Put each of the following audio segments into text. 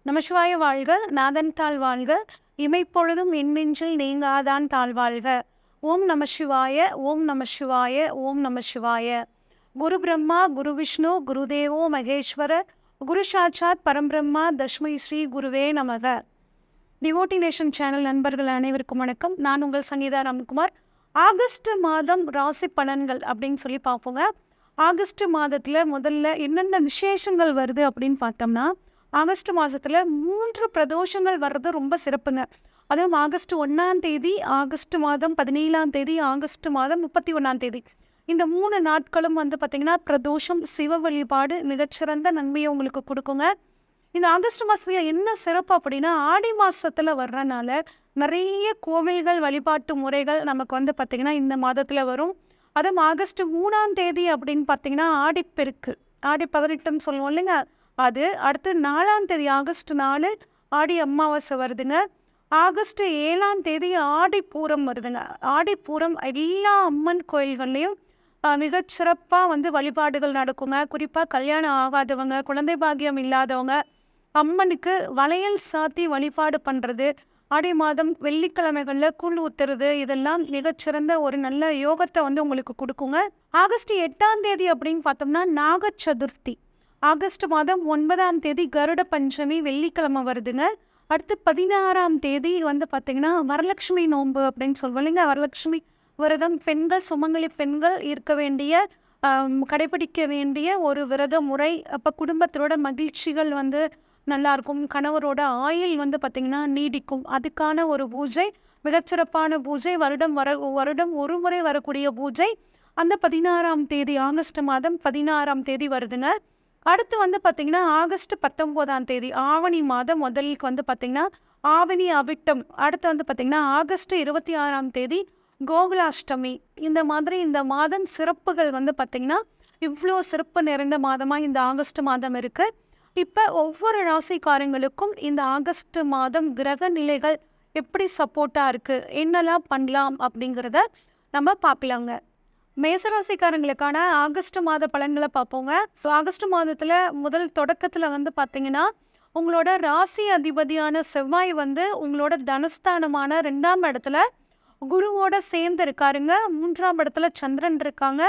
நமசிவாய வாழ்க, நாதன் தாழ் வாழ்க, இமைப்பொழுதும் எண்ணெஞ்சில் நீங்காதான் தாழ்வாழ்க. ஓம் நம சிவாய, ஓம் நம சிவாய, ஓம் நம சிவாய. குரு பிரம்மா, குரு விஷ்ணு, குருதேவோ மகேஸ்வர, குரு சாட்சாத் பரம்பிரம்மா, தஸ்மை ஸ்ரீ குருவே நமக. டிவோட்டி நேஷன் சேனல் நண்பர்கள் அனைவருக்கும் வணக்கம். நான் உங்கள் சங்கீதா ராம்குமார். ஆகஸ்ட் மாதம் ராசி பலன்கள் அப்படின்னு சொல்லி பார்ப்போங்க. ஆகஸ்ட் மாதத்தில் முதல்ல என்னென்ன விசேஷங்கள் வருது அப்படின்னு பார்த்தோம்னா, ஆகஸ்ட் மாதத்தில் 3 பிரதோஷங்கள் வர்றது ரொம்ப சிறப்புங்க. அதுவும் ஆகஸ்ட் 1ஆம் தேதி, ஆகஸ்ட் மாதம் 17ஆம் தேதி, ஆகஸ்ட் மாதம் 31ஆம் தேதி, இந்த 3 நாட்களும் வந்து பார்த்திங்கன்னா பிரதோஷம், சிவ வழிபாடு மிகச்சிறந்த நன்மையை உங்களுக்கு கொடுக்குங்க. இந்த ஆகஸ்ட் மாதத்தில் என்ன சிறப்பு அப்படின்னா, ஆடி மாதத்தில் வர்றனால நிறைய கோவில்கள் வழிபாட்டு முறைகள் நமக்கு வந்து பார்த்திங்கன்னா இந்த மாதத்தில் வரும். அதுவும் ஆகஸ்ட் 3ஆம் தேதி அப்படின்னு பார்த்திங்கன்னா ஆடிப்பெருக்கு, ஆடி 18ன்னு சொல்லுவோம் இல்லைங்க, அது அடுத்து 4ஆம் தேதி ஆகஸ்ட் 4 ஆடி அமாவாசை வருதுங்க. ஆகஸ்ட் 7ஆம் தேதி ஆடிப்பூரம் வருதுங்க. ஆடிப்பூரம் எல்லா அம்மன் கோயில்கள்லேயும் மிகச்சிறப்பாக வந்து வழிபாடுகள் நடக்குங்க. குறிப்பாக கல்யாணம் ஆகாதவங்க, குழந்தை பாக்கியம் இல்லாதவங்க அம்மனுக்கு வளையல் சாத்தி வழிபாடு பண்ணுறது, ஆடி மாதம் வெள்ளிக்கிழமைகளில் கூழ் ஊத்துறது, இதெல்லாம் மிகச்சிறந்த ஒரு நல்ல யோகத்தை வந்து உங்களுக்கு கொடுக்குங்க. ஆகஸ்ட் 8ஆம் தேதி அப்படின்னு பார்த்தோம்னா நாக சதுர்த்தி. ஆகஸ்ட் மாதம் 9ஆம் தேதி கருட பஞ்சமி வெள்ளிக்கிழமை வருதுங்க. அடுத்து 16ஆம் தேதி வந்து பார்த்திங்கன்னா வரலட்சுமி நோன்பு அப்படின்னு சொல்லுவோம் இல்லைங்க, வரலட்சுமி விரதம். பெண்கள், சுமங்கலி பெண்கள் இருக்க வேண்டிய, கடைபிடிக்க வேண்டிய ஒரு விரத முறை. அப்போ குடும்பத்தோட மகிழ்ச்சிகள் வந்து நல்லாயிருக்கும், கணவரோட ஆயுள் வந்து பார்த்திங்கன்னா நீடிக்கும். அதுக்கான ஒரு பூஜை, மிகச்சிறப்பான பூஜை, வருடம் ஒரு முறை வரக்கூடிய பூஜை அந்த 16ஆம் தேதி ஆகஸ்ட் மாதம் 16ஆம் தேதி வருதுங்க. அடுத்து வந்து பார்த்திங்கன்னா ஆகஸ்ட் 19ஆம் தேதி ஆவணி மாதம் முதலுக்கு வந்து பார்த்திங்கன்னா ஆவணி அவிட்டம். அடுத்து வந்து பார்த்திங்கன்னா ஆகஸ்ட் 26ஆம் தேதி கோகுலாஷ்டமி. இந்த மாதிரி இந்த மாதம் சிறப்புகள் வந்து பார்த்திங்கன்னா இவ்வளோ சிறப்பு நிறைந்த மாதமாக இந்த ஆகஸ்ட் மாதம் இருக்குது. இப்போ ஒவ்வொரு ராசிக்காரங்களுக்கும் இந்த ஆகஸ்ட் மாதம் கிரக நிலைகள் எப்படி சப்போர்ட்டாக இருக்குது, என்னெல்லாம் பண்ணலாம் அப்படிங்கிறத நம்ம பார்க்கலாங்க. மேசராசிக்காரங்களுக்கான ஆகஸ்ட் மாத பலன்களை பார்ப்போங்க. ஆகஸ்ட் மாதத்தில் முதல் தொடக்கத்தில் வந்து பார்த்திங்கன்னா உங்களோட ராசி அதிபதியான செவ்வாய் வந்து உங்களோட தனஸ்தானமான 2ஆம் இடத்துல குருவோட சேர்ந்து இருக்காருங்க. 3ஆம் இடத்துல சந்திரன் இருக்காங்க.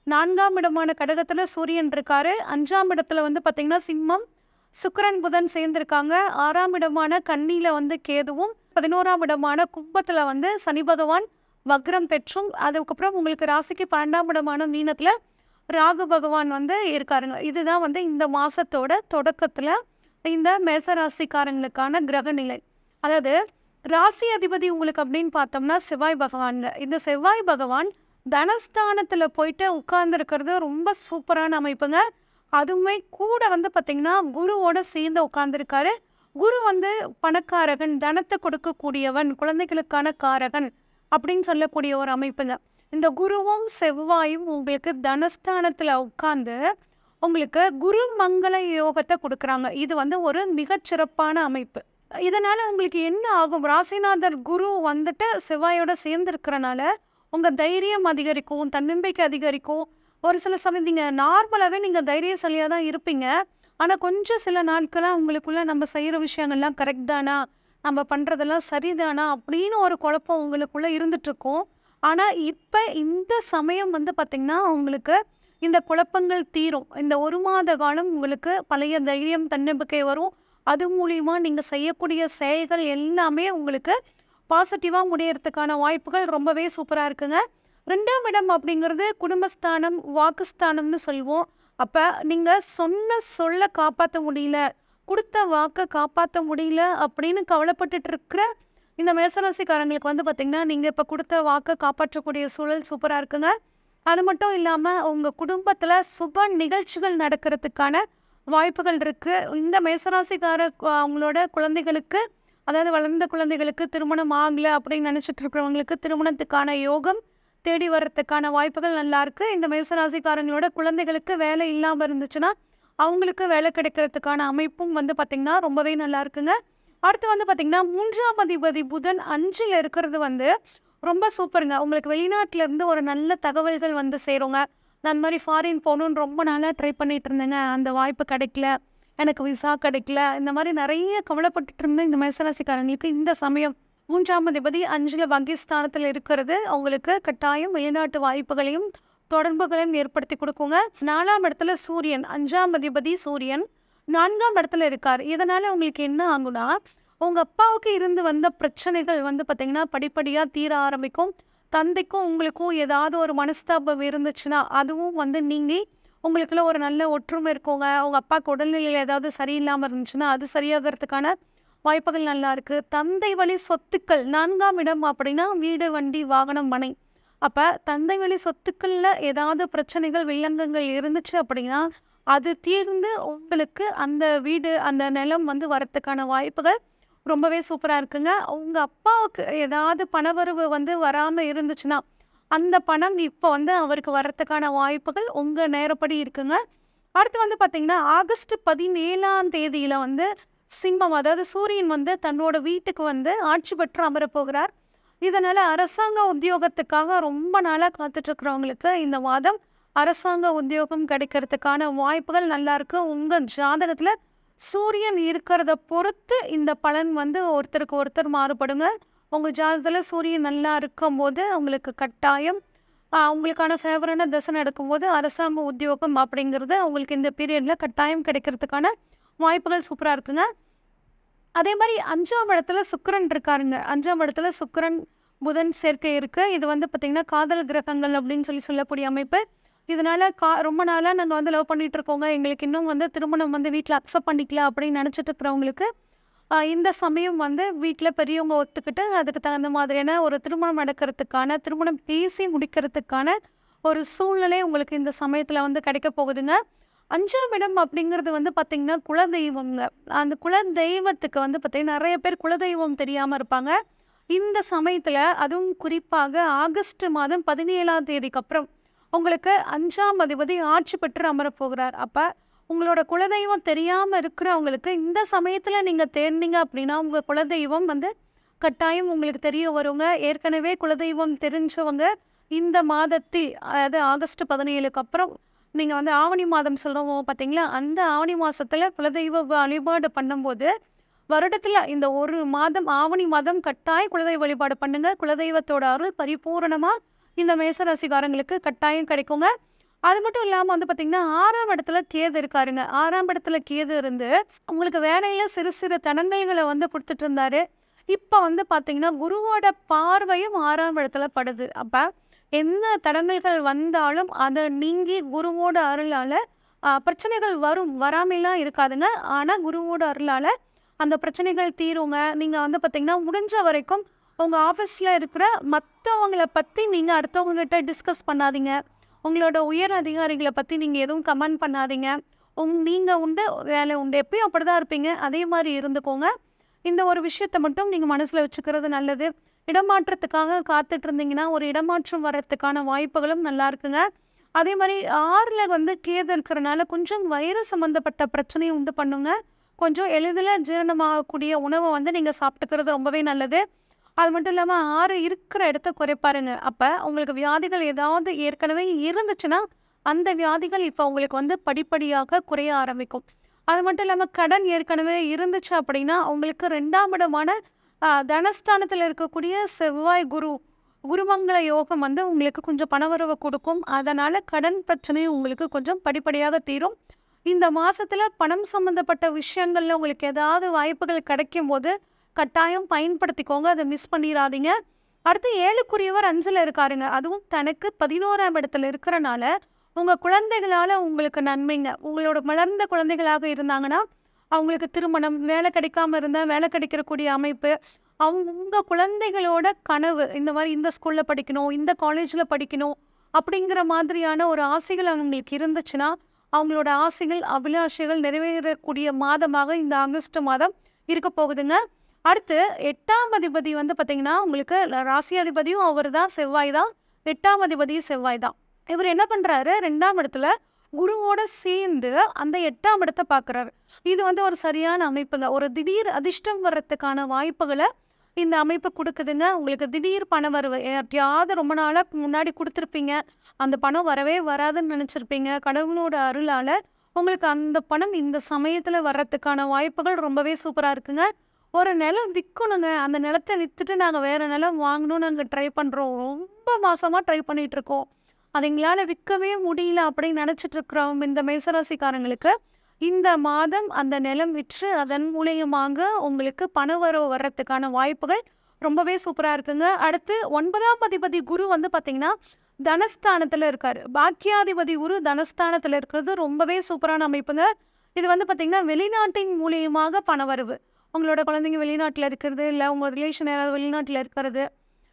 4ஆம் இடமான கடகத்தில் சூரியன் இருக்காரு. 5ஆம் இடத்துல வந்து பார்த்திங்கன்னா சிம்மம், சுக்கிரன், புதன் சேர்ந்துருக்காங்க. 6ஆம் இடமான கன்னியில் வந்து கேதுவும், 11ஆம் இடமான கும்பத்தில் வந்து சனி பகவான் வக்ரம் பெற்றும், அதுக்கப்புறம் உங்களுக்கு ராசிக்கு 12ஆம் இடமான மீனத்தில் ராகு பகவான் வந்து இருக்காருங்க. இதுதான் வந்து இந்த மாதத்தோட தொடக்கத்தில் இந்த மேசராசிக்காரங்களுக்கான கிரக நிலை. அதாவது ராசி அதிபதி உங்களுக்கு அப்படின்னு பார்த்தோம்னா செவ்வாய் பகவானுங்க. இந்த செவ்வாய் பகவான் தனஸ்தானத்தில் போயிட்டு உட்கார்ந்துருக்கிறது ரொம்ப சூப்பரான அமைப்புங்க. அதுவுமே கூட வந்து பார்த்திங்கன்னா குருவோட சேர்ந்து உட்கார்ந்துருக்காரு. குரு வந்து பணக்காரகன், தனத்தை கொடுக்கக்கூடியவன், குழந்தைகளுக்கான காரகன் அப்படின்னு சொல்லக்கூடிய ஒரு அமைப்புங்க. இந்த குருவும் செவ்வாயும் உங்களுக்கு தனஸ்தானத்தில் உட்கார்ந்து உங்களுக்கு குரு மங்கள யோகத்தை கொடுக்குறாங்க. இது வந்து ஒரு மிகச்சிறப்பான அமைப்பு. இதனால் உங்களுக்கு என்ன ஆகும், ராசிநாதர் குரு வந்துட்டு செவ்வாயோட சேர்ந்து இருக்கிறனால உங்கள் தைரியம் அதிகரிக்கும், தன்னம்பிக்கை அதிகரிக்கும். ஒரு சில சமயம் நீங்கள் நார்மலாகவே நீங்கள் தைரியசாலியாக தான் இருப்பீங்க. ஆனால் கொஞ்சம் சில நாட்களாக உங்களுக்குள்ளே நம்ம செய்கிற விஷயங்கள்லாம் கரெக்ட் தானா, நம்ம பண்ணுறதெல்லாம் சரிதானா அப்படின்னு ஒரு குழப்பம் உங்களுக்குள்ளே இருந்துகிட்ருக்கும். ஆனால் இப்போ இந்த சமயம் வந்து பார்த்திங்கன்னா உங்களுக்கு இந்த குழப்பங்கள் தீரும். இந்த 1 மாத காலம் உங்களுக்கு பழைய தைரியம், தன்னம்பிக்கை வரும். அது மூலிமா நீங்கள் செய்யக்கூடிய செயல்கள் எல்லாமே உங்களுக்கு பாசிட்டிவாக முடியறதுக்கான வாய்ப்புகள் ரொம்பவே சூப்பராக இருக்குங்க. 2ஆம் இடம் அப்படிங்கிறது குடும்பஸ்தானம், வாக்குஸ்தானம்னு சொல்லுவோம். அப்போ நீங்கள் சொன்ன சொல்ல காப்பாற்ற முடியல, கொடுத்த வாக்கை காப்பாற்ற முடியல அப்படின்னு கவலைப்பட்டுட்டு இருக்கிற இந்த மேசராசிக்காரங்களுக்கு வந்து பார்த்திங்கன்னா நீங்கள் இப்போ கொடுத்த வாக்கை காப்பாற்றக்கூடிய சூழல் சூப்பராக இருக்குங்க. அது மட்டும் இல்லாமல் உங்கள் குடும்பத்தில் சுப நிகழ்ச்சிகள் நடக்கிறதுக்கான வாய்ப்புகள் இருக்குது. இந்த மேசராசிக்கார அவங்களோட குழந்தைகளுக்கு, அதாவது வளர்ந்த குழந்தைகளுக்கு திருமணம் ஆகலை அப்படின்னு நினச்சிட்டு இருக்கிறவங்களுக்கு திருமணத்துக்கான யோகம் தேடி வர்றதுக்கான வாய்ப்புகள் நல்லாயிருக்கு. இந்த மேசராசிக்காரங்களோட குழந்தைகளுக்கு வேலை இல்லாமல் இருந்துச்சுன்னா அவங்களுக்கு வேலை கிடைக்கிறதுக்கான அமைப்பும் வந்து பார்த்திங்கன்னா ரொம்பவே நல்லா இருக்குங்க. அடுத்து வந்து பார்த்திங்கன்னா 3ஆம் அதிபதி புதன் 5ல் இருக்கிறது வந்து ரொம்ப சூப்பருங்க. உங்களுக்கு வெளிநாட்டிலேருந்து ஒரு நல்ல தகவல்கள் வந்து சேருங்க. நான் அந்த மாதிரி ஃபாரின் போகணுன்னு ரொம்ப நாளாக ட்ரை பண்ணிகிட்டு இருந்தேங்க, அந்த வாய்ப்பு கிடைக்கல, எனக்கு விசா கிடைக்கல, இந்த மாதிரி நிறைய கவலைப்பட்டுட்டு இருந்த இந்த மேசராசிக்காரங்களுக்கு இந்த சமயம் 3ஆம் அதிபதி 5ல பாக்கியஸ்தானத்தில் இருக்கிறது உங்களுக்கு கட்டாயம் வெளிநாட்டு வாய்ப்புகளையும் தொடர்புகளையும் ஏற்படுத்தி கொடுக்குங்க. 4ஆம் இடத்துல சூரியன், 5ஆம் அதிபதி சூரியன் 4ஆம் இடத்துல இருக்கார். இதனால உங்களுக்கு என்ன ஆகும்னா, உங்க அப்பாவுக்கு இருந்து வந்த பிரச்சனைகள் வந்து பார்த்தீங்கன்னா படிப்படியாக தீர ஆரம்பிக்கும். தந்தைக்கும் உங்களுக்கும் ஏதாவது ஒரு மனஸ்தாபம் இருந்துச்சுன்னா அதுவும் வந்து நீங்கி உங்களுக்குள்ள ஒரு நல்ல ஒற்றுமை இருக்குங்க. உங்க அப்பாவுக்கு உடல்நிலையில் ஏதாவது சரியில்லாமல் இருந்துச்சுன்னா அது சரியாகிறதுக்கான வாய்ப்புகள் நல்லா இருக்கு. தந்தை வழி சொத்துக்கள் 4ஆம் இடம் அப்படின்னா வீடு, வண்டி, வாகனம், மனை. அப்போ தந்தை வழி சொத்துக்களில் ஏதாவது பிரச்சனைகள் வில்லங்கங்கள் இருந்துச்சு அப்படின்னா அது தீர்ந்து உங்களுக்கு அந்த வீடு அந்த நிலம் வந்து வரத்துக்கான வாய்ப்புகள் ரொம்பவே சூப்பராக இருக்குங்க. உங்கள் அப்பாவுக்கு ஏதாவது பணவரவு வந்து வராமல் இருந்துச்சுன்னா அந்த பணம் இப்போ வந்து அவருக்கு வரத்துக்கான வாய்ப்புகள் உங்கள் நேரப்படி இருக்குங்க. அடுத்து வந்து பார்த்திங்கன்னா ஆகஸ்ட் 17ஆம் தேதியில் வந்து சிம்மம், அதாவது சூரியன் வந்து தன்னோட வீட்டுக்கு வந்து ஆட்சி பெற்று அமரப்போகிறார். இதனால் அரசாங்க உத்தியோகத்துக்காக ரொம்ப நாளாக காத்துட்ருக்கிறவங்களுக்கு இந்த மாதம் அரசாங்க உத்தியோகம் கிடைக்கிறதுக்கான வாய்ப்புகள் நல்லா இருக்கு. உங்கள் ஜாதகத்தில் சூரியன் இருக்கிறத பொறுத்து இந்த பலன் வந்து ஒருத்தருக்கு ஒருத்தர் மாறுபடுங்க. உங்கள் ஜாதகத்தில் சூரியன் நல்லா இருக்கும்போது உங்களுக்கு கட்டாயம் அவங்களுக்கான ஃபேவரான தசை நடக்கும்போது அரசாங்க உத்தியோகம் அப்படிங்கிறது அவங்களுக்கு இந்த பீரியடில் கட்டாயம் கிடைக்கிறதுக்கான வாய்ப்புகள் சூப்பராக இருக்குங்க. அதே மாதிரி 5ஆம் இடத்துல சுக்கிரன் இருக்காருங்க. 5ஆம் இடத்துல சுக்கிரன் புதன் சேர்க்கை இருக்குது. இது வந்து பார்த்திங்கன்னா காதல் கிரகங்கள் அப்படின்னு சொல்லக்கூடிய அமைப்பு. இதனால் ரொம்ப நாளாக நாங்கள் வந்து லவ் பண்ணிகிட்டு இருக்கோங்க, எங்களுக்கு இன்னும் வந்து திருமணம் வந்து வீட்டில் அக்செப்ட் பண்ணிக்கல அப்படின்னு நினச்சிட்டு இருக்கிறவங்களுக்கு இந்த சமயம் வந்து வீட்டில் பெரியவங்க ஒத்துக்கிட்டு அதுக்கு தகுந்த மாதிரியான ஒரு திருமணம் நடக்கிறதுக்கான, திருமணம் பேசி முடிக்கிறதுக்கான ஒரு சூழ்நிலை உங்களுக்கு இந்த சமயத்தில் வந்து கிடைக்க போகுதுங்க. 5ஆம் இடம் அப்படிங்கிறது வந்து பார்த்திங்கன்னா குலதெய்வங்க. அந்த குலதெய்வத்துக்கு வந்து பார்த்திங்கன்னா நிறைய பேர் குலதெய்வம் தெரியாமல் இருப்பாங்க. இந்த சமயத்தில் அதுவும் குறிப்பாக ஆகஸ்ட் மாதம் 17ஆம் தேதிக்கு அப்புறம் உங்களுக்கு 5ஆம் அதிபதி ஆட்சி பெற்று அமரப்போகிறார். அப்போ உங்களோட குலதெய்வம் தெரியாமல் இருக்கிறவங்களுக்கு இந்த சமயத்தில் நீங்கள் தேர்ந்தீங்க அப்படின்னா உங்கள் குலதெய்வம் வந்து கட்டாயம் உங்களுக்கு தெரிய வருங்க. ஏற்கனவே குலதெய்வம் தெரிஞ்சவங்க இந்த மாதத்தில், அதாவது ஆகஸ்ட் 17க்கு அப்புறம் நீங்கள் வந்து ஆவணி மாதம் சொல்லுவோம் பார்த்தீங்களா, அந்த ஆவணி மாதத்தில் குலதெய்வ வழிபாடு பண்ணும்போது வருடத்தில் இந்த ஒரு மாதம் ஆவணி மாதம் கட்டாயம் குலதெய்வ வழிபாடு பண்ணுங்கள். குலதெய்வத்தோட அருள் பரிபூரணமாக இந்த மேசராசிக்காரங்களுக்கு கட்டாயம் கிடைக்குங்க. அது மட்டும் இல்லாமல் வந்து பார்த்திங்கன்னா 6ஆம் இடத்துல கேது இருக்காருங்க. 6ஆம் இடத்துல கேது இருந்து உங்களுக்கு வேலையில் சிறு சிறு தடங்கல்களை வந்து கொடுத்துட்டு இருந்தாரு. இப்போ வந்து பார்த்திங்கன்னா குருவோட பார்வையும் 6ஆம் இடத்துல படுது. அப்போ என்ன தடங்கல்கள் வந்தாலும் அதை நீங்கி குருவோட அருளால் பிரச்சனைகள் வராமலாம் இருக்காதுங்க. ஆனால் குருவோட அருளால் அந்த பிரச்சனைகள் தீருங்க. நீங்கள் வந்து பார்த்திங்கன்னா முடிஞ்ச வரைக்கும் உங்கள் ஆஃபீஸில் இருக்கிற மற்றவங்களை பற்றி நீங்கள் அடுத்தவங்ககிட்ட டிஸ்கஸ் பண்ணாதீங்க. உங்களோட உயர் அதிகாரிகளை பற்றி நீங்கள் எதுவும் கமெண்ட் பண்ணாதீங்க. நீங்கள் உண்டு வேலை உண்டு, எப்பயும் அப்படி தான் இருப்பீங்க, அதே மாதிரி இருந்துக்கோங்க. இந்த ஒரு விஷயத்தை மட்டும் நீங்கள் மனசில் வச்சுக்கிறது நல்லது. இடமாற்றத்துக்காக காத்துட்டு இருந்தீங்கன்னா ஒரு இடமாற்றம் வர்றதுக்கான வாய்ப்புகளும் நல்லா இருக்குங்க. அதே மாதிரி 6ல் வந்து கேது இருக்கிறனால கொஞ்சம் வயிறு சம்மந்தப்பட்ட பிரச்சனையை உண்டு பண்ணுங்க. கொஞ்சம் எளிதில் ஜீரணமாகக்கூடிய உணவை வந்து நீங்கள் சாப்பிட்டுக்கிறது ரொம்பவே நல்லது. அது மட்டும் இல்லாமல் 6 இருக்கிற இடத்த குறைப்பாருங்க. அப்போ உங்களுக்கு வியாதிகள் ஏதாவது ஏற்கனவே இருந்துச்சுன்னா அந்த வியாதிகள் இப்போ உங்களுக்கு வந்து படிப்படியாக குறைய ஆரம்பிக்கும். அது மட்டும் இல்லாமல் கடன் ஏற்கனவே இருந்துச்சு அப்படின்னா உங்களுக்கு 2ஆம் இடமான தனஸ்தானத்தில் இருக்கக்கூடிய செவ்வாய் குருமங்கள யோகம் வந்து உங்களுக்கு கொஞ்சம் பணவரவை கொடுக்கும். அதனால் கடன் பிரச்சனையும் உங்களுக்கு கொஞ்சம் படிப்படியாக தீரும். இந்த மாதத்தில் பணம் சம்மந்தப்பட்ட விஷயங்களில் உங்களுக்கு ஏதாவது வாய்ப்புகள் கிடைக்கும் போது கட்டாயம் பயன்படுத்திக்கோங்க, அதை மிஸ் பண்ணிடாதீங்க. அடுத்து 7க்குரியவர் 5ல் இருக்காருங்க. அதுவும் தனக்கு 11ஆம் இடத்துல இருக்கிறனால உங்கள் குழந்தைகளால் உங்களுக்கு நன்மைங்க. உங்களோட மலர்ந்த குழந்தைகளாக இருந்தாங்கன்னா அவங்களுக்கு திருமணம், வேலை கிடைக்காம இருந்தால் வேலை கிடைக்கிறக்கூடிய அமைப்பு, உங்கள் குழந்தைகளோட கனவு இந்த மாதிரி இந்த ஸ்கூலில் படிக்கணும், இந்த காலேஜில் படிக்கணும் அப்படிங்கிற மாதிரியான ஒரு ஆசைகள் அவங்களுக்கு இருந்துச்சுன்னா அவங்களோட ஆசைகள் அபிலாஷைகள் நிறைவேறக்கூடிய மாதமாக இந்த ஆகஸ்ட் மாதம் இருக்க போகுதுங்க. அடுத்து 8ஆம் அதிபதி வந்து பார்த்திங்கன்னா உங்களுக்கு ராசி அதிபதியும் அவர் தான், செவ்வாய் தான். 8ஆம் அதிபதியும் செவ்வாய் தான். இவர் என்ன பண்ணுறாரு, 2ஆம் இடத்துல குருவோட சேர்ந்து அந்த 8ஆம் இடத்தை பார்க்குறாரு. இது வந்து ஒரு சரியான அமைப்புங்க. ஒரு திடீர் அதிர்ஷ்டம் வர்றதுக்கான வாய்ப்புகளை இந்த அமைப்பு கொடுக்குதுங்க. உங்களுக்கு திடீர் பணம் வரவு யாரையாவது ரொம்ப நாளாக முன்னாடி கொடுத்துருப்பீங்க, அந்த பணம் வரவே வராதுன்னு நினச்சிருப்பீங்க. கடவுளோட அருளால் உங்களுக்கு அந்த பணம் இந்த சமயத்துல வர்றதுக்கான வாய்ப்புகள் ரொம்பவே சூப்பரா இருக்குங்க. ஒரு நிலம் விக்கணுங்க. அந்த நிலத்த வித்துட்டு நாங்க வேற நிலம் வாங்கணும்னு நாங்க ட்ரை பண்றோம். ரொம்ப மாசமா ட்ரை பண்ணிட்டு இருக்கோம். அது எங்களால விற்கவே முடியல அப்படின்னு நினைச்சிட்டு இருக்கிறோம். இந்த மேசராசிக்காரங்களுக்கு இந்த மாதம் அந்த நிலம் விற்று அதன் மூலியமாக உங்களுக்கு பணவரவு வர்றதுக்கான வாய்ப்புகள் ரொம்பவே சூப்பரா இருக்குங்க. அடுத்து 9ஆம் அதிபதி குரு வந்து பார்த்தீங்கன்னா, தனஸ்தானத்துல இருக்காரு. பாக்கியாதிபதி குரு தனஸ்தானத்துல இருக்கிறது ரொம்பவே சூப்பரான அமைப்புங்க. இது வந்து பார்த்தீங்கன்னா, வெளிநாட்டின் மூலியமாக பணவரவு. உங்களோட குழந்தைங்க வெளிநாட்டுல இருக்கிறது, இல்ல உங்க ரிலேஷன் யாராவது வெளிநாட்டுல இருக்கிறது,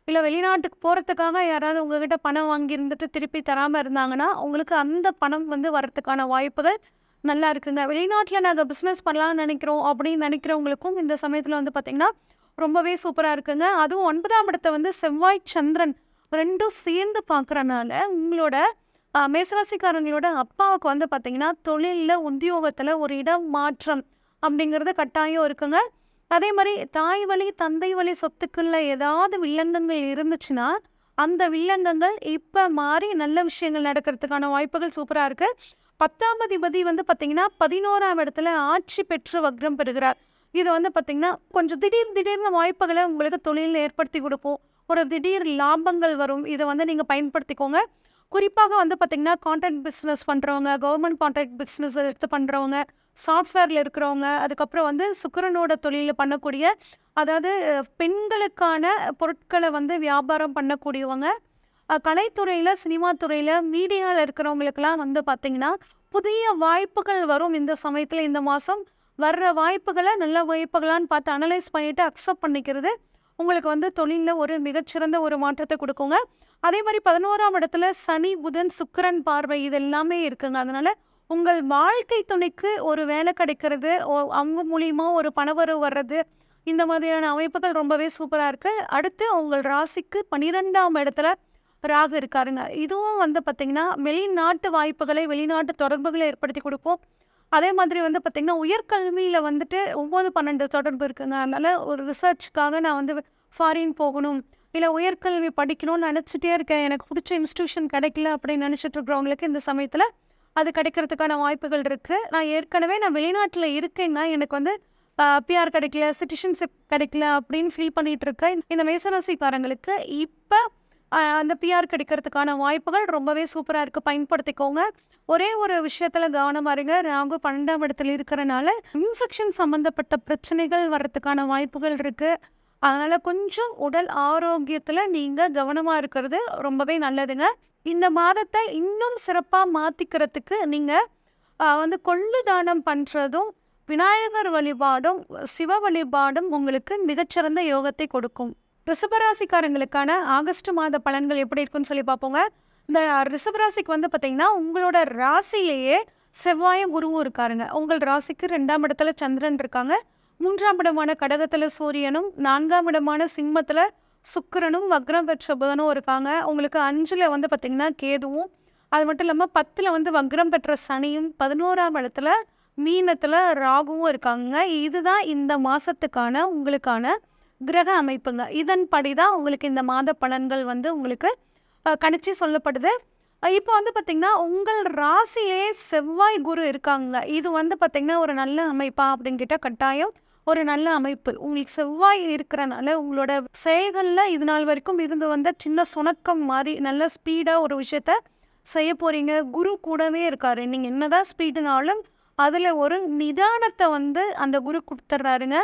இல்ல வெளிநாட்டுக்கு போறதுக்காக யாராவது உங்ககிட்ட பணம் வாங்கி இருந்துட்டு திருப்பி தராம இருந்தாங்கன்னா, உங்களுக்கு அந்த பணம் வந்து வரதுக்கான வாய்ப்புகள் நல்லா இருக்குங்க. வெளிநாட்டுல நாங்க பிசினஸ் பண்ணலாம்னு நினைக்கிறோம் அப்படின்னு நினைக்கிறவங்களுக்கும் இந்த சமயத்துல வந்து பார்த்தீங்கன்னா, ரொம்பவே சூப்பரா இருக்குங்க. அதுவும் 9ஆம் இடத்த வந்து செவ்வாய், சந்திரன் 2ம் சேர்ந்து பார்க்கறனால, உங்களோட மேசராசிக்காரங்களோட அப்பாவுக்கு வந்து பார்த்தீங்கன்னா, தொழில்ல, உத்தியோகத்துல ஒரு இடம் மாற்றம் அப்படிங்கிறது கட்டாயம் இருக்குங்க. அதே மாரி தாய் வழி, தந்தை வழி சொத்துக்கள்ல ஏதாவது வில்லங்கங்கள் இருந்துச்சுன்னா, அந்த வில்லங்கங்கள் இப்ப மாறி நல்ல விஷயங்கள் நடக்கிறதுக்கான வாய்ப்புகள் சூப்பரா இருக்கு. 10ஆம் அதிபதி வந்து பார்த்தீங்கன்னா, 11ஆம் இடத்துல ஆட்சி பெற்று வக்ரம் பெறுகிறார். இது வந்து பார்த்தீங்கன்னா, கொஞ்சம் திடீர்னு வாய்ப்புகள உங்களுக்கு தொழில்ல ஏற்படுத்தி குடுக்கும். ஒரு திடீர் லாபங்கள் வரும். இத வந்து நீங்க பயன்படுத்திக்கோங்க. குறிப்பாக வந்து பார்த்தீங்கன்னா, கான்ட்ராக்ட் பிசினஸ் பண்றவங்க, கவர்மெண்ட் கான்ட்ராக்ட் பிசினஸ் எடுத்து பண்றவங்க, சாஃப்ட்வேர்ல இருக்கிறவங்க, அதுக்கப்புறம் வந்து சுக்கிரனோட தொழில பண்ணக்கூடிய, அதாவது பெண்களுக்கான பொருட்கள வந்து வியாபாரம் பண்ணக்கூடியவங்க, கலைத்துறையில, சினிமா துறையில, மீடியால இருக்கிறவங்களுக்கெல்லாம் வந்து பார்த்தீங்கன்னா, புதிய வாய்ப்புகள் வரும் இந்த சமயத்துல. இந்த மாசம் வர்ற வாய்ப்புகள நல்ல வாய்ப்புகளான்னு பார்த்து அனலைஸ் பண்ணிட்டு அக்செப்ட் பண்ணிக்கிறது, உங்களுக்கு வந்து தொழில்ல ஒரு மிகச்சிறந்த ஒரு மாற்றத்த குடுக்குங்க. அதே மாரி 11ஆம் இடத்துல சனி, புதன், சுக்கிரன் பார்வை இது எல்லாமே இருக்குங்க. அதனால உங்கள் வாழ்க்கை துணைக்கு ஒரு வேலை கிடைக்கிறது, அவங்க மூலியமா ஒரு பணவரவு வர்றது, இந்த மாதிரியான அமைப்புகள் ரொம்பவே சூப்பரா இருக்கு. அடுத்து உங்கள் ராசிக்கு 12ஆம் இடத்துல ராகு இருக்காருங்க. இதுவும் வந்து பார்த்தீங்கன்னா, வெளிநாட்டு வாய்ப்புகளை, வெளிநாட்டு தொடர்புகளை ஏற்படுத்தி குடுக்கும். அதே மாதிரி வந்து பார்த்தீங்கன்னா, உயர்கல்வியில வந்துட்டு 9, 12 தொடர்பு இருக்குங்க. அதனால ஒரு ரிசர்ச்‌க்காக நான் வந்து ஃபாரின் போகணும், இல்ல உயர்கல்வி படிக்கணும்னு நினச்சிட்டே இருக்கேன். எனக்கு பிடிச்ச இன்ஸ்டிடியூஷன் கிடைக்கல அப்படின்னு நினச்சிட்டு இருக்கிறவங்களுக்கு இந்த சமயத்துல அது கிடைக்கிறதுக்கான வாய்ப்புகள் இருக்கு. நான் வெளிநாட்டுல இருக்கேங்க. எனக்கு வந்து பிஆர் கிடைக்கல, சிட்டிசன்ஷிப் கிடைக்கல அப்படின்னு ஃபீல் பண்ணிட்டு இருக்கேன். இந்த மேசராசிக்காரங்களுக்கு இப்ப அந்த பிஆர் கிடைக்கிறதுக்கான வாய்ப்புகள் ரொம்பவே சூப்பரா இருக்கு. பயன்படுத்திக்கோங்க. ஒரே ஒரு விஷயத்துல கவனமா இருங்க. ராகு 12ஆம் இடத்துல இருக்கிறனால, இன்ஃபெக்ஷன் சம்பந்தப்பட்ட பிரச்சனைகள் வர்றதுக்கான வாய்ப்புகள் இருக்கு. அதனால கொஞ்சம் உடல் ஆரோக்கியத்துல நீங்க கவனமா இருக்கிறது ரொம்பவே நல்லதுங்க. இந்த மாதத்தை இன்னும் சிறப்பா மாத்திக்கிறதுக்கு நீங்க வந்து கொள்ளு தானம் பண்றதும், விநாயகர் வழிபாடும், சிவ வழிபாடும் உங்களுக்கு மிகச்சிறந்த யோகத்தை கொடுக்கும். ரிஷபராசிக்காரங்களுக்கான ஆகஸ்ட் மாத பலன்கள் எப்படி இருக்குன்னு சொல்லி பார்ப்போங்க. இந்த ரிஷபராசிக்கு வந்து பார்த்தீங்கன்னா, உங்களோட ராசியிலேயே செவ்வாயும் குருவும் இருக்காருங்க. உங்கள் ராசிக்கு 2ஆம் இடத்துல சந்திரன் இருக்காங்க. 3ஆம் இடமான கடகத்துல சூரியனும், 4ஆம் இடமான சிம்மத்துல சுக்கிரனும், வக்ரம் பெற்ற புதனும் இருக்காங்க. உங்களுக்கு 5ல வந்து பார்த்தீங்கன்னா கேதுவும், அது மட்டும் இல்லாமல் 10ல் வந்து வக்ரம் பெற்ற சனியும், 11ஆம் இடத்துல மீனத்துல ராகுவும் இருக்காங்க. இதுதான் இந்த மாசத்துக்கான உங்களுக்கான கிரக அமைப்புங்க. இதன்படி தான் உங்களுக்கு இந்த மாத பலன்கள் வந்து உங்களுக்கு கணிச்சு சொல்லப்படுது. இப்போ வந்து பார்த்தீங்கன்னா, உங்கள் ராசியிலே செவ்வாய் குரு இருக்காங்க. இது வந்து பார்த்தீங்கன்னா, ஒரு நல்ல அமைப்பா அப்படின்னு கேட்டால் கட்டாயம் ஒரு நல்ல அமைப்பு. உங்களுக்கு செவ்வாய் இருக்கிறனால உங்களோட செயல்கள்ல இது நாள் வரைக்கும் இருந்து வந்த சின்ன சுணக்கம் மாறி நல்ல ஸ்பீடா ஒரு விஷயத்த செய்ய போறீங்க. குரு கூடவே இருக்காரு. நீங்க என்னதான் ஸ்பீடுனாலும் அதுல ஒரு நிதானத்தை வந்து அந்த குரு கொடுத்துட்றாருங்க.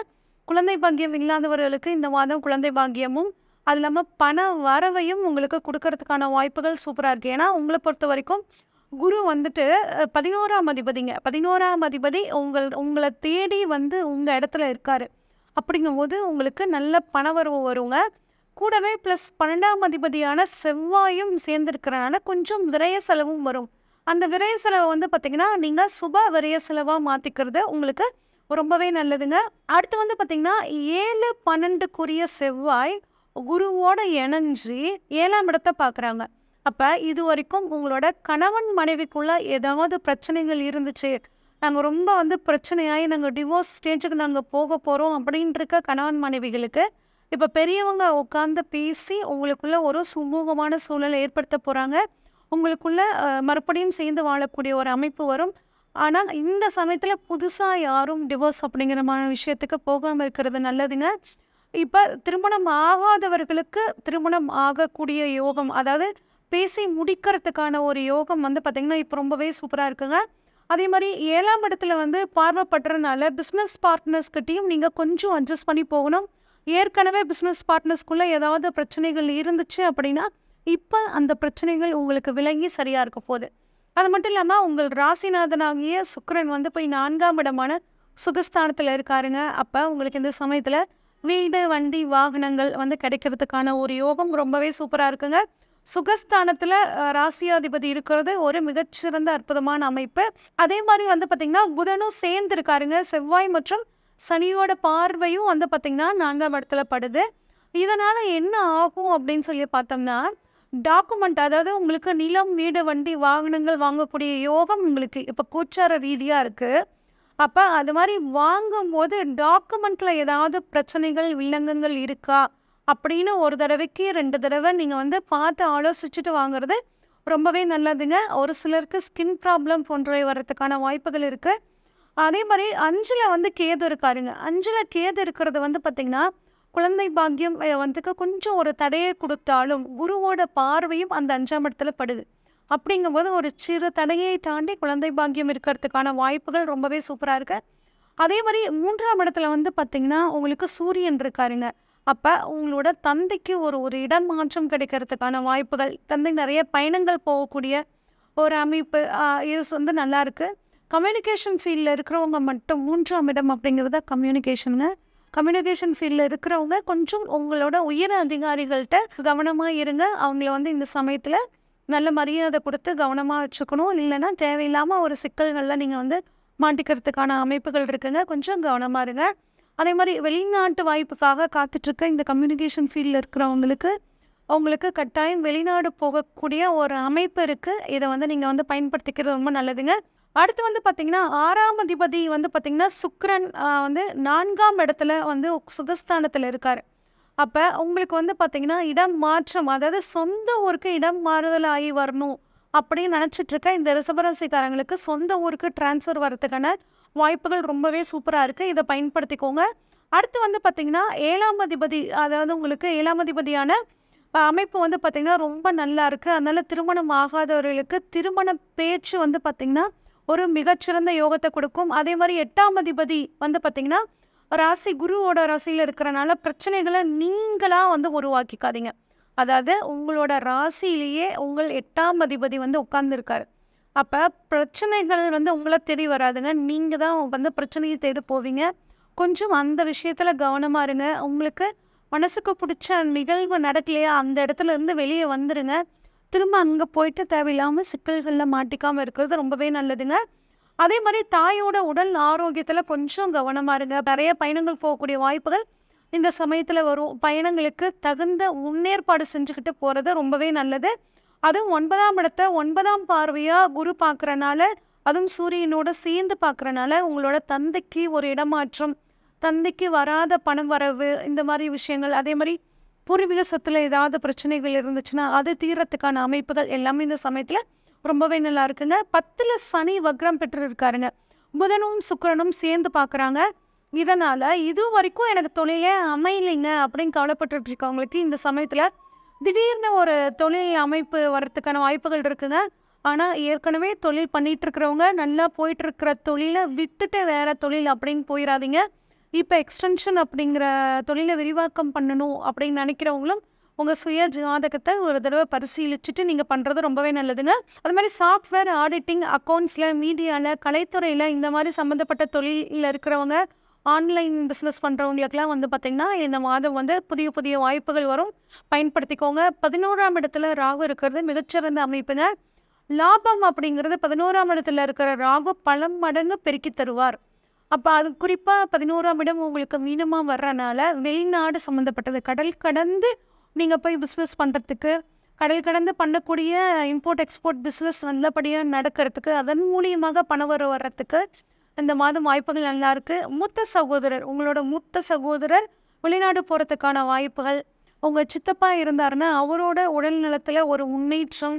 குழந்தை பாக்கியம் இல்லாதவர்களுக்கு இந்த மாதம் குழந்தை பாக்கியமும், அது இல்லாமல் பண வரவையும் உங்களுக்கு கொடுக்கறதுக்கான வாய்ப்புகள் சூப்பராக இருக்குது. ஏன்னா உங்களை பொறுத்த வரைக்கும் குரு வந்துட்டு 11ஆம் அதிபதிங்க. 11ஆம் அதிபதி உங்களை தேடி வந்து உங்கள் இடத்துல இருக்காரு. அப்படிங்கும்போது உங்களுக்கு நல்ல பணவரவு வருங்க. கூடவே ப்ளஸ் 12ஆம் அதிபதியான செவ்வாயும் சேர்ந்துருக்கிறனால கொஞ்சம் விரய செலவும் வரும். அந்த விரய செலவை வந்து பார்த்தீங்கன்னா, நீங்கள் சுப விரய செலவாக மாற்றிக்கிறது உங்களுக்கு ரொம்பவே நல்லதுங்க. அடுத்து வந்து பார்த்தீங்கன்னா, 7, 12க்குரிய செவ்வாய் குருவோட இணைஞ்சு 7ஆம் இடத்தை பார்க்குறாங்க. அப்போ இது வரைக்கும் உங்களோட கணவன் மனைவிக்குள்ள ஏதாவது பிரச்சனைகள் இருந்துச்சு, நாங்கள் ரொம்ப வந்து பிரச்சனையாகி நாங்கள் டிவோர்ஸ் ஸ்டேஜுக்கு நாங்கள் போக போகிறோம் அப்படின்ட்டு இருக்க கணவன் மனைவிகளுக்கு இப்போ பெரியவங்க உட்காந்து பேசி உங்களுக்குள்ள ஒரு சுமூகமான சூழலை ஏற்படுத்த போகிறாங்க. உங்களுக்குள்ள மறுபடியும் சேர்ந்து வாழக்கூடிய ஒரு அமைப்பு வரும். ஆனால் இந்த சமயத்தில் புதுசாக யாரும் டிவோர்ஸ் அப்படிங்கிற விஷயத்துக்கு போகாமல் இருக்கிறது நல்லதுங்க. இப்போ திருமணம் ஆகாதவர்களுக்கு திருமணம் ஆகக்கூடிய யோகம், அதாவது பேசி முடிக்கிறதுக்கான ஒரு யோகம் வந்து பார்த்திங்கன்னா இப்போ ரொம்பவே சூப்பராக இருக்குங்க. அதே மாதிரி 7ஆம் இடத்துல வந்து பார்வைப்படுறதுனால பிஸ்னஸ் பார்ட்னர்ஸ்கிட்டையும் நீங்கள் கொஞ்சம் அட்ஜஸ்ட் பண்ணி போகணும். ஏற்கனவே பிஸ்னஸ் பார்ட்னர்ஸ்குள்ளே ஏதாவது பிரச்சனைகள் இருந்துச்சு அப்படின்னா இப்போ அந்த பிரச்சனைகள் உங்களுக்கு விலகி சரியாக இருக்க போகுது. அது மட்டும் இல்லாமல் உங்கள் ராசிநாதனாகிய சுக்கிரன் வந்து போய் 4ஆம் இடமான சுகஸ்தானத்தில் இருக்காருங்க. அப்போ உங்களுக்கு இந்த சமயத்தில் வீடு, வண்டி, வாகனங்கள் வந்து கிடைக்கிறதுக்கான ஒரு யோகம் ரொம்பவே சூப்பராக இருக்குங்க. சுகஸ்தானத்தில் ராசியாதிபதி இருக்கிறது ஒரு மிகச்சிறந்த அற்புதமான அமைப்பு. அதே மாதிரி வந்து பார்த்திங்கன்னா புதனும் சேர்ந்து இருக்காருங்க. செவ்வாய் மற்றும் சனியோட பார்வையும் வந்து பார்த்திங்கன்னா 4ஆம் இடத்துல படுது. இதனால் என்ன ஆகும் அப்படின்னு சொல்லி பார்த்தோம்னா, டாக்குமெண்ட், அதாவது உங்களுக்கு நிலம், வீடு, வண்டி, வாகனங்கள் வாங்கக்கூடிய யோகம் உங்களுக்கு இப்போ கோச்சார ரீதியாக இருக்குது. அப்போ அது மாதிரி வாங்கும்போது டாக்குமெண்ட்டில் ஏதாவது பிரச்சனைகள், வில்லங்கங்கள் இருக்கா அப்படின்னு ஒரு தடவைக்கு 2 தடவை நீங்கள் வந்து பார்த்து ஆலோசிச்சுட்டு வாங்குறது ரொம்பவே நல்லதுங்க. ஒரு சிலருக்கு ஸ்கின் ப்ராப்ளம் போன்றவை வர்றதுக்கான வாய்ப்புகள் இருக்குது. அதே மாதிரி 5ல் வந்து கேது இருக்காருங்க. 5ல் கேது இருக்கிறது வந்து பார்த்திங்கன்னா குழந்தை பாக்கியம் வந்துக்கு கொஞ்சம் ஒரு தடையை கொடுத்தாலும் குருவோட பார்வையும் அந்த 5ஆம் இடத்துல படுது. அப்படிங்கும்போது ஒரு சிறு தடையை தாண்டி குழந்தை பாக்கியம் இருக்கிறதுக்கான வாய்ப்புகள் ரொம்பவே சூப்பராக இருக்குது. அதே மாதிரி 3ஆம் இடத்துல வந்து பார்த்திங்கன்னா உங்களுக்கு சூரியன் இருக்காருங்க. அப்போ உங்களோட தந்தைக்கு ஒரு இடம் மாற்றம் கிடைக்கிறதுக்கான வாய்ப்புகள், தந்தை நிறைய பயணங்கள் போகக்கூடிய ஒரு அமைப்பு, இது வந்து நல்லாயிருக்கு. கம்யூனிகேஷன் ஃபீல்டில் இருக்கிறவங்க மட்டும் 3ஆம் இடம் அப்படிங்கிறத கம்யூனிகேஷனுங்க. கம்யூனிகேஷன் ஃபீல்டில் இருக்கிறவங்க கொஞ்சம் உங்களோட உயர் அதிகாரிகள்கிட்ட கவனமாக இருங்க. அவங்கள வந்து இந்த சமயத்தில் நல்ல மரியாதை கொடுத்து கவனமாக வச்சுக்கணும். இல்லைன்னா தேவையில்லாமல் ஒரு சிக்கல்களில் நீங்கள் வந்து மாட்டிக்கிறதுக்கான அமைப்புகள் இருக்குங்க. கொஞ்சம் கவனமாக இருங்க. அதே மாதிரி வெளிநாட்டு வாய்ப்புக்காக காத்துட்ருக்க இந்த கம்யூனிகேஷன் ஃபீல்டில் இருக்கிறவங்களுக்கு அவங்களுக்கு கட்டாயம் வெளிநாடு போகக்கூடிய ஒரு அமைப்பு இருக்குது. இதை வந்து நீங்கள் வந்து பயன்படுத்திக்கிறது ரொம்ப நல்லதுங்க. அடுத்து வந்து பார்த்திங்கன்னா 6ஆம் அதிபதி வந்து பார்த்திங்கன்னா சுக்கிரன் வந்து 4ஆம் இடத்துல வந்து சுகஸ்தானத்தில் இருக்கார். அப்போ உங்களுக்கு வந்து பார்த்திங்கன்னா இடம் மாற்றம், அதாவது சொந்த ஊருக்கு இடம் மாறுதல் ஆகி வரணும் அப்படின்னு நினச்சிட்ருக்க இந்த ரிஷபராசிக்காரங்களுக்கு சொந்த ஊருக்கு டிரான்ஸ்ஃபர் வரதுக்கான வாய்ப்புகள் ரொம்பவே சூப்பராக இருக்குது. இதை பயன்படுத்திக்கோங்க. அடுத்து வந்து பார்த்திங்கன்னா 7ஆம் அதிபதி, அதாவது உங்களுக்கு 7ஆம் அதிபதியான அமைப்பு வந்து பார்த்திங்கன்னா ரொம்ப நல்லா இருக்குது. அதனால் திருமணம் ஆகாதவர்களுக்கு திருமண பேச்சு வந்து பார்த்திங்கன்னா ஒரு மிகச்சிறந்த யோகத்தை கொடுக்கும். அதே மாதிரி 8ஆம் அதிபதி வந்து பார்த்திங்கன்னா ராசி குருவோட ராசியில் இருக்கிறனால பிரச்சனைகளை நீங்களாக வந்து உருவாக்கிக்காதீங்க. அதாவது உங்களோட ராசியிலேயே உங்கள் 8ஆம் அதிபதி வந்து உட்கார்ந்துருக்காரு. அப்போ பிரச்சனைகள் வந்து உங்களை தேடி வராதுங்க. நீங்கள் தான் வந்து பிரச்சனையை தேடி போவீங்க. கொஞ்சம் அந்த விஷயத்தில் கவனமாக இருங்க. உங்களுக்கு மனசுக்கு பிடிச்ச நிகழ்வு நடக்கலையா அந்த இடத்துல இருந்து வெளியே வந்துடுங்க. திரும்ப அங்கே போயிட்டு தேவையில்லாமல் சிக்கல்களில் மாட்டிக்காமல் இருக்கிறது ரொம்பவே நல்லதுங்க. அதே மாதிரி தாயோட உடல் ஆரோக்கியத்தில் கொஞ்சம் கவனமாக இருங்க. நிறைய பயணங்கள் போகக்கூடிய வாய்ப்புகள் இந்த சமயத்தில் வரும். பயணங்களுக்கு தகுந்த முன்னேற்பாடு செஞ்சுக்கிட்டு போகிறது ரொம்பவே நல்லது. அதுவும் 9ஆம் இடத்தை 9ஆம் பார்வையாக குரு பார்க்குறனால, அதுவும் சூரியனோட சேர்ந்து பார்க்குறனால உங்களோட தந்தைக்கு ஒரு இடமாற்றம், தந்தைக்கு வராத பணம் வரவு, இந்த மாதிரி விஷயங்கள், அதே மாதிரி பூர்வீக சொத்துல ஏதாவது பிரச்சனைகள் இருந்துச்சுன்னா அது தீரத்துக்கான அமைப்புகள் எல்லாமே இந்த சமயத்தில் ரொம்பவே நல்லா இருக்குங்க. 10ல் சனி வக்ரம் பெற்று இருக்காருங்க. புதனும் சுக்கிரனும் சேர்ந்து பார்க்குறாங்க. இதனால் இது வரைக்கும் எனக்கு தொழிலே அமையலைங்க அப்படின்னு கவலைப்பட்டு இருக்கவங்களுக்கு இந்த சமயத்தில் திடீர்னு ஒரு தொழில் அமைப்பு வர்றதுக்கான வாய்ப்புகள் இருக்குங்க. ஆனால் ஏற்கனவே தொழில் பண்ணிகிட்டு இருக்கிறவங்க நல்லா போயிட்டுருக்கிற தொழிலை விட்டுட்டு வேறு தொழில் அப்படின்னு போயிடாதீங்க. இப்போ எக்ஸ்டென்ஷன் அப்படிங்கிற தொழிலை விரிவாக்கம் பண்ணணும் அப்படின்னு நினைக்கிறவங்களும் உங்கள் சுய ஜாதகத்தை ஒரு தடவை பரிசீலிச்சுட்டு நீங்கள் பண்ணுறது ரொம்பவே நல்லதுங்க. அது மாதிரி சாஃப்ட்வேர், ஆடிட்டிங், அக்கௌண்ட்ஸில், மீடியாவில், கலைத்துறையில் இந்த மாதிரி சம்மந்தப்பட்ட தொழிலில் இருக்கிறவங்க, ஆன்லைன் பிஸ்னஸ் பண்ணுறவங்களுக்கெல்லாம் வந்து பார்த்திங்கன்னா இந்த மாதம் வந்து புதிய புதிய வாய்ப்புகள் வரும். பயன்படுத்திக்கோங்க. 11ஆம் இடத்துல ராகு இருக்கிறது மிகச்சிறந்த அமைப்புங்க. லாபம் அப்படிங்கிறது 11ஆம் இடத்துல இருக்கிற ராகு பல மடங்கு பெருக்கி தருவார். அப்போ அது குறிப்பாக 11ஆம் இடம் உங்களுக்கு மீனமாக வர்றனால வெளிநாடு சம்மந்தப்பட்டது, கடல் கடந்து நீங்கள் போய் பிஸ்னஸ் பண்ணுறதுக்கு, கடல் கடந்து பண்ணக்கூடிய இம்போர்ட் எக்ஸ்போர்ட் பிஸ்னஸ் நல்லபடியாக நடக்கிறதுக்கு, அதன் மூலியமாக பணம் வர்றதுக்கு இந்த மாதம் வாய்ப்புகள் நல்லாயிருக்கு. மூத்த சகோதரர், உங்களோட மூத்த சகோதரர் வெளிநாடு போகிறதுக்கான வாய்ப்புகள், உங்கள் சித்தப்பா இருந்தாருன்னா அவரோட உடல் நலத்தில் ஒரு முன்னேற்றம்,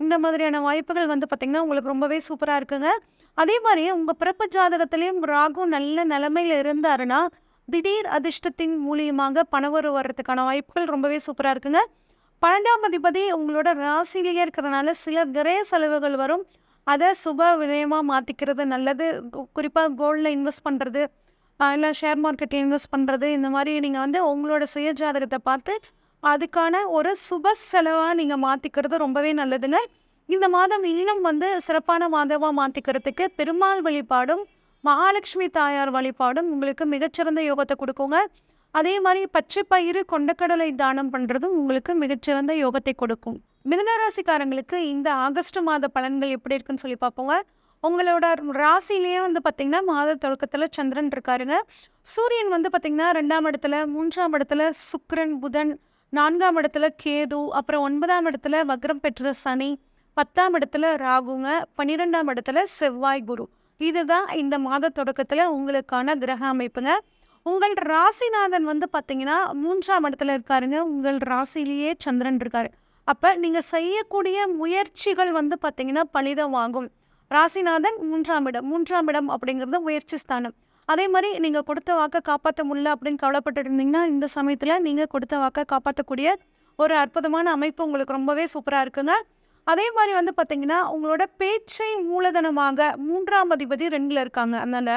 இந்த மாதிரியான வாய்ப்புகள் வந்து பார்த்திங்கன்னா உங்களுக்கு ரொம்பவே சூப்பராக இருக்குங்க. அதே மாதிரி உங்கள் பிறப்பு ஜாதகத்திலையும் ராகு நல்ல நிலைமையில் இருந்தாருன்னா திடீர் அதிர்ஷ்டத்தின் மூலியமாக பணவரவு வர்றதுக்கான வாய்ப்புகள் ரொம்பவே சூப்பராக இருக்குங்க. 12ஆம் அதிபதி உங்களோட ராசியிலேயே இருக்கிறனால சில விரைய செலவுகள் வரும். அதை சுப விரயமாக மாற்றிக்கிறது நல்லது. குறிப்பாக கோல்டில் இன்வெஸ்ட் பண்ணுறது, இல்லை ஷேர் மார்க்கெட்டில் இன்வெஸ்ட் பண்ணுறது, இந்த மாதிரி நீங்கள் வந்து உங்களோட சுய ஜாதகத்தை பார்த்து அதுக்கான ஒரு சுப செலவாக நீங்கள் மாற்றிக்கிறது ரொம்பவே நல்லதுங்க. இந்த மாதம் இன்னும் வந்து சிறப்பான மாதமாக மாற்றிக்கிறதுக்கு பெருமாள் வழிபாடும் மகாலட்சுமி தாயார் வழிபாடும் உங்களுக்கு மிகச்சிறந்த யோகத்தை கொடுக்குங்க. அதே மாதிரி பச்சை பயிறு கொண்டக்கடலை தானம் பண்ணுறதும் உங்களுக்கு மிகச்சிறந்த யோகத்தை கொடுக்கும். மிதுனராசிக்காரங்களுக்கு இந்த ஆகஸ்ட் மாத பலன்கள் எப்படி இருக்குன்னு சொல்லி பார்ப்போங்க. உங்களோட ராசிலேயே வந்து பார்த்திங்கன்னா மாத தொடக்கத்தில் சந்திரன் இருக்காருங்க. சூரியன் வந்து பார்த்திங்கன்னா 2ஆம் இடத்துல, 3ஆம் இடத்துல சுக்கிரன், புதன், 4ஆம் இடத்துல கேது, அப்புறம் 9ஆம் இடத்துல வக்ரம் பெற்ற சனி, 10ஆம் இடத்துல ராகுங்க, 12ஆம் இடத்துல செவ்வாய், குரு. இதுதான் இந்த மாத தொடக்கத்தில் உங்களுக்கான கிரக அமைப்புங்க. உங்கள் ராசிநாதன் வந்து பார்த்திங்கன்னா 3ஆம் இடத்துல இருக்காருங்க. உங்கள் ராசிலேயே சந்திரன் இருக்காரு. அப்போ நீங்கள் செய்யக்கூடிய முயற்சிகள் வந்து பார்த்திங்கன்னா பலிதம் வாங்கும். ராசிநாதன் 3ஆம் இடம் அப்படிங்கிறது முயற்சி ஸ்தானம். அதே மாதிரி நீங்கள் கொடுத்த வாக்கை காப்பாற்ற முடியல அப்படின்னு கவலைப்பட்டு இருந்தீங்கன்னா இந்த சமயத்தில் நீங்கள் கொடுத்த வாக்கை காப்பாற்றக்கூடிய ஒரு அற்புதமான அமைப்பு உங்களுக்கு ரொம்பவே சூப்பராக இருக்குங்க. அதே மாதிரி வந்து பார்த்திங்கன்னா உங்களோட பேச்சை மூலதனமாக 3ஆம் அதிபதி 2ல் இருக்காங்க. அதனால்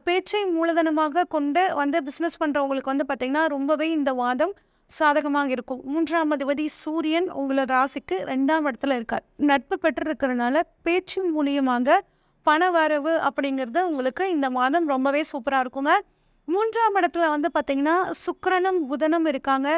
பேச்சை மூலதனமாக கொண்டு வந்து பிஸ்னஸ் பண்ணுறவங்களுக்கு வந்து பார்த்திங்கன்னா ரொம்பவே இந்த வாதம் சாதகமாக இருக்கும். 3ஆம் அதிபதி சூரியன் உங்களோட ராசிக்கு 2ஆம் இடத்துல இருக்கார். நட்பு பெற்றிருக்கிறதுனால பேச்சின் மூலியமாக பண வரவு அப்படிங்கிறது உங்களுக்கு இந்த மாதம் ரொம்பவே சூப்பராக இருக்குங்க. 3ஆம் இடத்துல வந்து பார்த்திங்கன்னா சுக்கிரனும் புதனும் இருக்காங்க.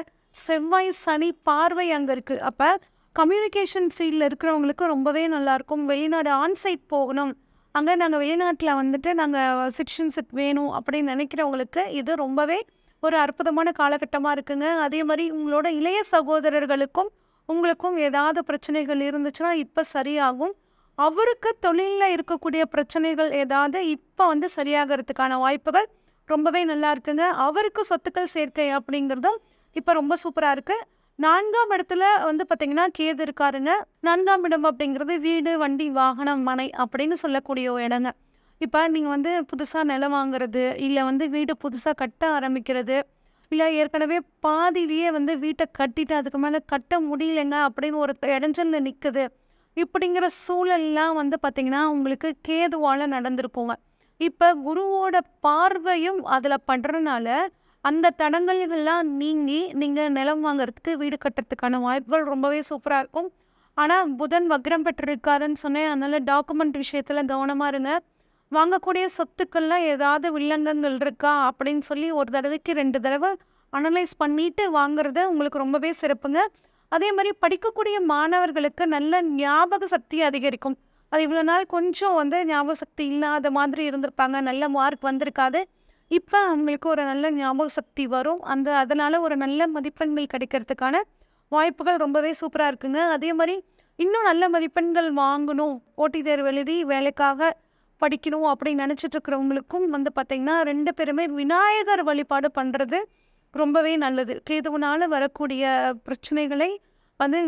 செவ்வாய் சனி பார்வை அங்கே இருக்குது. அப்போ கம்யூனிகேஷன் ஃபீல்டில் இருக்கிறவங்களுக்கு ரொம்பவே நல்லாயிருக்கும். வெளிநாடு ஆன்சைட் போகணும், அங்கே நாங்கள் வெளிநாட்டில் வந்துட்டு நாங்கள் சிட்டிசன்ஷிப் வேணும் அப்படின்னு நினைக்கிறவங்களுக்கு இது ரொம்பவே ஒரு அற்புதமான காலகட்டமாக இருக்குங்க. அதே மாதிரி உங்களோட இளைய சகோதரர்களுக்கும் உங்களுக்கும் ஏதாவது பிரச்சனைகள் இருந்துச்சுன்னா இப்போ சரியாகும். அவருக்கு தொழிலில் இருக்கக்கூடிய பிரச்சனைகள் ஏதாவது இப்போ வந்து சரியாகிறதுக்கான வாய்ப்புகள் ரொம்பவே நல்லா இருக்குங்க. அவருக்கு சொத்துக்கள் சேர்க்கை அப்படிங்கிறதும் இப்போ ரொம்ப சூப்பராக இருக்குது. 4ஆம் இடத்துல வந்து பார்த்திங்கன்னா கேது இருக்காருங்க. 4ஆம் இடம் அப்படிங்கிறது வீடு, வண்டி, வாகனம், மனை அப்படின்னு சொல்லக்கூடிய ஒரு இடங்க. இப்போ நீங்கள் வந்து புதுசாக நிலம் வாங்குறது, இல்லை வந்து வீடு புதுசாக கட்ட ஆரம்பிக்கிறது, இல்லை ஏற்கனவே பாதியிலேயே வந்து வீட்டை கட்டிட்டு அதுக்கு மேலே கட்ட முடியலைங்க அப்படின்னு ஒரு இடைஞ்சலில் நிற்குது. இப்படிங்கிற சூழல்லாம் வந்து பார்த்திங்கன்னா உங்களுக்கு கேதுவால் நடந்திருக்குங்க. இப்போ குருவோட பார்வையும் அதில் படுறதுனால அந்த தடங்கல்கள்லாம் நீங்கி நீங்கள் நிலம் வாங்கிறதுக்கு, வீடு கட்டுறதுக்கான வாய்ப்புகள் ரொம்பவே சூப்பராக இருக்கும். ஆனால் புதன் வக்ரம் பெற்றிருக்காருன்னு சொன்னேன். அதனால் டாக்குமெண்ட் விஷயத்தில் கவனமாக இருங்க. வாங்கக்கூடிய சொத்துக்கள்லாம் ஏதாவது வில்லங்கங்கள் இருக்கா அப்படின்னு சொல்லி ஒரு தடவைக்கு 2 தடவை அனலைஸ் பண்ணிவிட்டு வாங்குறது உங்களுக்கு ரொம்பவே சிறப்புங்க. அதே மாதிரி படிக்கக்கூடிய மாணவர்களுக்கு நல்ல ஞாபக சக்தி அதிகரிக்கும். அது இவ்வளோ நாள் கொஞ்சம் வந்து ஞாபக சக்தி இல்லாத மாதிரி இருந்திருப்பாங்க, நல்ல மார்க் வந்திருக்காது. இப்போ அவங்களுக்கு ஒரு நல்ல ஞாபக சக்தி வரும். அதனால் ஒரு நல்ல மதிப்பெண்கள் கிடைக்கிறதுக்கான வாய்ப்புகள் ரொம்பவே சூப்பராக இருக்குங்க. அதே மாதிரி இன்னும் நல்ல மதிப்பெண்கள் வாங்கணும், போட்டித் தேர்வு எழுதி வேலைக்காக படிக்கணும் அப்படின்னு நினச்சிட்டு இருக்கிறவங்களுக்கும் வந்து பார்த்திங்கன்னா 2 பேருமே விநாயகர் வழிபாடு பண்ணுறது ரொம்பவே நல்லது. கேதுவினால் வரக்கூடிய பிரச்சனைகளை வந்து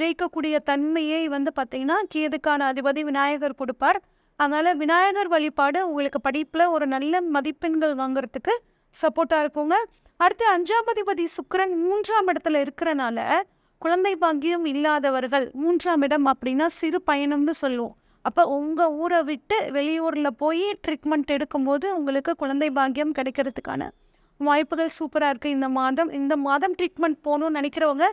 ஜெயிக்கக்கூடிய தன்மையை வந்து பார்த்திங்கன்னா கேதுக்கான அதிபதி விநாயகர் கொடுப்பார். அதனால் விநாயகர் வழிபாடு உங்களுக்கு படிப்பில் ஒரு நல்ல மதிப்பெண்கள் வாங்குறதுக்கு சப்போர்ட்டாக இருக்குங்க. அடுத்து 5ஆம் அதிபதி சுக்கிரன் 3ஆம் இடத்துல இருக்கிறனால குழந்தை பாக்கியம் இல்லாதவர்கள், 3ஆம் இடம் அப்படின்னா சிறு பயணம்னு சொல்லுவோம். அப்போ உங்கள் ஊரை விட்டு வெளியூரில் போய் ட்ரீட்மெண்ட் எடுக்கும்போது உங்களுக்கு குழந்தை பாக்கியம் கிடைக்கிறதுக்கான வாய்ப்புகள் சூப்பராக இருக்குது. இந்த மாதம் ட்ரீட்மெண்ட் போகணும்னு நினைக்கிறவங்க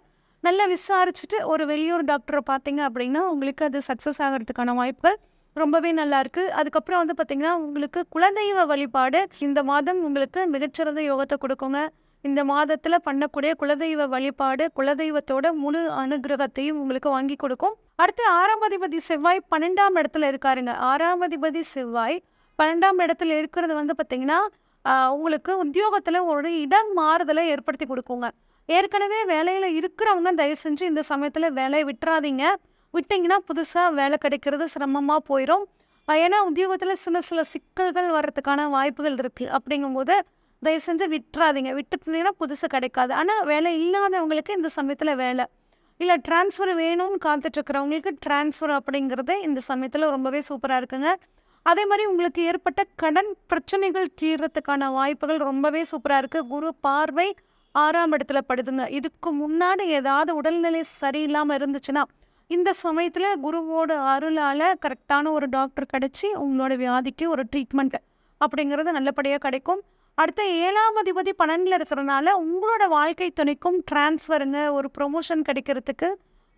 நல்லா விசாரிச்சுட்டு ஒரு வெளியூர் டாக்டரை பார்த்தீங்க அப்படின்னா உங்களுக்கு அது சக்ஸஸ் ஆகிறதுக்கான வாய்ப்புகள் ரொம்பவே நல்லாயிருக்கு. அதுக்கப்புறம் வந்து பார்த்திங்கன்னா உங்களுக்கு குலதெய்வ வழிபாடு இந்த மாதம் உங்களுக்கு மிகச்சிறந்த யோகத்தை கொடுக்குங்க. இந்த மாதத்தில் பண்ணக்கூடிய குலதெய்வ வழிபாடு குலதெய்வத்தோட முழு அனுகிரகத்தையும் உங்களுக்கு வாங்கி கொடுக்கும். அடுத்து 6ஆம் அதிபதி செவ்வாய் 12ஆம் இடத்துல இருக்காருங்க. 6ஆம் அதிபதி செவ்வாய் 12ஆம் இடத்துல இருக்கிறது வந்து பார்த்திங்கன்னா உங்களுக்கு உத்தியோகத்தில் ஒரு இடம் மாறுதலை ஏற்படுத்தி கொடுக்குங்க. ஏற்கனவே வேலையில் இருக்கிறவங்க தயவு செஞ்சு இந்த சமயத்தில் வேலையை விட்டுறாதீங்க. விட்டிங்கன்னா புதுசாக வேலை கிடைக்கிறது சிரமமாக போயிடும். ஏன்னா உத்தியோகத்தில் சில சிக்கல்கள் வர்றதுக்கான வாய்ப்புகள் இருக்குது. அப்படிங்கும்போது தயவு செஞ்சு விட்டுறாதீங்க. விட்டுட்டீங்கன்னா புதுசாக கிடைக்காது. ஆனால் வேலை இல்லாதவங்களுக்கு இந்த சமயத்தில் வேலை இல்லை, டிரான்ஸ்ஃபர் வேணும்னு காத்துட்ருக்கிறவங்களுக்கு டிரான்ஸ்ஃபர் அப்படிங்கிறது இந்த சமயத்தில் ரொம்பவே சூப்பராக இருக்குங்க. அதே மாதிரி உங்களுக்கு ஏற்பட்ட கடன் பிரச்சனைகள் தீர்றதுக்கான வாய்ப்புகள் ரொம்பவே சூப்பராக இருக்குது. குரு பார்வை 6ஆம் இடத்துல படுதுங்க. இதுக்கு முன்னாடி ஏதாவது உடல்நிலை சரியில்லாமல் இருந்துச்சுன்னா இந்த சமயத்தில் குருவோட அருளால் கரெக்டான ஒரு டாக்டர் கிடச்சி உங்களோட வியாதிக்கு ஒரு ட்ரீட்மெண்ட் அப்படிங்கிறது நல்லபடியாக கிடைக்கும். அடுத்த 7ஆம் அதிபதி 12ல் இருக்கிறனால உங்களோட வாழ்க்கை துணைக்கும் டிரான்ஸ்ஃபருங்க, ஒரு ப்ரொமோஷன் கிடைக்கிறதுக்கு,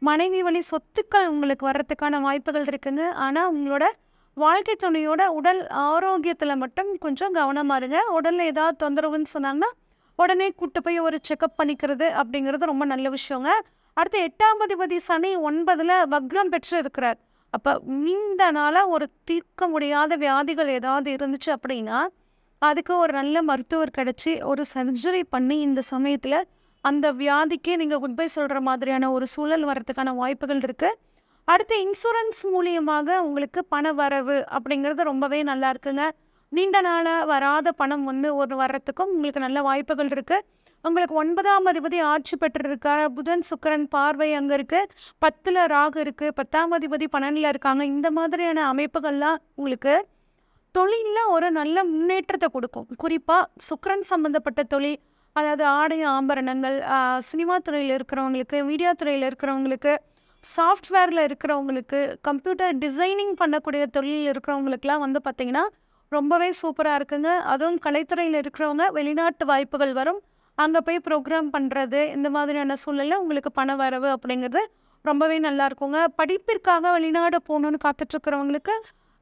மனைவி வழி சொத்துக்கள் உங்களுக்கு வர்றதுக்கான வாய்ப்புகள் இருக்குங்க. ஆனால் உங்களோட வாழ்க்கை துணையோட உடல் ஆரோக்கியத்தில் மட்டும் கொஞ்சம் கவனமாக இருங்க. உடலில் ஏதாவது தொந்தரவுன்னு சொன்னாங்கன்னா உடனே கூட்டு போய் ஒரு செக்கப் பண்ணிக்கிறது அப்படிங்கிறது ரொம்ப நல்ல விஷயங்க. அடுத்து 8ஆம் அதிபதி சனி 9ல் வக்ரம் பெற்று இருக்கிறார். அப்போ நீண்ட நாளாக ஒரு தீர்க்க முடியாத வியாதிகள் ஏதாவது இருந்துச்சு அப்படின்னா அதுக்கு ஒரு நல்ல மருத்துவர் கிடச்சி ஒரு சர்ஜரி பண்ணி இந்த சமயத்தில் அந்த வியாதிக்கே நீங்கள் குட் பை சொல்கிற மாதிரியான ஒரு சூழல் வரதுக்கான வாய்ப்புகள் இருக்குது. அடுத்து இன்சூரன்ஸ் மூலியமாக உங்களுக்கு பண வரவு அப்படிங்கிறது ரொம்பவே நல்லா இருக்குங்க. நீண்ட நாளாக வராத பணம் ஒரு வர்றதுக்கும் உங்களுக்கு நல்ல வாய்ப்புகள் இருக்குது. உங்களுக்கு 9ஆம் அதிபதி ஆட்சி பெற்றிருக்கார். புதன் சுக்கிரன் பார்வை அங்கே இருக்குது. 10ல் ராகு இருக்குது. 10ஆம் அதிபதி 12ல் இருக்காங்க. இந்த மாதிரியான அமைப்புகள்லாம் உங்களுக்கு தொழிலில் ஒரு நல்ல முன்னேற்றத்தை கொடுக்கும். குறிப்பாக சுக்கிரன் சம்மந்தப்பட்ட தொழில், அதாவது ஆடை ஆபரணங்கள், சினிமா துறையில் இருக்கிறவங்களுக்கு, மீடியா துறையில் இருக்கிறவங்களுக்கு, சாஃப்ட்வேரில் இருக்கிறவங்களுக்கு, கம்ப்யூட்டர் டிசைனிங் பண்ணக்கூடிய தொழில் இருக்கிறவங்களுக்குலாம் பார்த்திங்கன்னா ரொம்பவே சூப்பராக இருக்குங்க. அதுவும் கலைத்துறையில் இருக்கிறவங்க வெளிநாட்டு வாய்ப்புகள் வரும். அங்கே போய் ப்ரோக்ராம் பண்ணுறது, இந்த மாதிரியான சூழலில் உங்களுக்கு பண வரவு அப்படிங்கிறது ரொம்பவே நல்லா இருக்குங்க. படிப்பிற்காக வெளிநாடு போகணுன்னு காத்துட்ருக்கிறவங்களுக்கு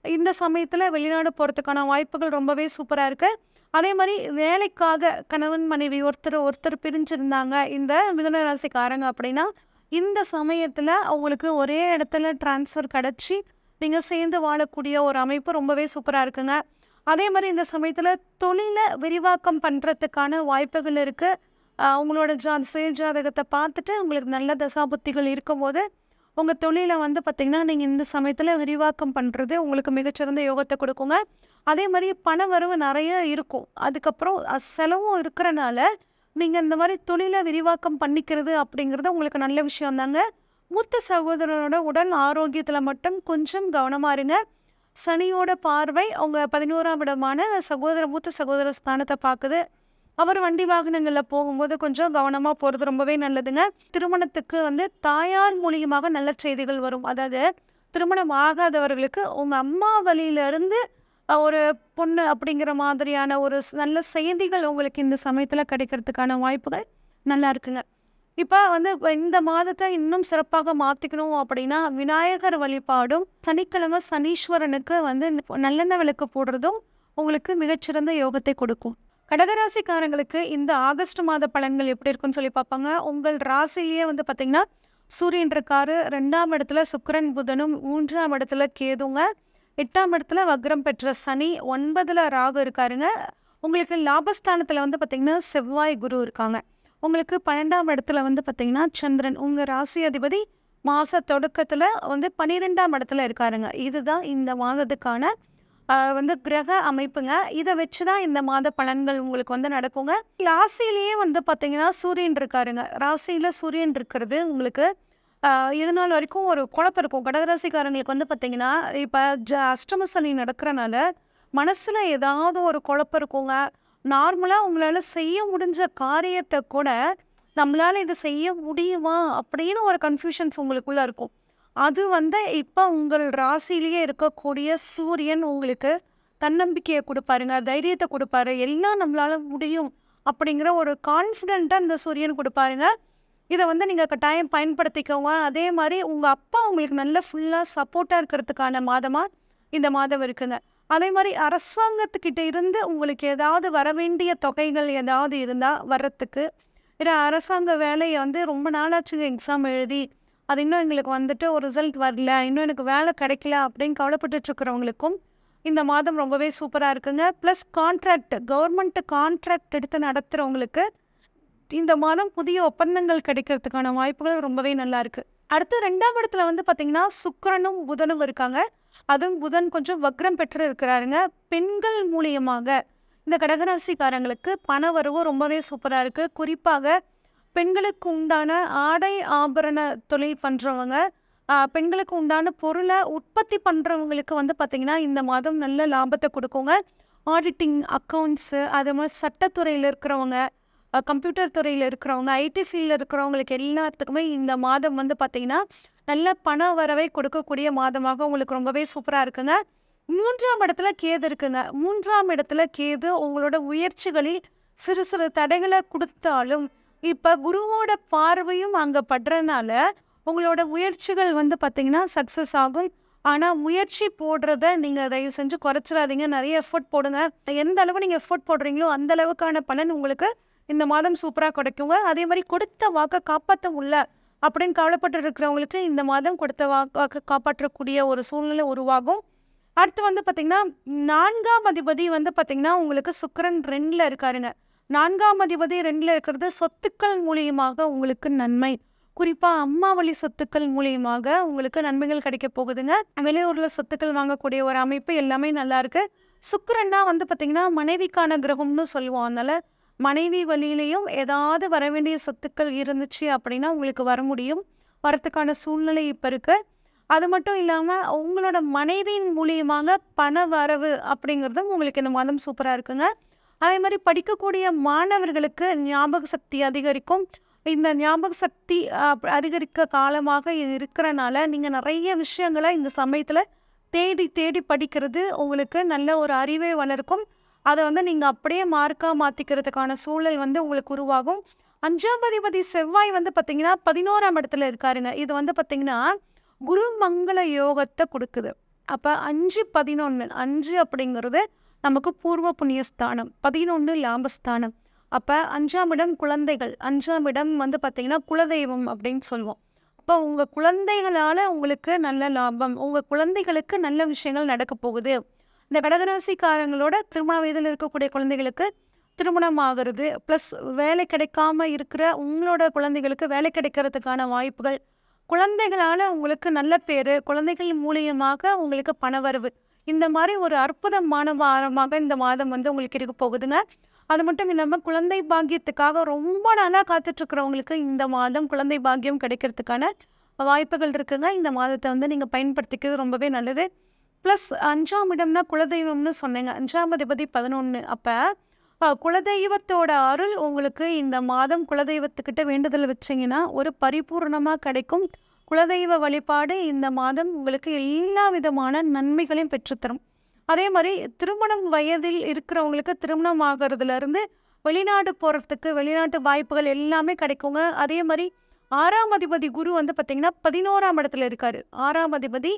இந்த சமயத்தில் வெளிநாடு போகிறதுக்கான வாய்ப்புகள் ரொம்பவே சூப்பராக இருக்குது. அதே மாதிரி வேலைக்காக கணவன் மனைவி ஒருத்தர் பிரிஞ்சிருந்தாங்க இந்த மிதுன ராசிக்காரங்க அப்படின்னா இந்த சமயத்தில் அவங்களுக்கு ஒரே இடத்துல டிரான்ஸ்ஃபர் கிடச்சி நீங்கள் சேர்ந்து வாழக்கூடிய ஒரு அமைப்பு ரொம்பவே சூப்பராக இருக்குங்க. அதே மாதிரி இந்த சமயத்தில் தொழிலை விரிவாக்கம் பண்ணுறதுக்கான வாய்ப்புகள் இருக்குது. உங்களோட சுயஜாதகத்தை பார்த்துட்டு உங்களுக்கு நல்ல தசாபுத்திகள் இருக்கும்போது உங்கள் தொழிலை பார்த்திங்கன்னா நீங்கள் இந்த சமயத்தில் விரிவாக்கம் பண்ணுறது உங்களுக்கு மிகச்சிறந்த யோகத்தை கொடுக்குங்க. அதே மாதிரி பண வரவு நிறைய இருக்கும். அதுக்கப்புறம் செலவும் இருக்கிறனால நீங்கள் இந்த மாதிரி தொழிலை விரிவாக்கம் பண்ணிக்கிறது அப்படிங்கிறது உங்களுக்கு நல்ல விஷயம் தாங்க. மூத்த சகோதரனோட உடல் ஆரோக்கியத்தில் மட்டும் கொஞ்சம் கவனமாக இருங்க. சனியோட பார்வை அவங்க 11ஆம் இடமான மூத்த சகோதர ஸ்தானத்தை பார்க்குது. அவர் வண்டி வாகனங்களில் போகும்போது கொஞ்சம் கவனமாக போகிறது ரொம்பவே நல்லதுங்க. திருமணத்துக்கு தாயார் மூலியமாக நல்ல செய்திகள் வரும். அதாவது திருமணம் ஆகாதவர்களுக்கு உங்கள் அம்மா வழியிலிருந்து ஒரு பொண்ணு அப்படிங்கிற மாதிரியான ஒரு நல்ல செய்திகள் உங்களுக்கு இந்த சமயத்தில் கிடைக்கிறதுக்கான வாய்ப்புகள் நல்லா இருக்குங்க. இப்போ இந்த மாதத்தை இன்னும் சிறப்பாக மாற்றிக்கணும் அப்படின்னா விநாயகர் வழிபாடும் சனிக்கிழமை சனீஸ்வரனுக்கு நல்லெண்ணெய் விளக்கு போடுறதும் உங்களுக்கு மிகச்சிறந்த யோகத்தை கொடுக்கும். கடகராசிக்காரங்களுக்கு இந்த ஆகஸ்ட் மாத பலன்கள் எப்படி இருக்குன்னு சொல்லி பார்ப்பாங்க. உங்கள் ராசிலேயே பார்த்திங்கன்னா சூரியன் இருக்காரு. 2ஆம் இடத்துல சுக்கிரன் புதனும், 3ஆம் இடத்துல கேதுங்க, 8ஆம் இடத்துல வக்ரம் பெற்ற சனி, 9ல் ராகு இருக்காருங்க. உங்களுக்கு லாபஸ்தானத்தில் பார்த்திங்கன்னா செவ்வாய் குரு இருக்காங்க. உங்களுக்கு 12ஆம் இடத்துல பார்த்திங்கன்னா சந்திரன், உங்கள் ராசி அதிபதி மாத தொடக்கத்தில் 12ஆம் இடத்துல இருக்காருங்க. இதுதான் இந்த மாதத்துக்கான கிரக அமைப்புங்க. இதை வச்சு தான் இந்த மாத பலன்கள் உங்களுக்கு நடக்குங்க. ராசியிலேயே பார்த்திங்கன்னா சூரியன் இருக்காருங்க. ராசியில் சூரியன் இருக்கிறது உங்களுக்கு இது நாள் வரைக்கும் ஒரு குழப்பம் இருக்கும். கடகராசிக்காரங்களுக்கு பார்த்திங்கன்னா இப்போ அஷ்டம சனி நடக்கிறனால மனசில் ஏதாவது ஒரு குழப்பம் இருக்குங்க. நார்மலாக உங்களால் செய்ய முடிஞ்ச காரியத்தை கூட நம்மளால் இதை செய்ய முடியுமா அப்படின்னு ஒரு கன்ஃபியூஷன்ஸ் உங்களுக்குள்ளே இருக்கும். அது இப்போ உங்கள் ராசியிலேயே இருக்கக்கூடிய சூரியன் உங்களுக்கு தன்னம்பிக்கையை கொடுப்பாருங்க, தைரியத்தை கொடுப்பாரு. எல்லாம் நம்மளால் முடியும் அப்படிங்கிற ஒரு கான்ஃபிடென்ட்டாக இந்த சூரியன் கொடுப்பாருங்க. இதை நீங்கள் கட்டாயம் பயன்படுத்திக்கோங்க. அதே மாதிரி உங்கள் அப்பா உங்களுக்கு நல்ல ஃபுல்லாக சப்போர்ட்டாக இருக்கிறதுக்கான மாதமாக இந்த மாதம் இருக்குங்க. அதே மாதிரி அரசாங்கத்துக்கிட்ட இருந்து உங்களுக்கு ஏதாவது வர வேண்டிய தொகைகள் ஏதாவது இருந்தால் வர்றதுக்கு, இல்லை அரசாங்க வேலையை ரொம்ப நாளாச்சுங்க எக்ஸாம் எழுதி அது இன்னும் எங்களுக்கு ஒரு ரிசல்ட் வரல, இன்னும் எனக்கு வேலை கிடைக்கல அப்படின்னு கவலைப்பட்டுருக்கிறவங்களுக்கும் இந்த மாதம் ரொம்பவே சூப்பராக இருக்குங்க. ப்ளஸ் கவர்மெண்ட் கான்ட்ராக்ட் எடுத்து நடத்துகிறவங்களுக்கு இந்த மாதம் புதிய ஒப்பந்தங்கள் கிடைக்கிறதுக்கான வாய்ப்புகள் ரொம்பவே நல்லா இருக்குது. அடுத்து 2ஆம் இடத்துல பார்த்திங்கன்னா சுக்கிரனும் புதனும் இருக்காங்க. அதுவும் புதன் கொஞ்சம் வக்ரம் பெற்று இருக்கிறாருங்க. பெண்கள் மூலியமாக இந்த கடகராசிக்காரங்களுக்கு பண வரவு ரொம்பவே சூப்பராக இருக்குது. குறிப்பாக பெண்களுக்கு உண்டான ஆடை ஆபரண தொழில் பண்ணுறவங்க, பெண்களுக்கு உண்டான பொருளை உற்பத்தி பண்ணுறவங்களுக்கு வந்து பார்த்திங்கன்னா இந்த மாதம் நல்ல லாபத்தை கொடுக்குங்க. ஆடிட்டிங், அக்கௌண்ட்ஸு, அதே மாதிரி சட்டத்துறையில் இருக்கிறவங்க, கம்ப்யூட்டர் துறையில் இருக்கிறவங்க, ஐடி ஃபீல்டில் இருக்கிறவங்களுக்கு எல்லாத்துக்குமே இந்த மாதம் வந்து பார்த்திங்கன்னா நல்ல பண வரவை கொடுக்கக்கூடிய மாதமாக உங்களுக்கு ரொம்பவே சூப்பராக இருக்குங்க. 3ஆம் இடத்துல கேது இருக்குங்க. 3ஆம் இடத்துல கேது உங்களோட முயற்சிகளில் சிறு சிறு தடைகளை கொடுத்தாலும் இப்போ குருவோட பார்வையும் அங்கே படுறதுனால உங்களோட முயற்சிகள் வந்து பார்த்திங்கன்னா சக்ஸஸ் ஆகும். ஆனால் முயற்சி போடுறத நீங்கள் தயவு செஞ்சு குறைச்சிடாதீங்க. நிறைய எஃபர்ட் போடுங்க. எந்த அளவு நீங்கள் எஃபர்ட் போடுறீங்களோ அந்த அளவுக்கான பலன் உங்களுக்கு இந்த மாதம் சூப்பராக கிடைக்குங்க. அதே மாதிரி கொடுத்த வாக்கை காப்பாற்ற முடியல அப்படின்னு கவலைப்பட்டு இருக்கிறவங்களுக்கு இந்த மாதம் கொடுத்த வாக்கை காப்பாற்றக்கூடிய ஒரு சூழ்நிலை உருவாகும். அடுத்து வந்து பார்த்திங்கன்னா 4ஆம் அதிபதி வந்து பார்த்திங்கன்னா உங்களுக்கு சுக்கிரன் 2ல் இருக்காருங்க. 4ஆம் அதிபதி 2ல் இருக்கிறது சொத்துக்கள் மூலியமாக உங்களுக்கு நன்மை. குறிப்பாக அம்மா வழி சொத்துக்கள் மூலியமாக உங்களுக்கு நன்மைகள் கிடைக்க போகுதுங்க. வெளியூரில் சொத்துக்கள் வாங்கக்கூடிய ஒரு அமைப்பு எல்லாமே நல்லா இருக்கு. சுக்கிரன்னா வந்து பார்த்திங்கன்னா மனைவிக்கான கிரகம்னு சொல்லுவோம். அதனால மனைவி வழியிலையும் ஏதாவது வர வேண்டிய சொத்துக்கள் இருந்துச்சு அப்படின்னா உங்களுக்கு வர முடியும். வரத்துக்கான சூழ்நிலை இப்போ இருக்கு. அது மட்டும் இல்லாமல் உங்களோட மனைவியின் மூலியமாக பண வரவு அப்படிங்கிறதும் உங்களுக்கு இந்த மாதம் சூப்பராக இருக்குங்க. அதே மாதிரி படிக்கக்கூடிய மாணவர்களுக்கு ஞாபக சக்தி அதிகரிக்கும். இந்த ஞாபக சக்தி அதிகரிக்க காலமாக இது இருக்கிறனால நீங்கள் நிறைய விஷயங்களை இந்த சமயத்தில் தேடி தேடி படிக்கிறது உங்களுக்கு நல்ல ஒரு அறிவை வளர்க்கும். அதை வந்து நீங்கள் அப்படியே மார்க்காக மாற்றிக்கிறதுக்கான சூழல் வந்து உங்களுக்கு உருவாகும். 5ஆம் அதிபதி செவ்வாய் வந்து பார்த்திங்கன்னா 11ஆம் இடத்துல இருக்காருங்க. இது வந்து பார்த்திங்கன்னா குரு மங்கள யோகத்தை கொடுக்குது. அப்போ 5-11 5 அப்படிங்கிறது நமக்கு பூர்வ புண்ணியஸ்தானம், 11 லாபஸ்தானம். அப்போ 5ஆம் இடம் குழந்தைகள், 5ஆம் இடம் வந்து பார்த்திங்கன்னா குலதெய்வம் அப்படின்னு சொல்லுவோம். அப்போ உங்கள் குழந்தைகளால் உங்களுக்கு நல்ல லாபம், உங்கள் குழந்தைகளுக்கு நல்ல விஷயங்கள் நடக்க போகுது. இந்த கடகராசிக்காரங்களோட திருமண வயதில் இருக்கக்கூடிய குழந்தைகளுக்கு திருமணம் ஆகிறது, ப்ளஸ் வேலை கிடைக்காம இருக்கிற உங்களோட குழந்தைகளுக்கு வேலை கிடைக்கிறதுக்கான வாய்ப்புகள், குழந்தைகளால் உங்களுக்கு நல்ல பேர், குழந்தைகள் மூலியமாக உங்களுக்கு பணவரவு, இந்த மாதிரி ஒரு அற்புதமான வாரமாக இந்த மாதம் வந்து உங்களுக்கு இருக்க போகுதுங்க. அது மட்டும் இல்லாமல் குழந்தை பாக்கியத்துக்காக ரொம்ப நாளாக காத்துட்ருக்கிறவங்களுக்கு இந்த மாதம் குழந்தை பாக்கியம் கிடைக்கிறதுக்கான வாய்ப்புகள் இருக்குங்க. இந்த மாதத்தை வந்து நீங்கள் பயன்படுத்திக்கிறது ரொம்பவே நல்லது. ப்ளஸ் 5ஆம் இடம்னா குலதெய்வம்னு சொன்னேங்க. 5ஆம் அதிபதி 11. அப்போ குலதெய்வத்தோட அருள் உங்களுக்கு இந்த மாதம் குலதெய்வத்துக்கிட்ட வேண்டுதல் வச்சிங்கன்னா ஒரு பரிபூர்ணமாக கிடைக்கும். குலதெய்வ வழிபாடு இந்த மாதம் உங்களுக்கு எல்லா விதமான நன்மைகளையும் பெற்றுத்தரும். அதே மாதிரி திருமணம் வயதில் இருக்கிறவங்களுக்கு திருமணம் ஆகிறதுலேருந்து வெளிநாடு போகிறதுக்கு வெளிநாட்டு வாய்ப்புகள் எல்லாமே கிடைக்குங்க. அதே மாதிரி 6ஆம் அதிபதி குரு வந்து பார்த்திங்கன்னா 11ஆம் இடத்துல இருக்கார். 6ஆம் அதிபதி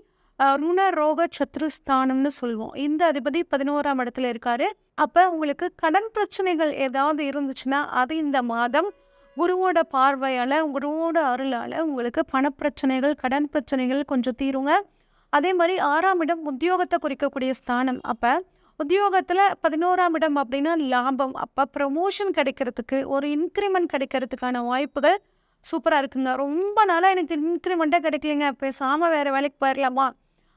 ருண ரோக சத்ருஸ்தானம்னு சொல்லுவோம். இந்த அதிபதி 11ஆம் இடத்துல இருக்கார். அப்போ உங்களுக்கு கடன் பிரச்சனைகள் ஏதாவது இருந்துச்சுன்னா அது இந்த மாதம் குருவோட பார்வையால், குருவோட அருளால் உங்களுக்கு பணப்பிரச்சனைகள், கடன் பிரச்சனைகள் கொஞ்சம் தீருங்க. அதே மாதிரி 6ஆம் இடம் உத்தியோகத்தை குறிக்கக்கூடிய ஸ்தானம். அப்போ உத்தியோகத்தில் 11ஆம் இடம் அப்படின்னா லாபம். அப்போ ப்ரமோஷன் கிடைக்கிறதுக்கு, ஒரு இன்க்ரிமெண்ட் கிடைக்கிறதுக்கான வாய்ப்புகள் சூப்பராக இருக்குங்க. ரொம்ப நாளாக எனக்கு இன்க்ரிமெண்ட்டே கிடைக்கலைங்க, பேசாமல் வேறு வேலைக்கு போயிடலாமா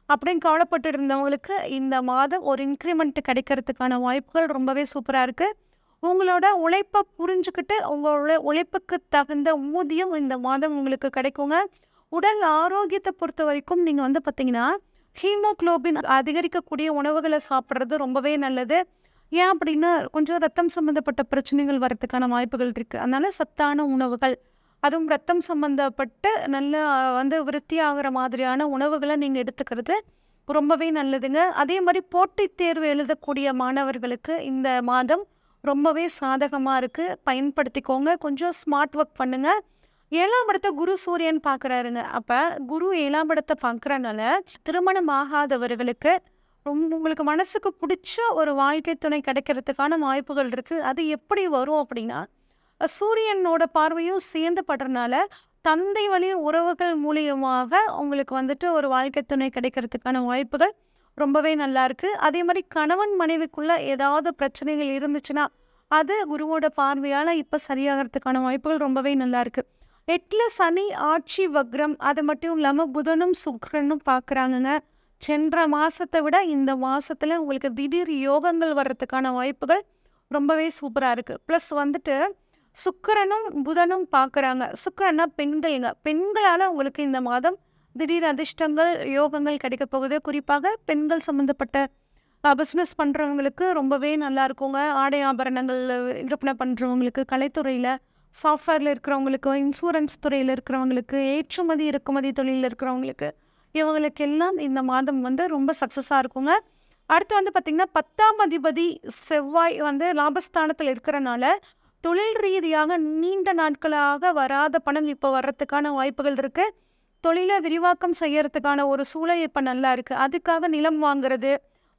அப்படின்னு கவலைப்பட்டு இருந்தவங்களுக்கு இந்த மாதம் ஒரு இன்க்ரிமெண்ட் கிடைக்கிறதுக்கான வாய்ப்புகள் ரொம்பவே சூப்பராக இருக்குது. உங்களோட உழைப்பை புரிஞ்சுக்கிட்டு உங்களோட உழைப்புக்கு தகுந்த ஊதியம் இந்த மாதம் உங்களுக்கு கிடைக்குங்க. உடல் ஆரோக்கியத்தை பொறுத்த வரைக்கும் நீங்கள் வந்து பார்த்திங்கன்னா ஹீமோக்ளோபின் அதிகரிக்கக்கூடிய உணவுகளை சாப்பிட்றது ரொம்பவே நல்லது. ஏன் அப்படின்னா கொஞ்சம் ரத்தம் சம்மந்தப்பட்ட பிரச்சனைகள் வரதுக்கான வாய்ப்புகள் இருக்குது. அதனால் சத்தான உணவுகள், அதுவும் ரத்தம் சம்மந்தப்பட்டு நல்ல வந்து விருத்தி ஆகிற மாதிரியான உணவுகளை நீங்கள் எடுத்துக்கிறது ரொம்பவே நல்லதுங்க. அதே மாதிரி போட்டித் தேர்வு எழுதக்கூடிய மாணவர்களுக்கு இந்த மாதம் ரொம்பவே சாதகமாக இருக்குது, பயன்படுத்திக்கோங்க. கொஞ்சம் ஸ்மார்ட் ஒர்க் பண்ணுங்கள். 7ஆம் இடத்தை குரு சூரியன் பார்க்குறாருங்க. அப்போ குரு 7ஆம் இடத்தை பார்க்குறனால திருமணம் ஆகாதவர்களுக்கு உங்களுக்கு மனசுக்கு பிடிச்ச ஒரு வாழ்க்கை துணை கிடைக்கிறதுக்கான வாய்ப்புகள் இருக்குது. அது எப்படி வரும் அப்படின்னா சூரியனோட பார்வையும் சேர்ந்து படுறதுனால தந்தை வழி உறவுகள் மூலியமாக உங்களுக்கு வந்துட்டு ஒரு வாழ்க்கை துணை கிடைக்கிறதுக்கான வாய்ப்புகள் ரொம்பவே நல்லா இருக்குது. அதே மாதிரி கணவன் மனைவிக்குள்ளே ஏதாவது பிரச்சனைகள் இருந்துச்சுன்னா அது குருவோட பார்வையால் இப்போ சரியாகிறதுக்கான வாய்ப்புகள் ரொம்பவே நல்லா இருக்குது. 8ல் சனி ஆட்சி வக்ரம், அது மட்டும் இல்லாமல் புதனும் சுக்கிரனும் பார்க்குறாங்கங்க. சென்ற மாதத்தை விட இந்த மாதத்தில் உங்களுக்கு திடீர் யோகங்கள் வர்றதுக்கான வாய்ப்புகள் ரொம்பவே சூப்பராக இருக்குது. ப்ளஸ் வந்துட்டு சுக்கிரனும் புதனும் பார்க்குறாங்க. சுக்கிரன்னா பெண்களால் உங்களுக்கு இந்த மாதம் திடீர் அதிர்ஷ்டங்கள், யோகங்கள் கிடைக்கப் போகுது. குறிப்பாக பெண்கள் சம்மந்தப்பட்ட பிஸ்னஸ் பண்ணுறவங்களுக்கு ரொம்பவே நல்லா இருக்குங்க. ஆடை ஆபரணங்கள் விற்பனை பண்ணுறவங்களுக்கு, கலைத்துறையில், சாஃப்ட்வேரில் இருக்கிறவங்களுக்கு, இன்சூரன்ஸ் துறையில் இருக்கிறவங்களுக்கு, ஏற்றுமதி இறக்குமதி தொழிலில் இருக்கிறவங்களுக்கு, இவங்களுக்கெல்லாம் இந்த மாதம் வந்து ரொம்ப சக்ஸஸாக இருக்குங்க. அடுத்து வந்து பார்த்திங்கன்னா 10ஆம் அதிபதி செவ்வாய் வந்து லாபஸ்தானத்தில் இருக்கிறனால தொழில் ரீதியாக நீண்ட நாட்களாக வராத பணம் இப்போ வர்றதுக்கான வாய்ப்புகள் இருக்குது. தொழிலை விரிவாக்கம் செய்யறதுக்கான ஒரு சூழல் இப்போ நல்லா இருக்குது. அதுக்காக நிலம் வாங்குறது,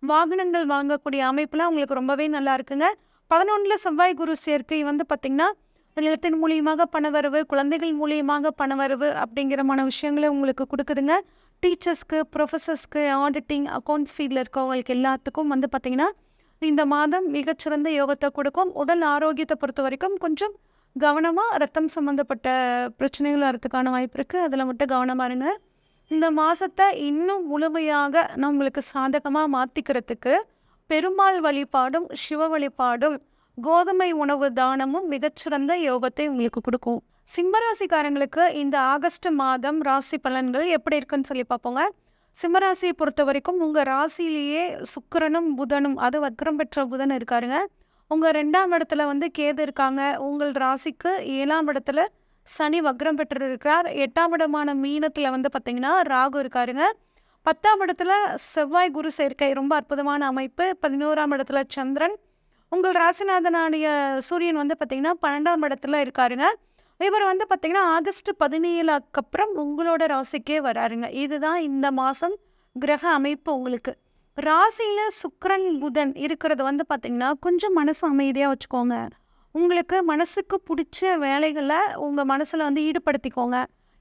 வாகனங்கள் வாங்கக்கூடிய அமைப்புலாம் உங்களுக்கு ரொம்பவே நல்லா இருக்குங்க. 11 செவ்வாய் குரு சேர்க்கை வந்து பார்த்திங்கன்னா நிலத்தின் மூலியமாக பணவரவு, குழந்தைகள் மூலியமாக பணவரவு அப்படிங்கிறமான விஷயங்களை உங்களுக்கு கொடுக்குதுங்க. டீச்சர்ஸ்க்கு, ப்ரொஃபஸர்ஸ்க்கு, ஆடிட்டிங், அக்கௌண்ட்ஸ் ஃபீல்டில் இருக்கவங்களுக்கு எல்லாத்துக்கும் வந்து பார்த்திங்கன்னா இந்த மாதம் மிகச்சிறந்த யோகத்தை கொடுக்கும். உடல் ஆரோக்கியத்தை பொறுத்த வரைக்கும் கொஞ்சம் கவனமாக ரத்தம் சம்மந்தப்பட்ட பிரச்சனைகள் வரதுக்கான வாய்ப்பு இருக்குது. அதில் மட்டும் கவனமாக இருங்க. இந்த மாதத்தை இன்னும் முழுமையாக நம்மளுக்கு சாதகமாக மாற்றிக்கிறதுக்கு பெருமாள் வழிபாடும், சிவ வழிபாடும், கோதுமை உணவு தானமும் மிகச்சிறந்த யோகத்தை உங்களுக்கு கொடுக்கும். சிம்மராசிக்காரங்களுக்கு இந்த ஆகஸ்ட் மாதம் ராசி பலன்கள் எப்படி இருக்குன்னு சொல்லி பார்ப்போங்க. சிம்மராசியை பொறுத்த வரைக்கும் உங்கள் ராசியிலேயே சுக்கிரனும் புதனும், அது வக்ரம் பெற்ற புதன் இருக்காருங்க. உங்கள் 2ஆம் இடத்துல வந்து கேது இருக்காங்க. உங்கள் ராசிக்கு 7ஆம் இடத்துல சனி வக்ரம் பெற்று இருக்கிறார். 8ஆம் இடமான மீனத்தில் வந்து பார்த்திங்கன்னா ராகு இருக்காருங்க. 10ஆம் இடத்துல செவ்வாய் குரு சேர்க்கை ரொம்ப அற்புதமான அமைப்பு. 11ஆம் இடத்துல சந்திரன். உங்கள் ராசிநாதனான சூரியன் வந்து பார்த்திங்கன்னா 12ஆம் இடத்துல இருக்காருங்க. இவர் வந்து பார்த்திங்கன்னா ஆகஸ்ட் 17க்கு அப்புறம் உங்களோட ராசிக்கே வராருங்க. இதுதான் இந்த மாதம் கிரக அமைப்பு உங்களுக்கு. ராசியில் சுக்கிரன் புதன் இருக்கிறது வந்து பார்த்திங்கன்னா கொஞ்சம் மனசு அமைதியாக வச்சுக்கோங்க. உங்களுக்கு மனசுக்கு பிடிச்ச வேலைகளை உங்கள் மனசில் வந்து ஈடுபடுத்திக்கோங்க.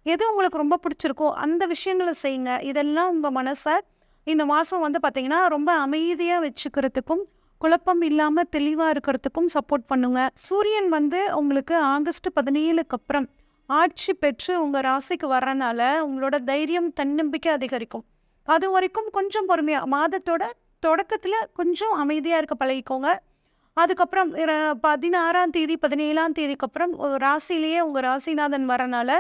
எது உங்களுக்கு ரொம்ப பிடிச்சிருக்கோ அந்த விஷயங்களை செய்யுங்க. இதெல்லாம் உங்கள் மனசை இந்த மாதம் வந்து பார்த்திங்கன்னா ரொம்ப அமைதியாக வச்சுக்கிறதுக்கும், குழப்பம் இல்லாமல் தெளிவாக இருக்கிறதுக்கும் சப்போர்ட் பண்ணுங்க. சூரியன் வந்து உங்களுக்கு ஆகஸ்ட் 17க்கு அப்புறம் ஆட்சி பெற்று உங்கள் ராசிக்கு வர்றனால உங்களோட தைரியம், தன்னம்பிக்கை அதிகரிக்கும். அது வரைக்கும் கொஞ்சம் பொறுமையாக, மாதத்தோட தொடக்கத்தில் கொஞ்சம் அமைதியாக இருக்க பழகிக்கோங்க. அதுக்கப்புறம் 16ஆம் தேதி 17ஆம் தேதிக்கு அப்புறம் ராசியிலேயே உங்கள் ராசிநாதன் வரனால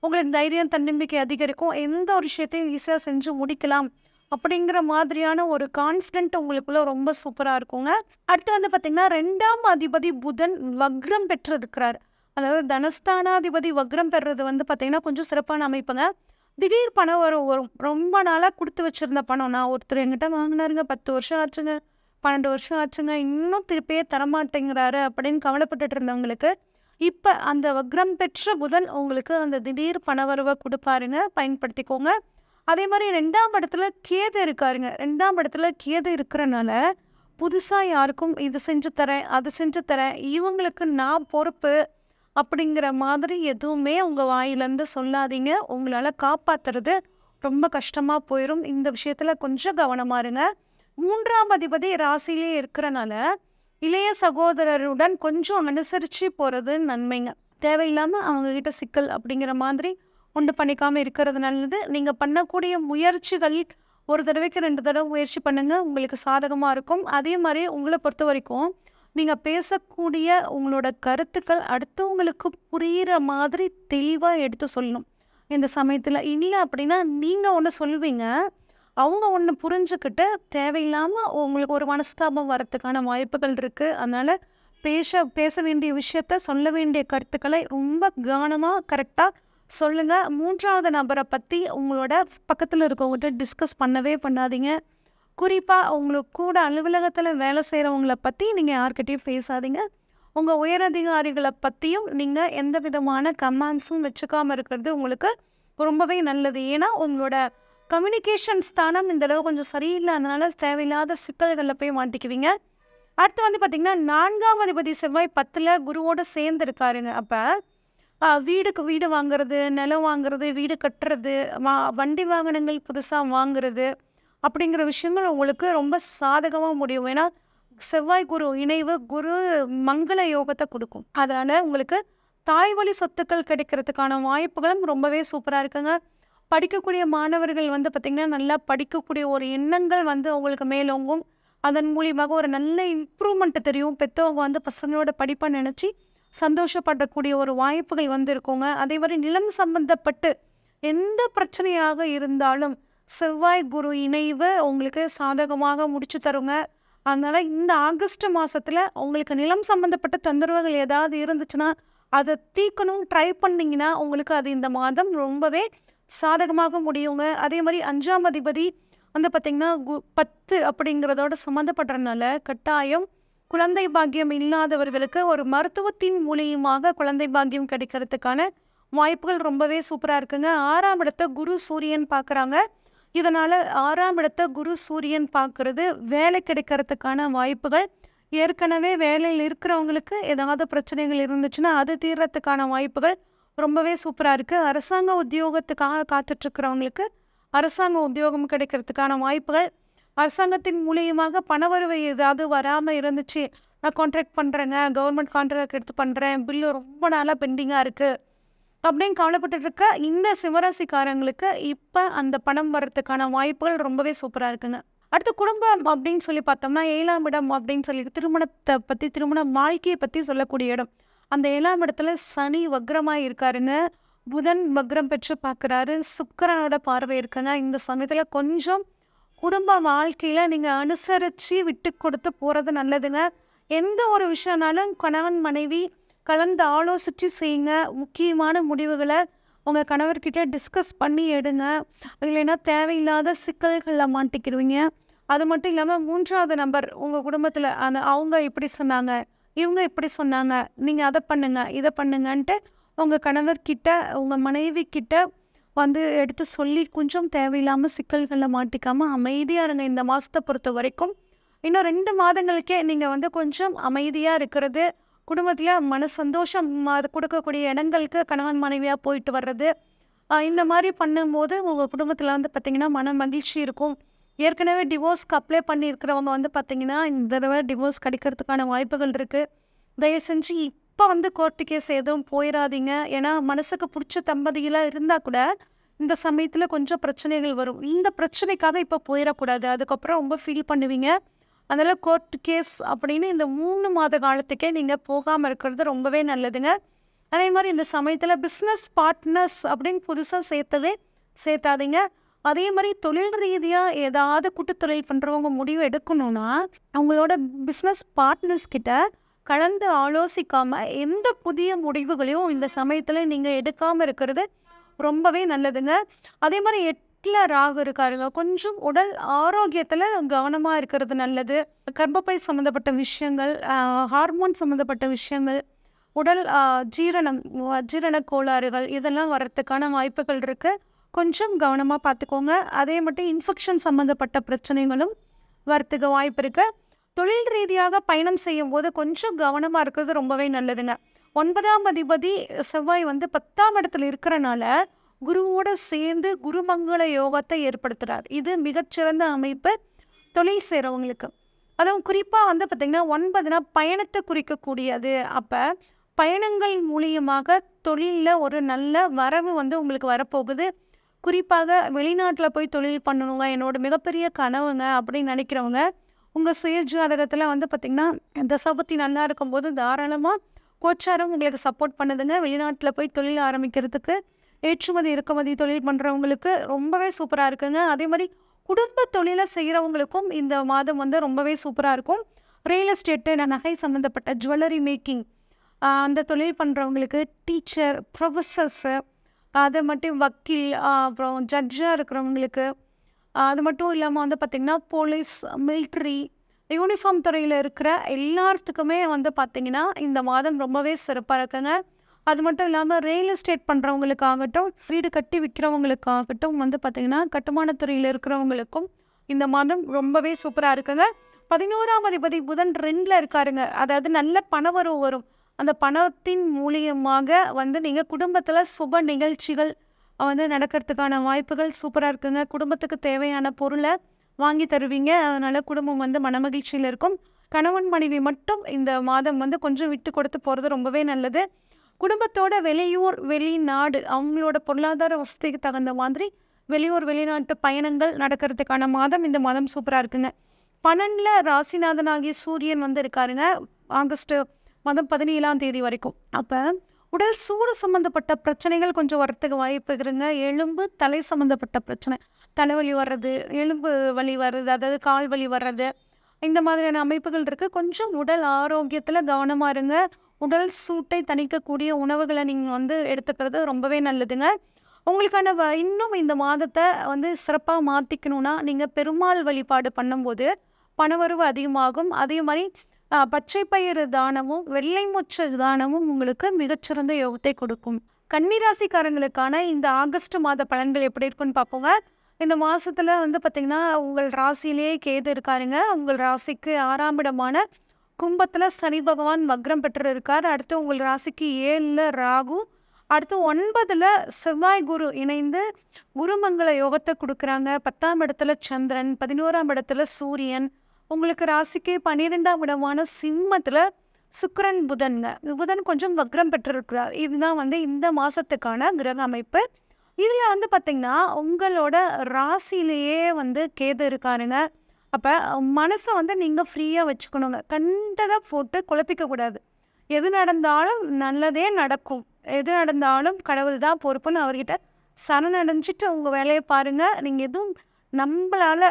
உங்களுக்கு தைரியம், தன்னம்பிக்கை அதிகரிக்கும். எந்த ஒரு விஷயத்தையும் ஈஸியாக செஞ்சு முடிக்கலாம் அப்படிங்கிற மாதிரியான ஒரு கான்ஃபிடென்ட் உங்களுக்குள்ள ரொம்ப சூப்பராக இருக்குங்க. அடுத்து வந்து பார்த்திங்கன்னா 2ஆம் அதிபதி புதன் வக்ரம் பெற்று இருக்கிறார். அதாவது தனஸ்தானாதிபதி வக்ரம் பெறுறது வந்து பார்த்திங்கன்னா கொஞ்சம் சிறப்பான அமைப்புங்க. திடீர் பணம் வரும். ரொம்ப நாளாக கொடுத்து வச்சுருந்த பணம், நான் ஒருத்தர் என்கிட்ட வாங்கினாருங்க, 10 வருஷம் ஆச்சுங்க, 12 வருஷம் ஆச்சுங்க, இன்னும் திருப்பியே தரமாட்டேங்கிறாரு அப்படின்னு கவலைப்பட்டுட்டு இருந்தவங்களுக்கு இப்போ அந்த வக்ரம் பெற்ற புதன் உங்களுக்கு அந்த திடீர் பணவரவை கொடுப்பாருங்க. பயன்படுத்திக்கோங்க. அதே மாதிரி 2ஆம் இடத்துல கேது இருக்காருங்க. 2ஆம் இடத்துல கேது இருக்கிறனால புதுசாக யாருக்கும் இது செஞ்சு தரேன், அது செஞ்சு தரேன், இவங்களுக்கு நான் பொறுப்பு அப்படிங்கிற மாதிரி எதுவுமே உங்கள் வாயிலேருந்து சொல்லாதீங்க. உங்களால் காப்பாற்றுறது ரொம்ப கஷ்டமாக போயிடும். இந்த விஷயத்தில் கொஞ்சம் கவனமாக இருங்க. 3ஆம் அதிபதி ராசியிலே இருக்கிறனால இளைய சகோதரருடன் கொஞ்சம் அனுசரித்து போகிறது நன்மைங்க. தேவையில்லாமல் அவங்கக்கிட்ட சிக்கல் அப்படிங்கிற மாதிரி உண்டு பண்ணிக்காமல் இருக்கிறது நல்லது. நீங்கள் பண்ணக்கூடிய முயற்சிகள் ஒரு தடவைக்கு 2 தடவை முயற்சி பண்ணுங்கள், உங்களுக்கு சாதகமாக இருக்கும். அதே மாதிரி உங்களை பொறுத்த வரைக்கும் நீங்கள் பேசக்கூடிய உங்களோட கருத்துக்கள் அடுத்தவங்களுக்கு புரிகிற மாதிரி தெளிவாக எடுத்து சொல்லணும். இந்த சமயத்தில் இல்லை அப்படின்னா நீங்கள் ஒன்று சொல்வீங்க, அவங்க ஒன்று புரிஞ்சுக்கிட்டு தேவையில்லாமல் உங்களுக்கு ஒரு மனஸ்தாபம் வரத்துக்கான வாய்ப்புகள் இருக்குது. அதனால் பேச வேண்டிய விஷயத்த, சொல்ல வேண்டிய கருத்துக்களை ரொம்ப கவனமாக கரெக்டாக சொல்லுங்கள். 3ஆவது நபரை பற்றி உங்களோட பக்கத்தில் இருக்கவங்ககிட்ட டிஸ்கஸ் பண்ணவே பண்ணாதீங்க. குறிப்பாக உங்களுக்கு கூட அலுவலகத்தில் வேலை செய்கிறவங்கள பற்றி நீங்கள் யார்கிட்டையும் பேசாதீங்க. உங்கள் உயரதிகாரிகளை பற்றியும் நீங்கள் எந்த விதமான கமெண்ட்ஸும் வச்சுக்காமல் இருக்கிறது உங்களுக்கு ரொம்பவே நல்லது. ஏன்னா உங்களோட கம்யூனிகேஷன் ஸ்தானம் இந்தளவு கொஞ்சம் சரியில்லை. அதனால் தேவையில்லாத சிக்கல்களில் போய் மாட்டிக்குவீங்க. அடுத்து வந்து பார்த்திங்கன்னா 4ஆம் அதிபதி செவ்வாய் 10ல் குருவோடு சேர்ந்து இருக்காருங்க. அப்போ வீடுக்கு வீடு வாங்குறது, நிலம் வாங்குறது, வீடு கட்டுறது, வண்டி வாகனங்கள் புதுசாக வாங்குறது அப்படிங்கிற விஷயங்கள் உங்களுக்கு ரொம்ப சாதகமாக முடியும். ஏன்னா செவ்வாய் குரு இணைவு குரு மங்கள யோகத்தை கொடுக்கும். அதனால் உங்களுக்கு தாய் வழி சொத்துக்கள் கிடைக்கிறதுக்கான வாய்ப்புகளும் ரொம்பவே சூப்பராக இருக்குங்க. படிக்கக்கூடிய மாணவர்கள் வந்து பார்த்திங்கன்னா நல்லா படிக்கக்கூடிய ஒரு எண்ணங்கள் வந்து உங்களுக்கு மேலோங்கும். அதன் மூலியமாக ஒரு நல்ல இம்ப்ரூவ்மெண்ட் தெரியும். பெற்றவங்க வந்து பசங்களோட படிப்பை நினச்சி சந்தோஷப்படக்கூடிய ஒரு வாய்ப்புகள் வந்து இருக்குங்க. அதே மாதிரி நிலம் சம்பந்தப்பட்டு எந்த பிரச்சனையாக இருந்தாலும் செவ்வாய் குரு இணைவு உங்களுக்கு சாதகமாக முடிச்சு தருங்க. அதனால இந்த ஆகஸ்ட் மாசத்துல உங்களுக்கு நிலம் சம்பந்தப்பட்ட தொந்தரவுகள் ஏதாவது இருந்துச்சுன்னா அதை தீர்க்கணும் ட்ரை பண்ணீங்கன்னா உங்களுக்கு அது இந்த மாதம் ரொம்பவே சாதகமாக முடியுங்க. அதே மாதிரி 5ஆம் அதிபதி வந்து பார்த்தீங்கன்னா 10 அப்படிங்கிறதோட சம்மந்தப்படுறதுனால கட்டாயம் குழந்தை பாக்கியம் இல்லாதவர்களுக்கு ஒரு மருத்துவத்தின் மூலியமாக குழந்தை பாக்கியம் கிடைக்கிறதுக்கான வாய்ப்புகள் ரொம்பவே சூப்பராக இருக்குங்க. 6ஆம் இடத்தை குரு சூரியன் பார்க்குறாங்க. இதனால் 6ஆம் இடத்தை குரு சூரியன் பார்க்குறது வேலை கிடைக்கிறதுக்கான வாய்ப்புகள், ஏற்கனவே வேலையில் இருக்கிறவங்களுக்கு ஏதாவது பிரச்சனைகள் இருந்துச்சுன்னா அது தீர்றதுக்கான வாய்ப்புகள் ரொம்பவே சூப்பராக இருக்குது. அரசாங்க உத்தியோகத்துக்காக காத்துட்ருக்கிறவங்களுக்கு அரசாங்க உத்தியோகம் கிடைக்கிறதுக்கான வாய்ப்புகள், அரசாங்கத்தின் மூலியமாக பணவரவு ஏதாவது வராமல் இருந்துச்சு, நான் கான்ட்ராக்ட் பண்ணுறேங்க, கவர்மெண்ட் கான்ட்ராக்ட் எடுத்து பண்ணுறேன், பில்லு ரொம்ப நாளாக பெண்டிங்காக இருக்குது அப்படின்னு கவலைப்பட்டு இருக்க இந்த சிவராசிக்காரங்களுக்கு இப்போ அந்த பணம் வர்றதுக்கான வாய்ப்புகள் ரொம்பவே சூப்பராக இருக்குங்க. அடுத்து குடும்பம் அப்படின்னு சொல்லி பார்த்தோம்னா 7ஆம் இடம் அப்படின்னு சொல்லி திருமணத்தை பற்றி, திருமண வாழ்க்கையை பற்றி சொல்லக்கூடிய இடம். அந்த 7ஆம் இடத்துல சனி வக்ரமாக இருக்காருங்க, புதன் வக்ரம் பெற்று பார்க்குறாரு, சுக்கிரனோட பார்வை இருக்குங்க. இந்த சமயத்தில் கொஞ்சம் குடும்ப வாழ்க்கையில் நீங்கள் அனுசரித்து விட்டு கொடுத்து போகிறது நல்லதுங்க. எந்த ஒரு விஷயம்னாலும் கணவன் மனைவி கலந்து ஆலோசித்து செய்யுங்க. முக்கியமான முடிவுகளை உங்கள் கணவர்கிட்ட டிஸ்கஸ் பண்ணி எடுங்க. இல்லைன்னா தேவையில்லாத சிக்கல்களில் மாட்டிக்கிடுவீங்க. அது மட்டும் இல்லாமல் 3வது நபர் உங்கள் குடும்பத்தில் அவங்க இப்படி சொன்னாங்க, இவங்க இப்படி சொன்னாங்க, நீங்கள் அதை பண்ணுங்க இதை பண்ணுங்கன்ட்டு உங்கள் கணவர்கிட்ட உங்கள் மனைவி கிட்ட வந்து எடுத்து சொல்லி கொஞ்சம் தேவையில்லாமல் சிக்கல்களில் மாட்டிக்காமல் அமைதியாக இருங்க. இந்த மாதத்தை பொறுத்த வரைக்கும் இன்னும் 2 மாதங்களுக்கே நீங்கள் வந்து கொஞ்சம் அமைதியாக இருக்கிறது, குடும்பத்தில் மன சந்தோஷம் அது கொடுக்கக்கூடிய இடங்களுக்கு கணவன் மனைவியாக போயிட்டு வர்றது, இந்த மாதிரி பண்ணும்போது உங்கள் குடும்பத்தில் வந்து பார்த்திங்கன்னா மன மகிழ்ச்சி இருக்கும். ஏற்கனவே டிவோர்ஸ்க்கு அப்ளை பண்ணியிருக்கிறவங்க வந்து பார்த்திங்கன்னா இந்த தடவை டிவோர்ஸ் கிடைக்கிறதுக்கான வாய்ப்புகள் இருக்குது. தயவு செஞ்சு இப்போ வந்து கோர்ட்டு கேஸ் எதுவும் போயிடாதீங்க. ஏன்னா மனசுக்கு பிடிச்ச தம்பதிகளாக இருந்தால் கூட இந்த சமயத்தில் கொஞ்சம் பிரச்சனைகள் வரும். இந்த பிரச்சனைக்காக இப்போ போயிடக்கூடாது, அதுக்கப்புறம் ரொம்ப ஃபீல் பண்ணுவீங்க. அதனால் கோர்ட் கேஸ் அப்படின்னு இந்த 3 மாத காலத்துக்கே நீங்கள் போகாமல் இருக்கிறது ரொம்பவே நல்லதுங்க. அதே மாதிரி இந்த சமயத்தில் பிஸ்னஸ் பார்ட்னர்ஸ் அப்படின்னு புதுசாக சேர்த்தாதீங்க. அதே மாதிரி தொழில் ரீதியாக ஏதாவது கூட்டுத்தொழில் பண்ணுறவங்க முடிவு எடுக்கணும்னா அவங்களோட பிஸ்னஸ் பார்ட்னர்ஸ் கிட்ட கலந்து ஆலோசிக்காமல் எந்த புதிய முடிவுகளையும் இந்த சமயத்தில் நீங்கள் எடுக்காமல் இருக்கிறது ரொம்பவே நல்லதுங்க. அதே மாதிரி 8ல் ராகு இருக்காருங்க, கொஞ்சம் உடல் ஆரோக்கியத்தில் கவனமாக இருக்கிறது நல்லது. கர்ப்பப்பை சம்மந்தப்பட்ட விஷயங்கள், ஹார்மோன் சம்மந்தப்பட்ட விஷயங்கள், உடல் ஜீரண கோளாறுகள் இதெல்லாம் வர்றதுக்கான வாய்ப்புகள் இருக்குது. கொஞ்சம் கவனமாக பார்த்துக்கோங்க. அதே மட்டும் இன்ஃபெக்ஷன் சம்மந்தப்பட்ட பிரச்சனைகளும் வரத்துக்கு வாய்ப்பு இருக்குது. தொழில் ரீதியாக பயணம் செய்யும் போது கொஞ்சம் கவனமாக இருக்கிறது ரொம்பவே நல்லதுங்க. 9ஆம் அதிபதி செவ்வாய் வந்து 10ஆம் இடத்துல இருக்கிறனால குருவோட சேர்ந்து குருமங்கள யோகத்தை ஏற்படுத்துகிறார். இது மிகச்சிறந்த அமைப்பு தொழில் செய்கிறவங்களுக்கு. அதுவும் குறிப்பாக வந்து பார்த்திங்கன்னா 9னா பயணத்தை குறிக்கக்கூடியது. அப்போ பயணங்கள் மூலியமாக தொழிலில் ஒரு நல்ல வரவு வந்து உங்களுக்கு வரப்போகுது. குறிப்பாக வெளிநாட்டில் போய் தொழில் பண்ணணுங்க என்னோட மிகப்பெரிய கனவுங்க அப்படின்னு நினைக்கிறவங்க உங்கள் சுய ஜாதகத்தில் வந்து பார்த்திங்கன்னா தசாபுத்தி நல்லா இருக்கும்போது தாராளமாக கோச்சாரம் உங்களுக்கு சப்போர்ட் பண்ணுதுங்க. வெளிநாட்டில் போய் தொழில் ஆரம்பிக்கிறதுக்கு, ஏற்றுமதி இறக்குமதி தொழில் பண்ணுறவங்களுக்கு ரொம்பவே சூப்பராக இருக்குங்க. அதே மாதிரி குடும்ப தொழிலை செய்கிறவங்களுக்கும் இந்த மாதம் வந்து ரொம்பவே சூப்பராக இருக்கும். ரியல் எஸ்டேட்டு, நகை சம்மந்தப்பட்ட ஜுவல்லரி மேக்கிங் அந்த தொழில் பண்ணுறவங்களுக்கு, டீச்சர், ப்ரொஃபஸர்ஸு, அது மட்டும் வக்கீல், அப்புறம் ஜட்ஜாக இருக்கிறவங்களுக்கு, அது மட்டும் இல்லாமல் வந்து பார்த்திங்கன்னா போலீஸ், மிலிட்ரி, யூனிஃபார்ம் துறையில் இருக்கிற எல்லாத்துக்குமே வந்து பார்த்திங்கன்னா இந்த மாதம் ரொம்பவே சிறப்பாக இருக்குங்க. அது மட்டும் இல்லாமல் ரியல் எஸ்டேட் பண்ணுறவங்களுக்காகட்டும், வீடு கட்டி விற்கிறவங்களுக்காகட்டும், வந்து பார்த்திங்கன்னா கட்டுமானத்துறையில் இருக்கிறவங்களுக்கும் இந்த மாதம் ரொம்பவே சூப்பராக இருக்குங்க. 11ஆம் அதிபதி புதன் 2ல் இருக்காருங்க. அதாவது நல்ல பணவரவு வரும். அந்த பணத்தின் மூலியமாக வந்து நீங்கள் குடும்பத்தில் சுப நிகழ்ச்சிகள் வந்து நடக்கிறதுக்கான வாய்ப்புகள் சூப்பராக இருக்குங்க. குடும்பத்துக்கு தேவையான பொருளை வாங்கி தருவீங்க. அதனால் குடும்பம் வந்து மனமகிழ்ச்சியில் இருக்கும். கணவன் மனைவி மட்டும் இந்த மாதம் வந்து கொஞ்சம் விட்டு கொடுத்து போகிறது ரொம்பவே நல்லது. குடும்பத்தோட வெளியூர் வெளிநாடு அவங்களோட பொருளாதார வசதிக்கு தகுந்த மாதிரி வெளியூர் வெளிநாட்டு பயணங்கள் நடக்கிறதுக்கான மாதம் இந்த மாதம் சூப்பராக இருக்குங்க. 12ல் ராசிநாதனாகிய சூரியன் வந்து இருக்காருங்க ஆகஸ்ட் மாதம் 17ஆம் தேதி வரைக்கும். அப்போ உடல் சூடு சம்மந்தப்பட்ட பிரச்சனைகள் கொஞ்சம் வரத்துக்கு வாய்ப்பு இருக்குங்க. எலும்பு, தலை சம்மந்தப்பட்ட பிரச்சனை. தலைவலி வர்றது, எலும்பு வலி வர்றது, அதாவது கால் வலி வர்றது, இந்த மாதிரியான அமைப்புகள் இருக்குது. கொஞ்சம் உடல் ஆரோக்கியத்தில் கவனமாக இருங்க. உடல் சூட்டை தணிக்கக்கூடிய உணவுகளை நீங்கள் வந்து எடுத்துக்கிறது ரொம்பவே நல்லதுங்க. உங்களுக்கான இன்னும் இந்த மாதத்தை வந்து சிறப்பாக மாற்றிக்கணுன்னா நீங்கள் பெருமாள் வழிபாடு பண்ணும்போது பணவரவு அதிகமாகும். அதே மாதிரி பச்சை பயிறு தானமும் வெள்ளை மொச்ச தானமும் உங்களுக்கு மிகச்சிறந்த யோகத்தை கொடுக்கும். கன்னிராசிக்காரங்களுக்கான இந்த ஆகஸ்ட் மாத பலன்கள் எப்படி இருக்குன்னு பார்ப்போங்க. இந்த மாதத்தில் வந்து பார்த்திங்கன்னா உங்கள் ராசியிலேயே கேது இருக்காருங்க. உங்கள் ராசிக்கு 6ஆம் இடமான கும்பத்தில் சனி பகவான் வக்ரம் பெற்று இருக்கார். அடுத்து உங்கள் ராசிக்கு 7ல் ராகு, அடுத்து 9ல் செவ்வாய் குரு இணைந்து குருமங்கள யோகத்தை கொடுக்குறாங்க. 10ஆம் இடத்துல சந்திரன், 11ஆம் இடத்துல சூரியன், உங்களுக்கு ராசிக்கு 12ஆம் இடமான சிம்மத்தில் சுக்கிரன், புதன் கொஞ்சம் வக்ரம் பெற்றிருக்கிறார். இதுதான் வந்து இந்த மாதத்துக்கான கிரக அமைப்பு. இதில் வந்து பார்த்திங்கன்னா உங்களோட ராசியிலேயே வந்து கேது இருக்காருங்க. அப்போ மனசை வந்து நீங்கள் ஃப்ரீயாக வச்சுக்கணுங்க. கண்டதை போட்டு குழப்பிக்கக்கூடாது. எது நடந்தாலும் நல்லதே நடக்கும், எது நடந்தாலும் கடவுள் தான் பொறுப்புன்னு அவர்கிட்ட சரணடைஞ்சிட்டு உங்கள் வேலையை பாருங்கள். நீங்கள் எதுவும் நம்மளால்,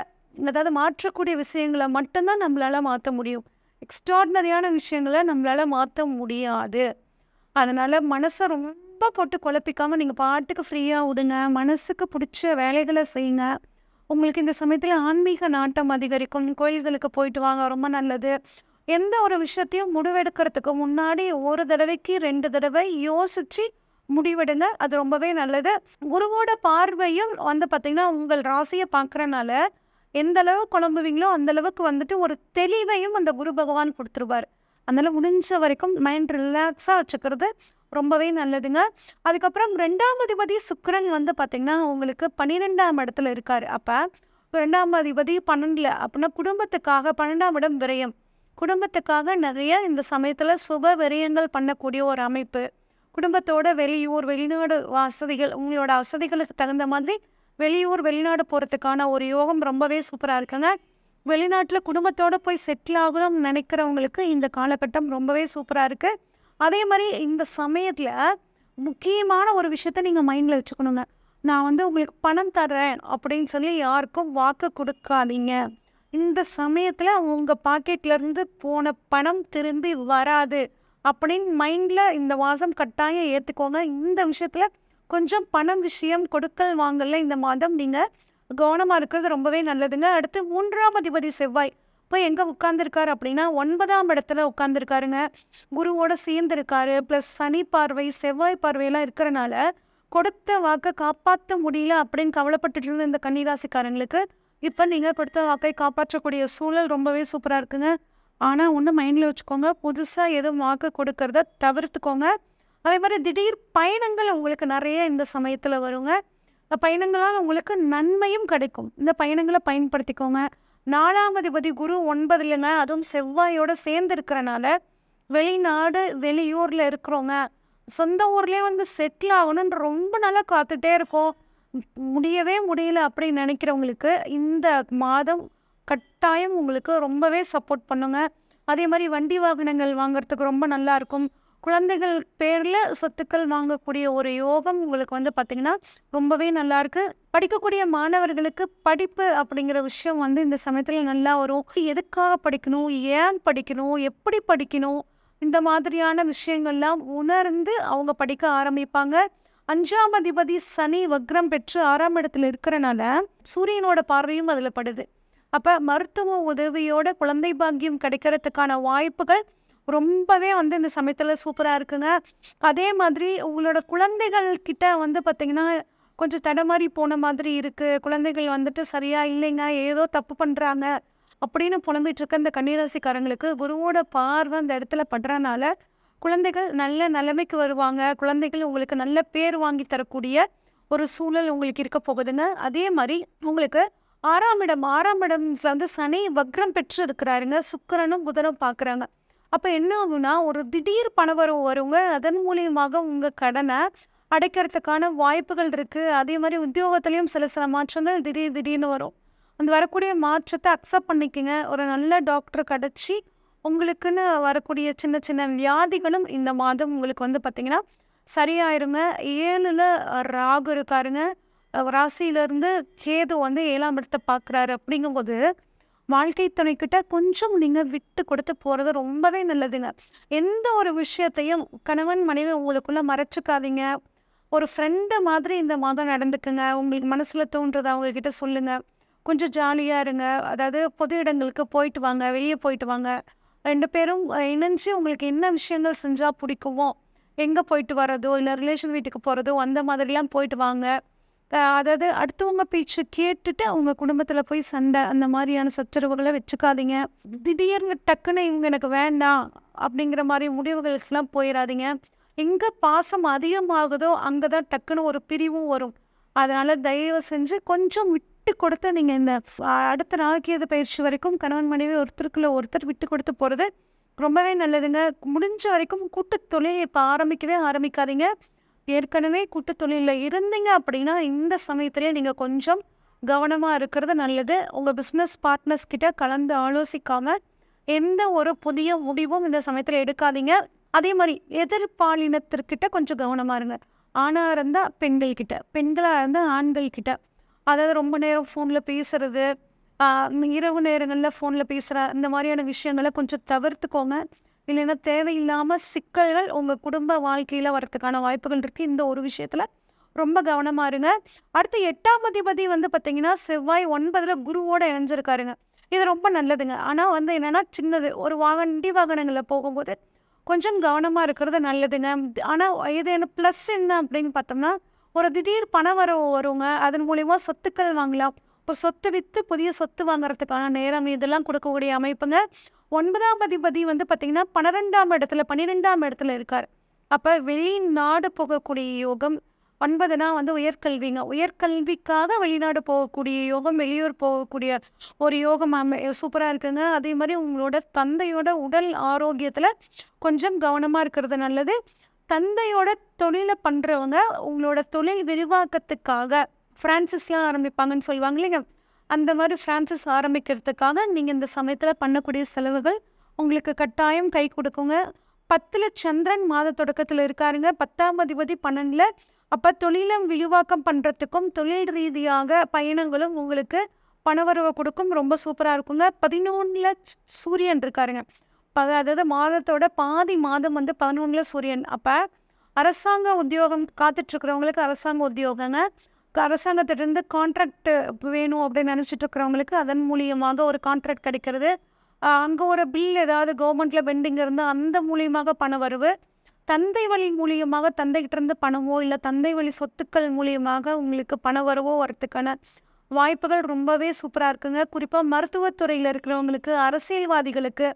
அதாவது மாற்றக்கூடிய விஷயங்களை மட்டும்தான் நம்மளால் மாற்ற முடியும். எக்ஸ்ட்ராடினரியான விஷயங்களை நம்மளால் மாற்ற முடியாது. அதனால் மனசை ரொம்ப போட்டு குழப்பிக்காமல் நீங்கள் பாட்டுக்கு ஃப்ரீயாக விடுங்க. மனசுக்கு பிடிச்ச வேலைகளை செய்யுங்க. உங்களுக்கு இந்த சமயத்தில் ஆன்மீக நாட்டம் அதிகரிக்கும். கோயில்களுக்கு போயிட்டு வாங்க, ரொம்ப நல்லது. எந்த ஒரு விஷயத்தையும் முடிவெடுக்கிறதுக்கு முன்னாடி ஒரு தடவைக்கு 2 தடவை யோசித்து முடிவெடுங்க. அது ரொம்பவே நல்லது. குருவோட பார்வையும் வந்து பார்த்திங்கன்னா உங்கள் ராசியை பார்க்குறனால எந்த அளவு குழம்புவீங்களோ அந்தளவுக்கு வந்துட்டு ஒரு தெளிவையும் அந்த குரு பகவான் கொடுத்துருவார். அதனால் முடிஞ்ச வரைக்கும் மைண்ட் ரிலாக்ஸாக வச்சுக்கிறது ரொம்பவே நல்லதுங்க. அதுக்கப்புறம் 2ஆம் அதிபதி சுக்கிரன் வந்து பார்த்திங்கன்னா உங்களுக்கு 12ஆம் இடத்துல இருக்கார். அப்போ 2ஆம் அதிபதி 12ல் அப்படின்னா குடும்பத்துக்காக 12ஆம் இடம் விரயம். குடும்பத்துக்காக நிறைய இந்த சமயத்தில் சுப விரயங்கள் பண்ணக்கூடிய ஒரு அமைப்பு. குடும்பத்தோட வெளியூர், வெளிநாடு வசதிகள், உங்களோட வசதிகளுக்கு தகுந்த மாதிரி வெளியூர், வெளிநாடு போகிறதுக்கான ஒரு யோகம் ரொம்பவே சூப்பராக இருக்குங்க. வெளிநாட்டில் குடும்பத்தோடு போய் செட்டில் ஆகணும்னு நினைக்கிறவங்களுக்கு இந்த காலகட்டம் ரொம்பவே சூப்பராக இருக்குது. அதே மாதிரி இந்த சமயத்தில் முக்கியமான ஒரு விஷயத்த நீங்கள் மைண்டில் வச்சுக்கணுங்க. நான் வந்து உங்களுக்கு பணம் தர்றேன் அப்படின்னு சொல்லி யாருக்கும் வாக்கு கொடுக்காதீங்க. இந்த சமயத்தில் உங்கள் பாக்கெட்லேருந்து போன பணம் திரும்பி வராது அப்படின்னு மைண்டில் இந்த மாதம் கட்டாயம் ஏற்றுக்கோங்க. இந்த விஷயத்தில் கொஞ்சம் பணம் விஷயம் கொடுக்கல் வாங்கல இந்த மாதம் நீங்கள் கவனமாக இருக்கிறது ரொம்பவே நல்லதுங்க. அடுத்து 3ஆம் அதிபதி செவ்வாய் போய் எங்கே உட்கார்ந்துருக்காரு அப்படின்னா 9ஆம் இடத்துல உட்கார்ந்துருக்காருங்க. குருவோட சேர்ந்துருக்காரு. ப்ளஸ் சனி பார்வை, செவ்வாய் பார்வையெல்லாம் இருக்கிறனால கொடுத்த வாக்கை காப்பாற்ற முடியல அப்படின்னு கவலைப்பட்டுட்டு இருந்த இந்த கன்னிராசிக்காரங்களுக்கு இப்போ நீங்கள் கொடுத்த வாக்கை காப்பாற்றக்கூடிய சூழல் ரொம்பவே சூப்பராக இருக்குங்க. ஆனால் ஒன்று மைண்டில் வச்சுக்கோங்க, புதுசாக எதுவும் வாக்கு கொடுக்கறத தவிர்த்துக்கோங்க. அதே மாதிரி திடீர் பயணங்கள் உங்களுக்கு நிறைய இந்த சமயத்தில் வருங்க. பயணங்களால் உங்களுக்கு நன்மையும் கிடைக்கும். இந்த பயணங்களை பயன்படுத்திக்கோங்க. 4ஆம் அதிபதி குரு 9ல்ங்க, அதுவும் செவ்வாயோடு சேர்ந்து இருக்கிறனால வெளிநாடு, வெளியூரில் இருக்கிறவங்க சொந்த ஊர்லேயே வந்து செட்டில் ஆகணும்னு ரொம்ப நாளாக காத்துட்டே இருக்கோம், முடியவே முடியல அப்படின்னு நினைக்கிறவங்களுக்கு இந்த மாதம் கட்டாயம் உங்களுக்கு ரொம்பவே சப்போர்ட் பண்ணுங்க. அதே மாதிரி வண்டி வாகனங்கள் வாங்கிறதுக்கு ரொம்ப நல்லாயிருக்கும். குழந்தைகள் பேரில் சொத்துக்கள் வாங்கக்கூடிய ஒரு யோகம் உங்களுக்கு வந்து பார்த்திங்கன்னா ரொம்பவே நல்லாயிருக்கு. படிக்கக்கூடிய மாணவர்களுக்கு படிப்பு அப்படிங்கிற விஷயம் வந்து இந்த சமயத்தில் நல்லா வரும். எதுக்காக படிக்கணும், ஏன் படிக்கணும், எப்படி படிக்கணும், இந்த மாதிரியான விஷயங்கள்லாம் உணர்ந்து அவங்க படிக்க ஆரம்பிப்பாங்க. 5ஆம் அதிபதி சனி வக்ரம் பெற்று 6ஆம் இடத்துல இருக்கிறனால சூரியனோட பார்வையும் அதில் படுது. அப்போ மருத்துவ உதவியோட குழந்தை பாக்கியம் கிடைக்கிறதுக்கான வாய்ப்புகள் ரொம்பவே வந்து இந்த சமயத்தில் சூப்பராக இருக்குங்க. அதே மாதிரி உங்களோட குழந்தைகள் கிட்ட வந்து பார்த்திங்கன்னா கொஞ்சம் தடமாறி போன மாதிரி இருக்குது. குழந்தைகள் வந்துட்டு சரியாக இல்லைங்க, ஏதோ தப்பு பண்ணுறாங்க அப்படின்னு புலம்பிட்டு இருக்க இந்த கன்னிராசிக்காரங்களுக்கு குருவோட பார்வை அந்த இடத்துல படுறனால குழந்தைகள் நல்ல நிலைமைக்கு வருவாங்க. குழந்தைகள் உங்களுக்கு நல்ல பேர் வாங்கி தரக்கூடிய ஒரு சூழல் உங்களுக்கு இருக்க போகுதுங்க. அதே மாதிரி உங்களுக்கு 6ஆம் இடம் வந்து சனி வக்ரம் பெற்று இருக்கிறாருங்க. சுக்கிரனும் புதனும் பார்க்குறாங்க. அப்போ என்ன ஆகுனா ஒரு திடீர் பணவரவு வருங்க. அதன் மூலியமாக உங்கள் கடனை அடைக்கிறதுக்கான வாய்ப்புகள் இருக்குது. அதே மாதிரி உத்தியோகத்துலேயும் சில மாற்றங்கள் திடீர்னு வரும். அந்த வரக்கூடிய மாற்றத்தை அக்செப்ட் பண்ணிக்கங்க. ஒரு நல்ல டாக்டர் கிடச்சி உங்களுக்குன்னு வரக்கூடிய சின்ன சின்ன வியாதிகளும் இந்த மாதம் உங்களுக்கு வந்து பார்த்திங்கன்னா சரியாயிருங்க. 7ல ராகு இருக்காருங்க. ராசியிலேருந்து கேது வந்து 7ஆம் இடத்த பார்க்குறாரு. அப்படிங்கும்போது வாழ்க்கை துணைக்கிட்ட கொஞ்சம் நீங்க விட்டு கொடுத்து போறது ரொம்பவே நல்லதுங்க. எந்த ஒரு விஷயத்தையும் கணவன், மனைவி உங்களுக்குள்ள மறைச்சுக்காதீங்க. ஒரு ஃப்ரெண்டு மாதிரி இந்த மாதம் நடந்துக்குங்க. உங்களுக்கு மனசுல தோன்றத அவங்க கிட்ட சொல்லுங்க. கொஞ்சம் ஜாலியா இருங்க. அதாவது பொது இடங்களுக்கு போயிட்டு வாங்க, வெளிய போயிட்டு வாங்க. 2 பேரும் இணைஞ்சு உங்களுக்கு என்ன விஷயங்கள் செஞ்சா பிடிக்குமோ, எங்க போயிட்டு வரதோ, இல்ல ரிலேஷன் வீட்டுக்கு போறதோ, அந்த மாதிரிலாம் போயிட்டு வாங்க. அதாவது அடுத்தவங்க பேச்சு கேட்டுட்டு அவங்க குடும்பத்துல போய் சண்டை, அந்த மாதிரியான சச்சரவுகள வச்சுக்காதீங்க. திடீர்னு டக்குன்னு இவங்க எனக்கு வேண்டாம் அப்படிங்கிற மாரி முடிவுகளுக்கெல்லாம் போயிறாதீங்க. எங்க பாசம் அதிகமாகுதோ, அங்க தான் டக்குன்னு ஒரு பிரிவும் வரும். அதனால தயவு செஞ்சு கொஞ்சம் விட்டு கொடுத்து நீங்க இந்த அடுத்த ராகுகேது பயிற்சி வரைக்கும் கணவன், மனைவி ஒருத்தருக்குள்ள ஒருத்தர் விட்டு கொடுத்து போறது ரொம்பவே நல்லதுங்க. முடிஞ்ச வரைக்கும் கூட்டுத் தொழில் இப்ப ஆரம்பிக்கவே ஆரம்பிக்காதீங்க. ஏற்கனவே கூட்டுத் தொழில்ல இருந்தீங்க அப்படின்னா, இந்த சமயத்திலே நீங்க கொஞ்சம் கவனமா இருக்கிறது நல்லது. உங்க பிசினஸ் பார்ட்னர்ஸ் கிட்ட கலந்து ஆலோசிக்காம, எந்த ஒரு புதிய முடிவும் இந்த சமயத்தில எடுக்காதீங்க. அதே மாரி எதிர்பாலினத்திற்கிட்ட கொஞ்சம் கவனமா இருங்க. ஆணா இருந்தா பெண்கள் கிட்ட, பெண்களா இருந்தா ஆண்கள் கிட்ட. அதாவது ரொம்ப நேரம் ஃபோன்ல பேசுறது, ஆ இரவு நேரங்கள்ல ஃபோன்ல பேசுற இந்த மாதிரியான விஷயங்கள கொஞ்சம் தவிர்த்துக்கோங்க. இல்லைன்னா தேவையில்லாம சிக்கல்கள் உங்க குடும்ப வாழ்க்கையில வரதுக்கான வாய்ப்புகள் இருக்கு. இந்த ஒரு விஷயத்துல ரொம்ப கவனமா இருங்க. அடுத்து 8ஆம் அதிபதி வந்து பார்த்தீங்கன்னா, செவ்வாய் 9ல குருவோட இணைஞ்சிருக்காருங்க. இது ரொம்ப நல்லதுங்க. ஆனா வந்து என்னன்னா, சின்னது ஒரு வண்டி வாகனங்கள்ல போகும்போது கொஞ்சம் கவனமா இருக்கிறது நல்லதுங்க. ஆனா இது என்ன ப்ளஸ் என்ன அப்படின்னு பார்த்தோம்னா, ஒரு திடீர் பணவரவு வருங்க. அதன் மூலியமா சொத்துக்கள் வாங்கலாம். இப்போ சொத்து வித்து புதிய சொத்து வாங்குறதுக்கான நேரம் இதெல்லாம் கொடுக்கக்கூடிய அமைப்புங்க. 9ஆம் அதிபதி வந்து பார்த்தீங்கன்னா, 12ஆம் இடத்துல இருக்காரு. அப்ப வெளிநாடு போகக்கூடிய யோகம். 9னா வந்து உயர்கல்விங்க. உயர்கல்விக்காக வெளிநாடு போகக்கூடிய யோகம், வெளியூர் போகக்கூடிய ஒரு யோகம் சூப்பரா இருக்குங்க. அதே மாரி உங்களோட தந்தையோட உடல் ஆரோக்கியத்துல கொஞ்சம் கவனமா இருக்கிறது நல்லது. தந்தையோட தொழில பண்றவங்க, உங்களோட தொழில் விரிவாக்கத்துக்காக ஃப்ரான்சைஸ்லாம் ஆரம்பிப்பாங்கன்னு சொல்லுவாங்க இல்லைங்க. அந்த மாரி ஃப்ரான்சைஸ் ஆரம்பிக்கிறதுக்காக நீங்க இந்த சமயத்துல பண்ணக்கூடிய செலவுகள் உங்களுக்கு கட்டாயம் கை கொடுக்குங்க. 10ல சந்திரன் மாத தொடக்கத்துல இருக்காருங்க. 10ஆம் அதிபதி 12ல. அப்ப தொழில விரிவாக்கம் பண்றதுக்கும், தொழில் ரீதியாக பயணங்களும் உங்களுக்கு பணவரவு கொடுக்கும். ரொம்ப சூப்பரா இருக்குங்க. 11ல சூரியன் இருக்காருங்க. அதாவது மாதத்தோட பாதி மாதம் வந்து 11ல சூரியன். அப்ப அரசாங்க உத்தியோகம் காத்துட்டு இருக்கிறவங்களுக்கு அரசாங்க உத்தியோகங்க. அரசாங்கத்திலிருந்து கான்ட்ராக்ட் வேணும் அப்படின்னு நினைச்சிட்டு இருக்கிறவங்களுக்கு அதன் மூலியமாக ஒரு கான்ட்ராக்ட் கிடைக்கிறது. அங்க ஒரு பில் ஏதாவது கவர்மெண்ட்ல பெண்டிங் இருந்தா அந்த மூலியமாக பண வரவு. தந்தை வழி மூலியமாக தந்தைகிட்ட இருந்து பணமோ, இல்ல தந்தை வழி சொத்துக்கள் மூலியமாக உங்களுக்கு பண வரவோ வரதுக்கான வாய்ப்புகள் ரொம்பவே சூப்பரா இருக்குங்க. குறிப்பா மருத்துவத்துறையில இருக்கிறவங்களுக்கு, அரசியல்வாதிகளுக்கு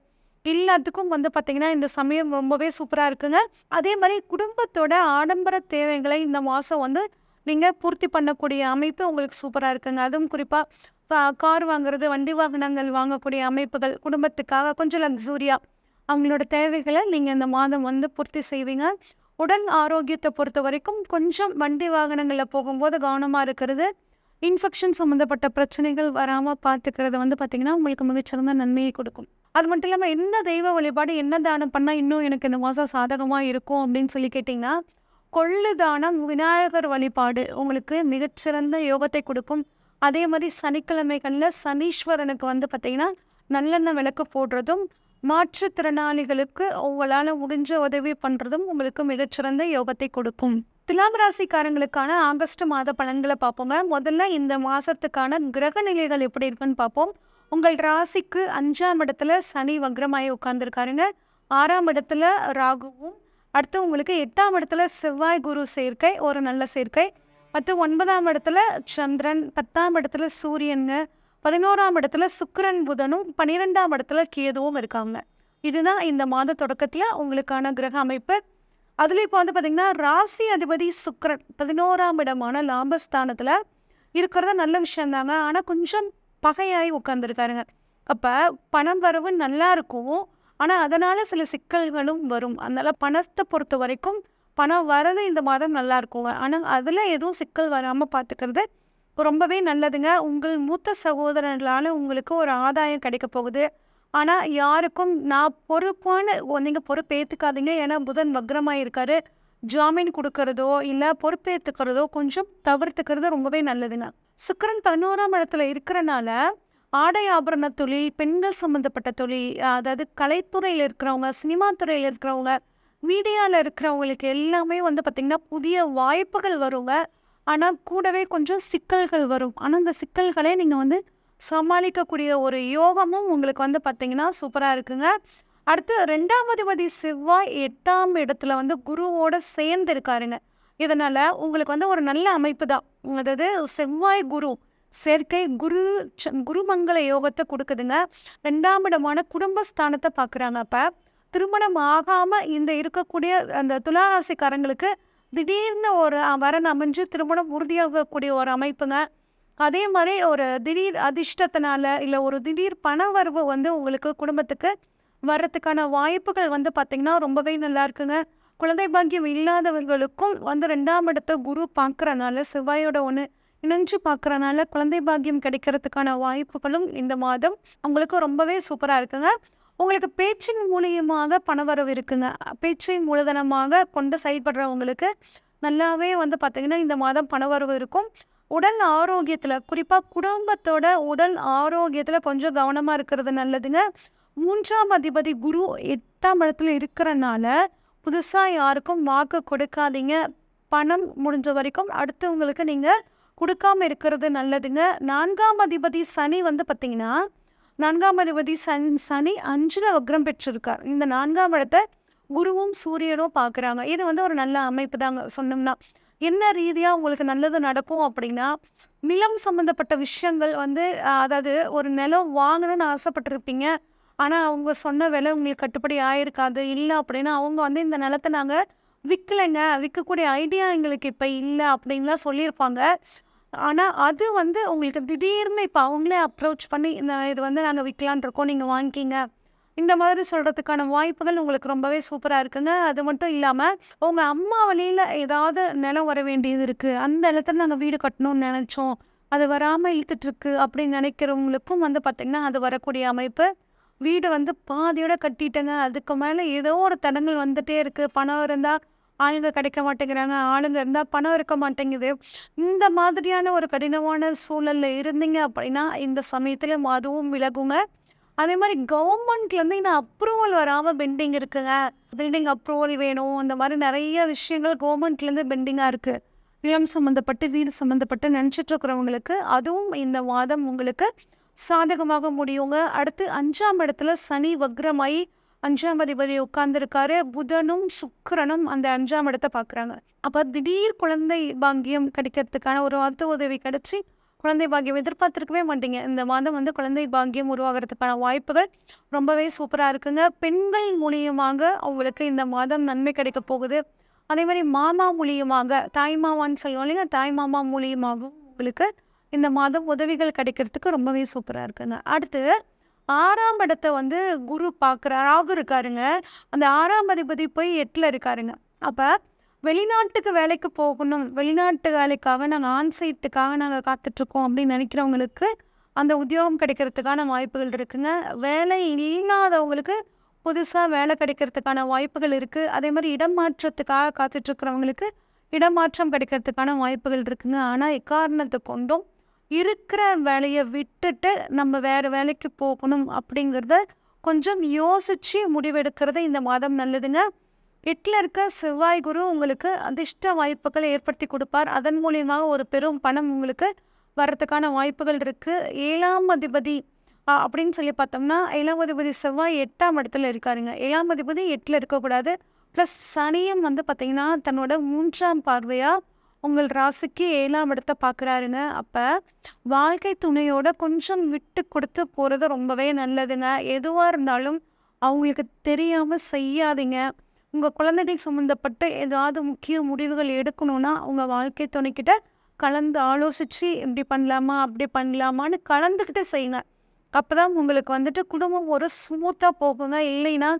எல்லாத்துக்கும் வந்து பார்த்தீங்கன்னா, இந்த சமயம் ரொம்பவே சூப்பரா இருக்குங்க. அதே மாரி குடும்பத்தோட ஆடம்பர தேவைகளை இந்த மாசம் வந்து நீங்க பூர்த்தி பண்ணக்கூடிய அமைப்பு உங்களுக்கு சூப்பரா இருக்குங்க. அதுவும் குறிப்பா கார் வாங்குறது, வண்டி வாகனங்கள் வாங்கக்கூடிய அமைப்புகள், குடும்பத்துக்காக கொஞ்சம் லக்ஸூரியா அவங்களோட தேவைகள நீங்க இந்த மாதம் வந்து பூர்த்தி செய்வீங்க. உடல் ஆரோக்கியத்த பொறுத்தவரைக்கும் கொஞ்சம் வண்டி வாகனங்கள்ல போகும்போது கவனமா இருக்கிறது. இன்ஃபெக்ஷன் சம்மந்தப்பட்ட பிரச்சனைகள் வராம பார்த்துக்கிறது வந்து பார்த்தீங்கன்னா, உங்களுக்கு மிகச்சிறந்த நன்மையை கொடுக்கும். அது மட்டும் இல்லாம என்ன தெய்வ வழிபாடு, என்ன தானம் பண்ணா இன்னும் எனக்கு இந்த மாசம் சாதகமா இருக்கும் அப்படின்னு சொல்லி கேட்டீங்கன்னா, கொள்ளு தானம், விநாயகர் வழிபாடு உங்களுக்கு மிகச்சிறந்த யோகத்தை கொடுக்கும். அதே மாரி சனிக்கிழமைகள்ல சனீஸ்வரனுக்கு வந்து பார்த்தீங்கன்னா, நல்லெண்ணெய் விளக்கு போடுறதும், மாற்றுத்திறனாளிகளுக்கு உங்களால முடிஞ்ச உதவி பண்றதும் உங்களுக்கு மிகச்சிறந்த யோகத்தை கொடுக்கும். துலாம் ராசிக்காரங்களுக்கான ஆகஸ்ட் மாத பலன்களை பார்ப்போங்க. முதல்ல இந்த மாசத்துக்கான கிரக நிலைகள் எப்படி இருக்குன்னு பார்ப்போம். உங்கள் ராசிக்கு 5ஆம் இடத்துல சனி வக்ரமாயி உட்கார்ந்துருக்காருங்க. 6ஆம் இடத்துல ராகுவும், அடுத்து உங்களுக்கு 8ஆம் இடத்துல செவ்வாய் குரு சேர்க்கை, ஒரு நல்ல சேர்க்கை. மற்ற 9ஆம் இடத்துல சந்திரன், 10ஆம் இடத்துல சூரியனுங்க, 11ஆம் இடத்துல சுக்கிரன் புதனும், 12ஆம் இடத்துல கேதுவும் இருக்காங்க. இதுதான் இந்த மாத தொடக்கத்துல உங்களுக்கான கிரக அமைப்பு. அதுல இப்போ வந்து பார்த்தீங்கன்னா, ராசி அதிபதி சுக்கிரன் 11ஆம் இடமான லாபஸ்தானத்துல இருக்கிறது நல்ல விஷயம் தாங்க. ஆனா கொஞ்சம் பகையாகி உட்கார்ந்துருக்காருங்க. அப்ப பணம் வரவு நல்லா இருக்கும். ஆனா அதனால சில சிக்கல்களும் வரும். அதனால பணத்தை பொறுத்த வரைக்கும் பண வரவு இந்த மாதம் நல்லா இருக்குங்க. ஆனா அதுல எதுவும் சிக்கல் வராம பார்த்துக்கிறது ரொம்பவே நல்லதுங்க. உங்கள் மூத்த சகோதரர்களால உங்களுக்கு ஒரு ஆதாயம் கிடைக்க போகுது. ஆனா யாருக்கும் நான் பொறுப்பான நீங்க பொறுப்பேத்துக்காதீங்க. ஏன்னா புதன் வக்ரமா இருக்காரு. ஜாமீன் கொடுக்கறதோ இல்லை பொறுப்பேற்றுக்கிறதோ கொஞ்சம் தவிர்த்துக்கிறது ரொம்பவே நல்லதுங்க. சுக்கிரன் 11ஆம் இடத்துல இருக்கிறனால ஆடை ஆபரண தொழில், பெண்கள் சம்மந்தப்பட்ட தொழில், அதாவது கலைத்துறையில் இருக்கிறவங்க, சினிமா துறையில் இருக்கிறவங்க, மீடியாவில் இருக்கிறவங்களுக்கு எல்லாமே வந்து பார்த்திங்கன்னா புதிய வாய்ப்புகள் வருங்க. ஆனால் கூடவே கொஞ்சம் சிக்கல்கள் வரும். ஆனால் அந்த சிக்கல்களை நீங்கள் வந்து சமாளிக்கக்கூடிய ஒரு யோகமும் உங்களுக்கு வந்து பார்த்திங்கன்னா சூப்பராக இருக்குங்க. அடுத்து 2ஆம் அதிபதி செவ்வாய் 8ஆம் இடத்துல வந்து குருவோட சேர்ந்து இருக்காருங்க. இதனால் உங்களுக்கு வந்து ஒரு நல்ல அமைப்பு தான். அதாவது செவ்வாய் குரு சேர்க்கை குருமங்கள யோகத்தை கொடுக்குதுங்க. 2ஆம் இடமான குடும்பஸ்தானத்தை பார்க்குறாங்க. அப்போ திருமணம் ஆகாமல் இந்த இருக்கக்கூடிய அந்த துளாராசிக்காரங்களுக்கு திடீர்னு ஒரு வரன் அமைஞ்சு திருமணம் உறுதியாகக்கூடிய ஒரு அமைப்புங்க. அதே மாதிரி ஒரு திடீர் அதிர்ஷ்டத்தினால இல்லை ஒரு திடீர் பண வரவு வந்து உங்களுக்கு குடும்பத்துக்கு வர்றதுக்கான வாய்ப்புகள் வந்து பார்த்திங்கன்னா ரொம்பவே நல்லா இருக்குங்க. குழந்தை பாக்கியம் இல்லாதவர்களுக்கும் வந்து 2ஆம் இடத்தை குரு பார்க்குறனால, செவ்வாயோட ஒன்று இணைஞ்சு பார்க்குறனால குழந்தை பாக்கியம் கிடைக்கிறதுக்கான வாய்ப்புகளும் இந்த மாதம் உங்களுக்கு ரொம்பவே சூப்பராக இருக்குங்க. உங்களுக்கு பேச்சின் மூலியமாக பணவரவு இருக்குங்க. பேச்சின் மூலதனமாக கொண்டு செயல்படுறவங்களுக்கு நல்லாவே வந்து பார்த்திங்கன்னா இந்த மாதம் பணவரவு இருக்கும். உடல் ஆரோக்கியத்தில், குறிப்பாக குடும்பத்தோட உடல் ஆரோக்கியத்தில் கொஞ்சம் கவனமாக இருக்கிறது நல்லதுங்க. 3ஆம் அதிபதி குரு 8ஆம் இடத்துல இருக்கிறனால புதுசாக யாருக்கும் வாக்கு கொடுக்காதீங்க. பணம் முடிஞ்ச வரைக்கும் அடுத்தவங்களுக்கு நீங்கள் கொடுக்காம இருக்கிறது நல்லதுங்க. 4ஆம் அதிபதி சனி வந்து பார்த்திங்கன்னா 4ஆம் அதிபதி சனி 5ல் வக்ரம் பெற்றிருக்கார். இந்த 4ஆம் இடத்தை குருவும் சூரியனும் பார்க்குறாங்க. இது வந்து ஒரு நல்ல அமைப்பு தாங்க. சொன்னோம்னா என்ன ரீதியாக உங்களுக்கு நல்லது நடக்கும் அப்படின்னா, நிலம் சம்மந்தப்பட்ட விஷயங்கள் வந்து அதாவது ஒரு நிலம் வாங்கணும்னு ஆசைப்பட்டிருப்பீங்க. ஆனால் அவங்க சொன்ன விலை உங்களுக்கு கட்டுப்படி ஆயிருக்காது. இல்லை அப்படின்னா அவங்க வந்து இந்த நிலத்தை நாங்கள் விற்கலைங்க, விற்கக்கூடிய ஐடியா எங்களுக்கு இப்போ இல்லை அப்படின்லாம் சொல்லியிருப்பாங்க. ஆனால் அது வந்து உங்களுக்கு திடீர்னு இப்போ அவங்களே அப்ரோச் பண்ணி இது வந்து நாங்கள் விற்கலான் இருக்கோம், நீங்கள் வாங்கிக்கிங்க, இந்த மாதிரி சொல்கிறதுக்கான வாய்ப்புகள் உங்களுக்கு ரொம்பவே சூப்பராக இருக்குங்க. அது மட்டும் இல்லாமல் உங்கள் அம்மா வழியில் ஏதாவது நிலம் வர வேண்டியது இருக்குது, அந்த இடத்துல நாங்கள் வீடு கட்டணும்னு நினச்சோம், அது வராமல் இழுத்துட்ருக்கு அப்படின்னு நினைக்கிறவங்களுக்கும் வந்து பார்த்திங்கன்னா அது வரக்கூடிய அமைப்பு. வீடு வந்து பாதியோட கட்டிட்டேங்க, அதுக்கு மேலே ஏதோ ஒரு தடங்கள் வந்துகிட்டே இருக்குது, பணம் இருந்தால் ஆளுங்க கிடைக்க மாட்டேங்கிறாங்க, ஆளுங்க இருந்தால் பணம் இருக்க மாட்டேங்குது, இந்த மாதிரியான ஒரு கடினமான சூழலில் இருந்தீங்க அப்படின்னா இந்த சமயத்தில் அதுவும் விலகுங்க. அதே மாதிரி கவர்மெண்ட்லேருந்து இன்னும் அப்ரூவல் வராமல் பெண்டிங் இருக்குங்க, பில்டிங் அப்ரூவல் வேணும், இந்த மாதிரி நிறைய விஷயங்கள் கவர்மெண்ட்லேருந்து பெண்டிங்காக இருக்குது. நிலம் சம்மந்தப்பட்டு வீடு சம்மந்தப்பட்டு நினச்சிட்ருக்கிறவங்களுக்கு அதுவும் இந்த மாதம் உங்களுக்கு சாதகமாக முடியுங்க. அடுத்து 5ஆம் இடத்துல சனி வக்ரமாயி 5ஆம் அதிபதி உட்கார்ந்துருக்காரு. புதனும் சுக்கிரனும் அந்த 5ஆம் இடத்தை பார்க்குறாங்க. அப்போ திடீர் குழந்தை பாக்கியம் கிடைக்கிறதுக்கான ஒரு வார்த்தை உதவி கிடச்சி குழந்தை பாக்கியம் எதிர்பார்த்துருக்கவே மாட்டீங்க. இந்த மாதம் வந்து குழந்தை பாக்கியம் உருவாகிறதுக்கான வாய்ப்புகள் ரொம்பவே சூப்பராக இருக்குங்க. பெண்கள் மூலியமாக அவங்களுக்கு இந்த மாதம் நன்மை கிடைக்க போகுது. அதே மாதிரி மாமா மூலியமாக, தாய் மாமான்னு சொல்லுவோம் இல்லைங்க, தாய் மாமா மூலியமாகவும் உங்களுக்கு இந்த மாதம் உதவிகள் கிடைக்கிறதுக்கு ரொம்பவே சூப்பராக இருக்குங்க. அடுத்து 6ஆம் இடத்தை வந்து குரு பார்க்குறாரு, ராகு இருக்காருங்க. அந்த 6ஆம் அதிபதி போய் 8ல் இருக்காருங்க. அப்போ வெளிநாட்டுக்கு வேலைக்கு போகணும், வெளிநாட்டு வேலைக்காக நாங்கள் ஆன்சைட்டுக்காக நாங்கள் காத்துட்ருக்கோம் அப்படின்னு நினைக்கிறவங்களுக்கு அந்த உத்தியோகம் கிடைக்கிறதுக்கான வாய்ப்புகள் இருக்குங்க. வேலை இல்லாதவங்களுக்கு புதுசாக வேலை கிடைக்கிறதுக்கான வாய்ப்புகள் இருக்குது. அதே மாதிரி இடமாற்றத்துக்காக காத்துட்ருக்கிறவங்களுக்கு இடமாற்றம் கிடைக்கிறதுக்கான வாய்ப்புகள் இருக்குங்க. ஆனால் எக்காரணத்தை கொண்டும் இருக்கிற வேலையை விட்டுட்டு நம்ம வேறு வேலைக்கு போகணும் அப்படிங்கிறத கொஞ்சம் யோசித்து முடிவெடுக்கிறது இந்த மாதம் நல்லதுங்க. 8ல் இருக்க செவ்வாய் குரு உங்களுக்கு அதிர்ஷ்ட வாய்ப்புகளை ஏற்படுத்தி கொடுப்பார். அதன் மூலியமாக ஒரு பெரும் பணம் உங்களுக்கு வர்றதுக்கான வாய்ப்புகள் இருக்குது. 7ஆம் அதிபதி அப்படின்னு சொல்லி பார்த்தோம்னா 7ஆம் அதிபதி செவ்வாய் 8ஆம் இடத்துல இருக்காருங்க. 7ஆம் அதிபதி 8ல் இருக்கக்கூடாது. ப்ளஸ் சனியும் வந்து பார்த்திங்கன்னா தன்னோட 3ஆம் பார்வையாக உங்கள் ராசிக்கு 7ஆம் இடத்தை பார்க்குறாருங்க. அப்போ வாழ்க்கை துணையோட கொஞ்சம் விட்டு கொடுத்து போகிறது ரொம்பவே நல்லதுங்க. எதுவாக இருந்தாலும் அவங்களுக்கு தெரியாமல் செய்யாதீங்க. உங்கள் குழந்தைகள் சம்மந்தப்பட்ட ஏதாவது முக்கிய முடிவுகள் எடுக்கணுன்னா உங்கள் வாழ்க்கை துணைக்கிட்ட கலந்து ஆலோசித்து இப்படி பண்ணலாமா அப்படி பண்ணலாமான்னு கலந்துக்கிட்டு செய்யுங்க. அப்போ தான் உங்களுக்கு வந்துட்டு குடும்பம் ஒரு ஸ்மூத்தாக போகுங்க. இல்லைன்னா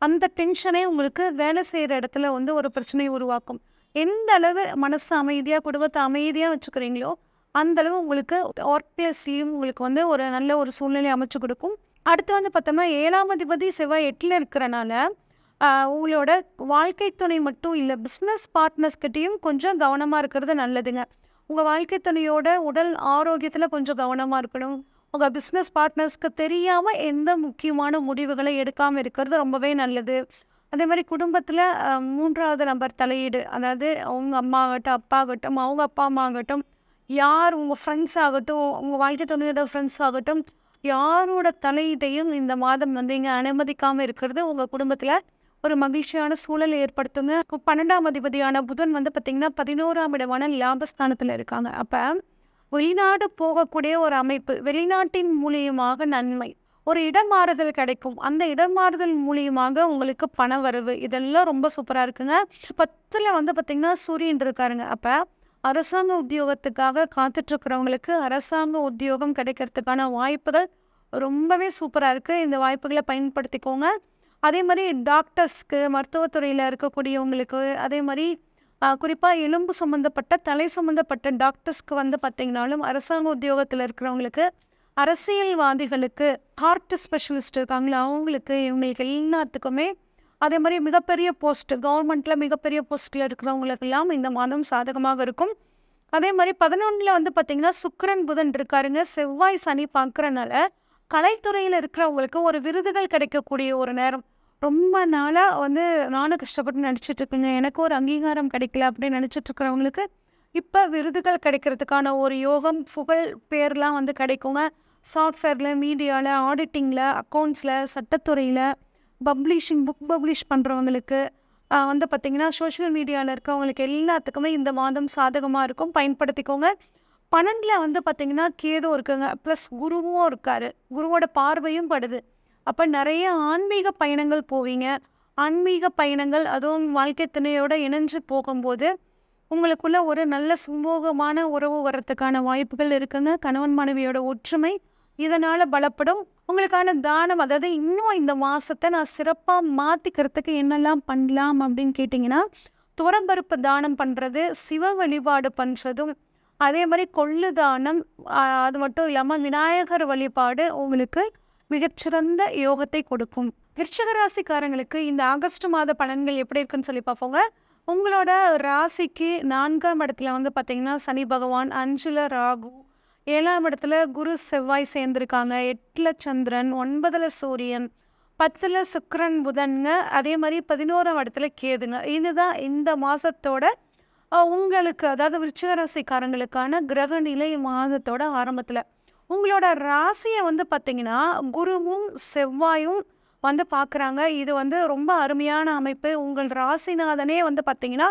அந்த டென்ஷனே உங்களுக்கு வேலை செய்கிற இடத்துல வந்து ஒரு பிரச்சனையை உருவாக்கும். எந்த அளவு மனசு அமைதியாக குடும்பத்தை அமைதியாக வச்சுக்கிறீங்களோ அந்தளவு உங்களுக்கு ஒர்க் பிளேஸ்லேயும் உங்களுக்கு வந்து ஒரு நல்ல ஒரு சூழ்நிலை அமைச்சு கொடுக்கும். அடுத்து வந்து பார்த்தோம்னா 7ஆம் அதிபதி செவ்வாய் 8ல் இருக்கிறனால உங்களோட வாழ்க்கை துணை மட்டும் இல்லை, பிஸ்னஸ் பார்ட்னர்ஸ்கிட்டையும் கொஞ்சம் கவனமாக இருக்கிறது நல்லதுங்க. உங்கள் வாழ்க்கை துணையோட உடல் ஆரோக்கியத்தில் கொஞ்சம் கவனமாக இருக்கணும். உங்கள் பிஸ்னஸ் பார்ட்னர்ஸ்க்கு தெரியாமல் எந்த முக்கியமான முடிவுகளை எடுக்காமல் இருக்கிறது ரொம்பவே நல்லது. அதே மாதிரி குடும்பத்தில் 3வது நபர் தலையீடு, அதாவது அவங்க அம்மா ஆகட்டும், அப்பா ஆகட்டும், அவங்க அப்பா அம்மா ஆகட்டும், யார் உங்கள் ஃப்ரெண்ட்ஸ் ஆகட்டும், உங்கள் வாழ்க்கை துணையோட ஃப்ரெண்ட்ஸ் ஆகட்டும், யாரோட தலையீட்டையும் இந்த மாதம் வந்து இங்கே அனுமதிக்காமல் இருக்கிறது உங்கள் குடும்பத்தில் ஒரு மகிழ்ச்சியான சூழலை ஏற்படுத்துங்க. 12ஆம் அதிபதியான புதன் வந்து பார்த்திங்கன்னா 11ஆம் இடமான லாபஸ்தானத்தில் இருக்காங்க. அப்போ வெளிநாடு போகக்கூடிய ஒரு அமைப்பு, வெளிநாட்டின் மூலியமாக நன்மை, ஒரு இடமாறுதல் கிடைக்கும். அந்த இடமாறுதல் மூலியமாக உங்களுக்கு பண வரவு, இதெல்லாம் ரொம்ப சூப்பராக இருக்குங்க. 10ல் வந்து பார்த்திங்கன்னா சூரியன் இருக்காருங்க. அப்போ அரசாங்க உத்தியோகத்துக்காக காத்துட்ருக்கிறவங்களுக்கு அரசாங்க உத்தியோகம் கிடைக்கிறதுக்கான வாய்ப்புகள் ரொம்பவே சூப்பராக இருக்குது. இந்த வாய்ப்புகளை பயன்படுத்திக்கோங்க. அதே மாதிரி டாக்டர்ஸ்க்கு, மருத்துவத்துறையில் இருக்கக்கூடியவங்களுக்கு, அதே மாதிரி குறிப்பாக எலும்பு சம்மந்தப்பட்ட, தலை சம்மந்தப்பட்ட டாக்டர்ஸ்க்கு வந்து பார்த்திங்கனாலும், அரசாங்க உத்தியோகத்தில் இருக்கிறவங்களுக்கு, அரசியல்வாதிகளுக்கு, ஹார்ட் ஸ்பெஷலிஸ்ட் இருக்காங்களா அவங்களுக்கு, இவங்களுக்கு எல்லாத்துக்குமே, அதே மாதிரி மிகப்பெரிய போஸ்ட், கவர்மெண்ட்டில் மிகப்பெரிய போஸ்ட்டில் இருக்கிறவங்களுக்கெல்லாம் இந்த மாதம் சாதகமாக இருக்கும். அதே மாதிரி 11ல் வந்து பார்த்திங்கன்னா சுக்கிரன் புதன் இருக்காருங்க. செவ்வாய் சனி பார்க்குறனால கலைத்துறையில் இருக்கிறவங்களுக்கு ஒரு விருதுகள் கிடைக்கக்கூடிய ஒரு நேரம். ரொம்ப நாளாக வந்து நானும் கஷ்டப்பட்டு நடிச்சிட்ருக்கேங்க, எனக்கு ஒரு அங்கீகாரம் கிடைக்கல அப்படின்னு நினச்சிட்ருக்கிறவங்களுக்கு இப்போ விருதுகள் கிடைக்கிறதுக்கான ஒரு யோகம், புகழ், பேர்லாம் வந்து கிடைக்குங்க. சாஃப்ட்வேரில், மீடியாவில், ஆடிட்டிங்கில், அக்கௌண்ட்ஸில், சட்டத்துறையில், பப்ளிஷிங், புக் பப்ளிஷ் பண்ணுறவங்களுக்கு, வந்து பார்த்திங்கன்னா சோஷியல் மீடியாவில் இருக்கிறவங்களுக்கு எல்லாத்துக்குமே இந்த மாதம் சாதகமாக இருக்கும். பயன்படுத்திக்கோங்க. 12ல் வந்து பார்த்திங்கன்னா கேது இருக்குங்க, ப்ளஸ் குருவும் இருக்கார். குருவோட பார்வையும் படுது. அப்போ நிறைய ஆன்மீக பயணங்கள் போவீங்க. ஆன்மீக பயணங்கள் அதுவும் வாழ்க்கை துணையோடு இணைஞ்சு போகும்போது உங்களுக்குள்ள ஒரு நல்ல சுமூகமான உறவு வர்றதுக்கான வாய்ப்புகள் இருக்குங்க. கணவன் மனைவியோட ஒற்றுமை இதனால் பலப்படும். உங்களுக்கான தானம், அதாவது இன்னும் இந்த மாதத்தை நான் சிறப்பாக மாற்றிக்கிறதுக்கு என்னெல்லாம் பண்ணலாம் அப்படின்னு கேட்டிங்கன்னா, துவரம்பருப்பு தானம் பண்ணுறது, சிவ வழிபாடு பண்ணுறதும், அதே மாதிரி கொள்ளு தானம், அது மட்டும் இல்லாமல் விநாயகர் வழிபாடு உங்களுக்கு மிகச்சிறந்த யோகத்தை கொடுக்கும். விருச்சிக ராசிக்காரங்களுக்கு இந்த ஆகஸ்ட் மாத பலன்கள் எப்படி இருக்குன்னு சொல்லி பார்ப்போங்க. உங்களோட ராசிக்கு 4ஆம் இடத்துல வந்து பார்த்திங்கன்னா சனி பகவான், 5ல் ராகு, 7ஆம் இடத்துல குரு செவ்வாய் சேர்ந்துருக்காங்க, 8ல் சந்திரன், 9ல் சூரியன், 10ல் சுக்கிரன் புதன்ங்க, அதே மாதிரி 11ஆம் இடத்துல கேதுங்க. இதுதான் இந்த மாதத்தோட உங்களுக்கு, அதாவது விருச்சிக ராசிக்காரங்களுக்கான கிரகநிலை மாதத்தோட ஆரம்பத்தில். உங்களோட ராசியை வந்து பார்த்திங்கன்னா குருவும் செவ்வாயும் வந்து பார்க்குறாங்க. இது வந்து ரொம்ப அருமையான அமைப்பு. உங்கள் ராசிநாதனே வந்து பார்த்திங்கன்னா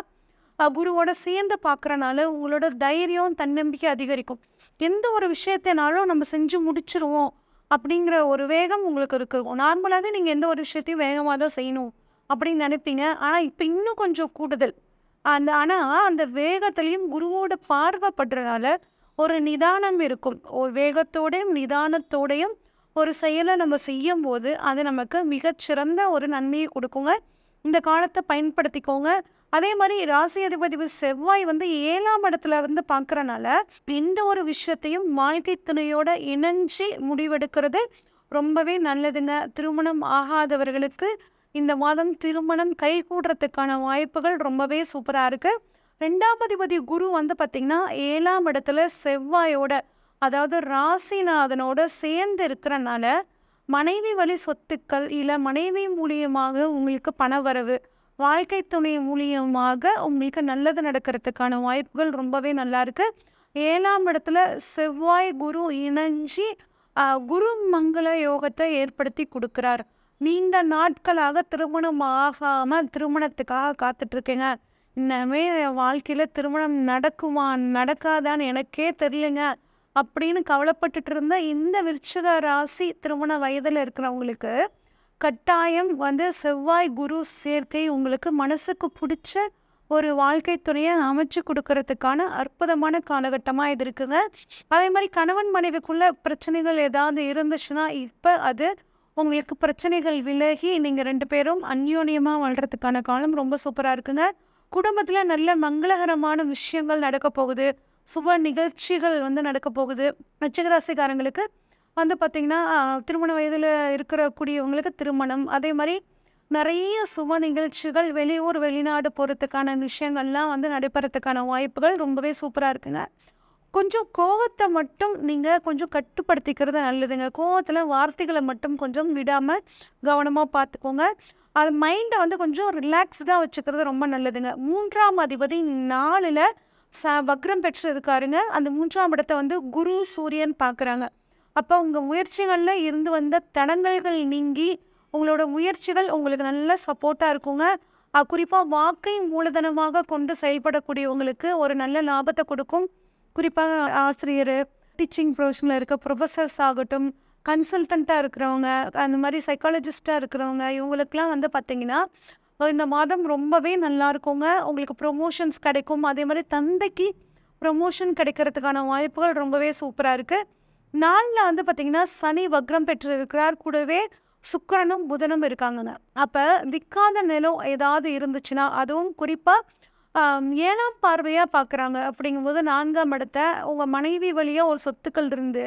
குருவோட சேர்ந்து பார்க்குறனால உங்களோட தைரியம், தன்னம்பிக்கை அதிகரிக்கும். எந்த ஒரு விஷயத்தினாலும் நம்ம செஞ்சு முடிச்சிருவோம் அப்படிங்கிற ஒரு வேகம் உங்களுக்கு இருக்கும். நார்மலாகவே நீங்கள் எந்த ஒரு விஷயத்தையும் வேகமாக தான் செய்யணும் அப்படின்னு நினைப்பீங்க. ஆனால் இப்போ இன்னும் கொஞ்சம் கூடுதல் ஆனால் அந்த வேகத்துலேயும் குருவோட பார்வைப்படுறதுனால ஒரு நிதானம் இருக்கும். ஒரு வேகத்தோடையும் நிதானத்தோடையும் ஒரு செயலை நம்ம செய்யும் போது அது நமக்கு மிகச்சிறந்த ஒரு நன்மையை கொடுக்குங்க. இந்த காலத்தை பயன்படுத்திக்கோங்க. அதே மாதிரி ராசி அதிபதி செவ்வாய் வந்து 7ஆம் இடத்துல வந்து பார்க்குறனால எந்த ஒரு விஷயத்தையும் வாழ்க்கை துணையோட இணைஞ்சி முடிவெடுக்கிறது ரொம்பவே நல்லதுங்க. திருமணம் ஆகாதவர்களுக்கு இந்த மாதம் திருமணம் கைகூடுறதுக்கான வாய்ப்புகள் ரொம்பவே சூப்பராக இருக்குது. 2ஆம் அதிபதி குரு வந்து பார்த்திங்கன்னா 7ஆம் இடத்துல செவ்வாயோட, அதாவது ராசிநாதனோட சேர்ந்து இருக்கிறனால மனைவி வழி சொத்துக்கள், இல்லை மனைவி மூலியமாக உங்களுக்கு பணவரவு, வாழ்க்கை துணை மூலியமாக உங்களுக்கு நல்லது நடக்கிறதுக்கான வாய்ப்புகள் ரொம்பவே நல்லா இருக்குது. 7ஆம் இடத்துல செவ்வாய் குரு இணைஞ்சி குரு மங்கள யோகத்தை ஏற்படுத்தி கொடுக்குறார். நீண்ட நாட்களாக திருமணம் ஆகாமல் திருமணத்துக்காக காத்துட்ருக்கேங்க, இன்னமே என் வாழ்க்கையில் திருமணம் நடக்குமா நடக்காதான்னு எனக்கே தெரியலைங்க அப்படின்னு கவலைப்பட்டுட்டு இருந்த இந்த விருச்சிக ராசி திருமண வயதில் இருக்கிறவங்களுக்கு கட்டாயம் வந்து செவ்வாய் குரு சேர்க்கை உங்களுக்கு மனசுக்கு பிடிச்ச ஒரு வாழ்க்கை துணையை அமைச்சு கொடுக்கறதுக்கான அற்புதமான காலகட்டமாக இது இருக்குங்க. அதே மாதிரி கணவன் மனைவிக்குள்ள பிரச்சனைகள் ஏதாவது இருந்துச்சுன்னா இப்போ அது உங்களுக்கு பிரச்சனைகள் விலகி நீங்கள் 2 பேரும் அந்யோன்யமாக வாழ்கிறதுக்கான காலம் ரொம்ப சூப்பராக இருக்குங்க. குடும்பத்தில் நல்ல மங்களகரமான விஷயங்கள் நடக்க போகுது. சுப நிகழ்ச்சிகள் வந்து நடக்க போகுது. விருச்சிகராசிக்காரங்களுக்கு வந்து பார்த்திங்கன்னா திருமண வயதில் இருக்கக்கூடியவங்களுக்கு திருமணம், அதே மாதிரி நிறைய சுப நிகழ்ச்சிகள் வெளியூர் வெளிநாடு போகிறதுக்கான விஷயங்கள்லாம் வந்து நடைபெறத்துக்கான வாய்ப்புகள் ரொம்பவே சூப்பராக இருக்குங்க. கொஞ்சம் கோவத்தை மட்டும் நீங்கள் கொஞ்சம் கட்டுப்படுத்திக்கிறது நல்லதுங்க. கோவத்தில் வார்த்தைகளை மட்டும் கொஞ்சம் விடாமல் கவனமாக பார்த்துக்கோங்க. அது மைண்டை வந்து கொஞ்சம் ரிலாக்ஸ்டாக வச்சுக்கிறது ரொம்ப நல்லதுங்க. 3ஆம் அதிபதி 4ல் வக்ரம் பெற்று இருக்காருங்க. அந்த 3ஆம் இடத்தை வந்து குரு சூரியன் பார்க்குறாங்க. அப்போ உங்கள் முயற்சிகளில் இருந்து வந்த தடங்கல்கள் நீங்கி உங்களோட முயற்சிகள் உங்களுக்கு நல்ல சப்போர்ட்டாக இருக்குங்க. குறிப்பாக வாக்கை மூலதனமாக கொண்டு செயல்படக்கூடியவங்களுக்கு ஒரு நல்ல லாபத்தை கொடுக்கும். குறிப்பாக ஆசிரியர், டீச்சிங் ப்ரொஃபஷனில் இருக்க ப்ரொஃபஸர்ஸ் ஆகட்டும், கன்சல்டண்ட்டாக இருக்கிறவங்க, அந்த மாதிரி சைக்காலஜிஸ்ட்டாக இருக்கிறவங்க, இவங்களுக்கெல்லாம் வந்து பார்த்திங்கன்னா இந்த மாதம் ரொம்பவே நல்லா இருக்குங்க. உங்களுக்கு ப்ரொமோஷன்ஸ் கிடைக்கும். அதே மாதிரி தந்தைக்கு ப்ரொமோஷன் கிடைக்கிறதுக்கான வாய்ப்புகள் ரொம்பவே சூப்பராக இருக்குது. 4ல் வந்து பார்த்திங்கன்னா சனி வக்ரம் பெற்று இருக்கிறார். கூடவே சுக்கிரனும் புதனும் இருக்காங்கங்க. அப்போ விற்காத நிலம் ஏதாவது இருந்துச்சுன்னா, அதுவும் குறிப்பாக 7ஆம் பார்வையாக பார்க்குறாங்க. அப்படிங்கும்போது 4ஆம் இடத்தை உங்கள் மனைவி வழியாக ஒரு சொத்துக்கள் இருந்து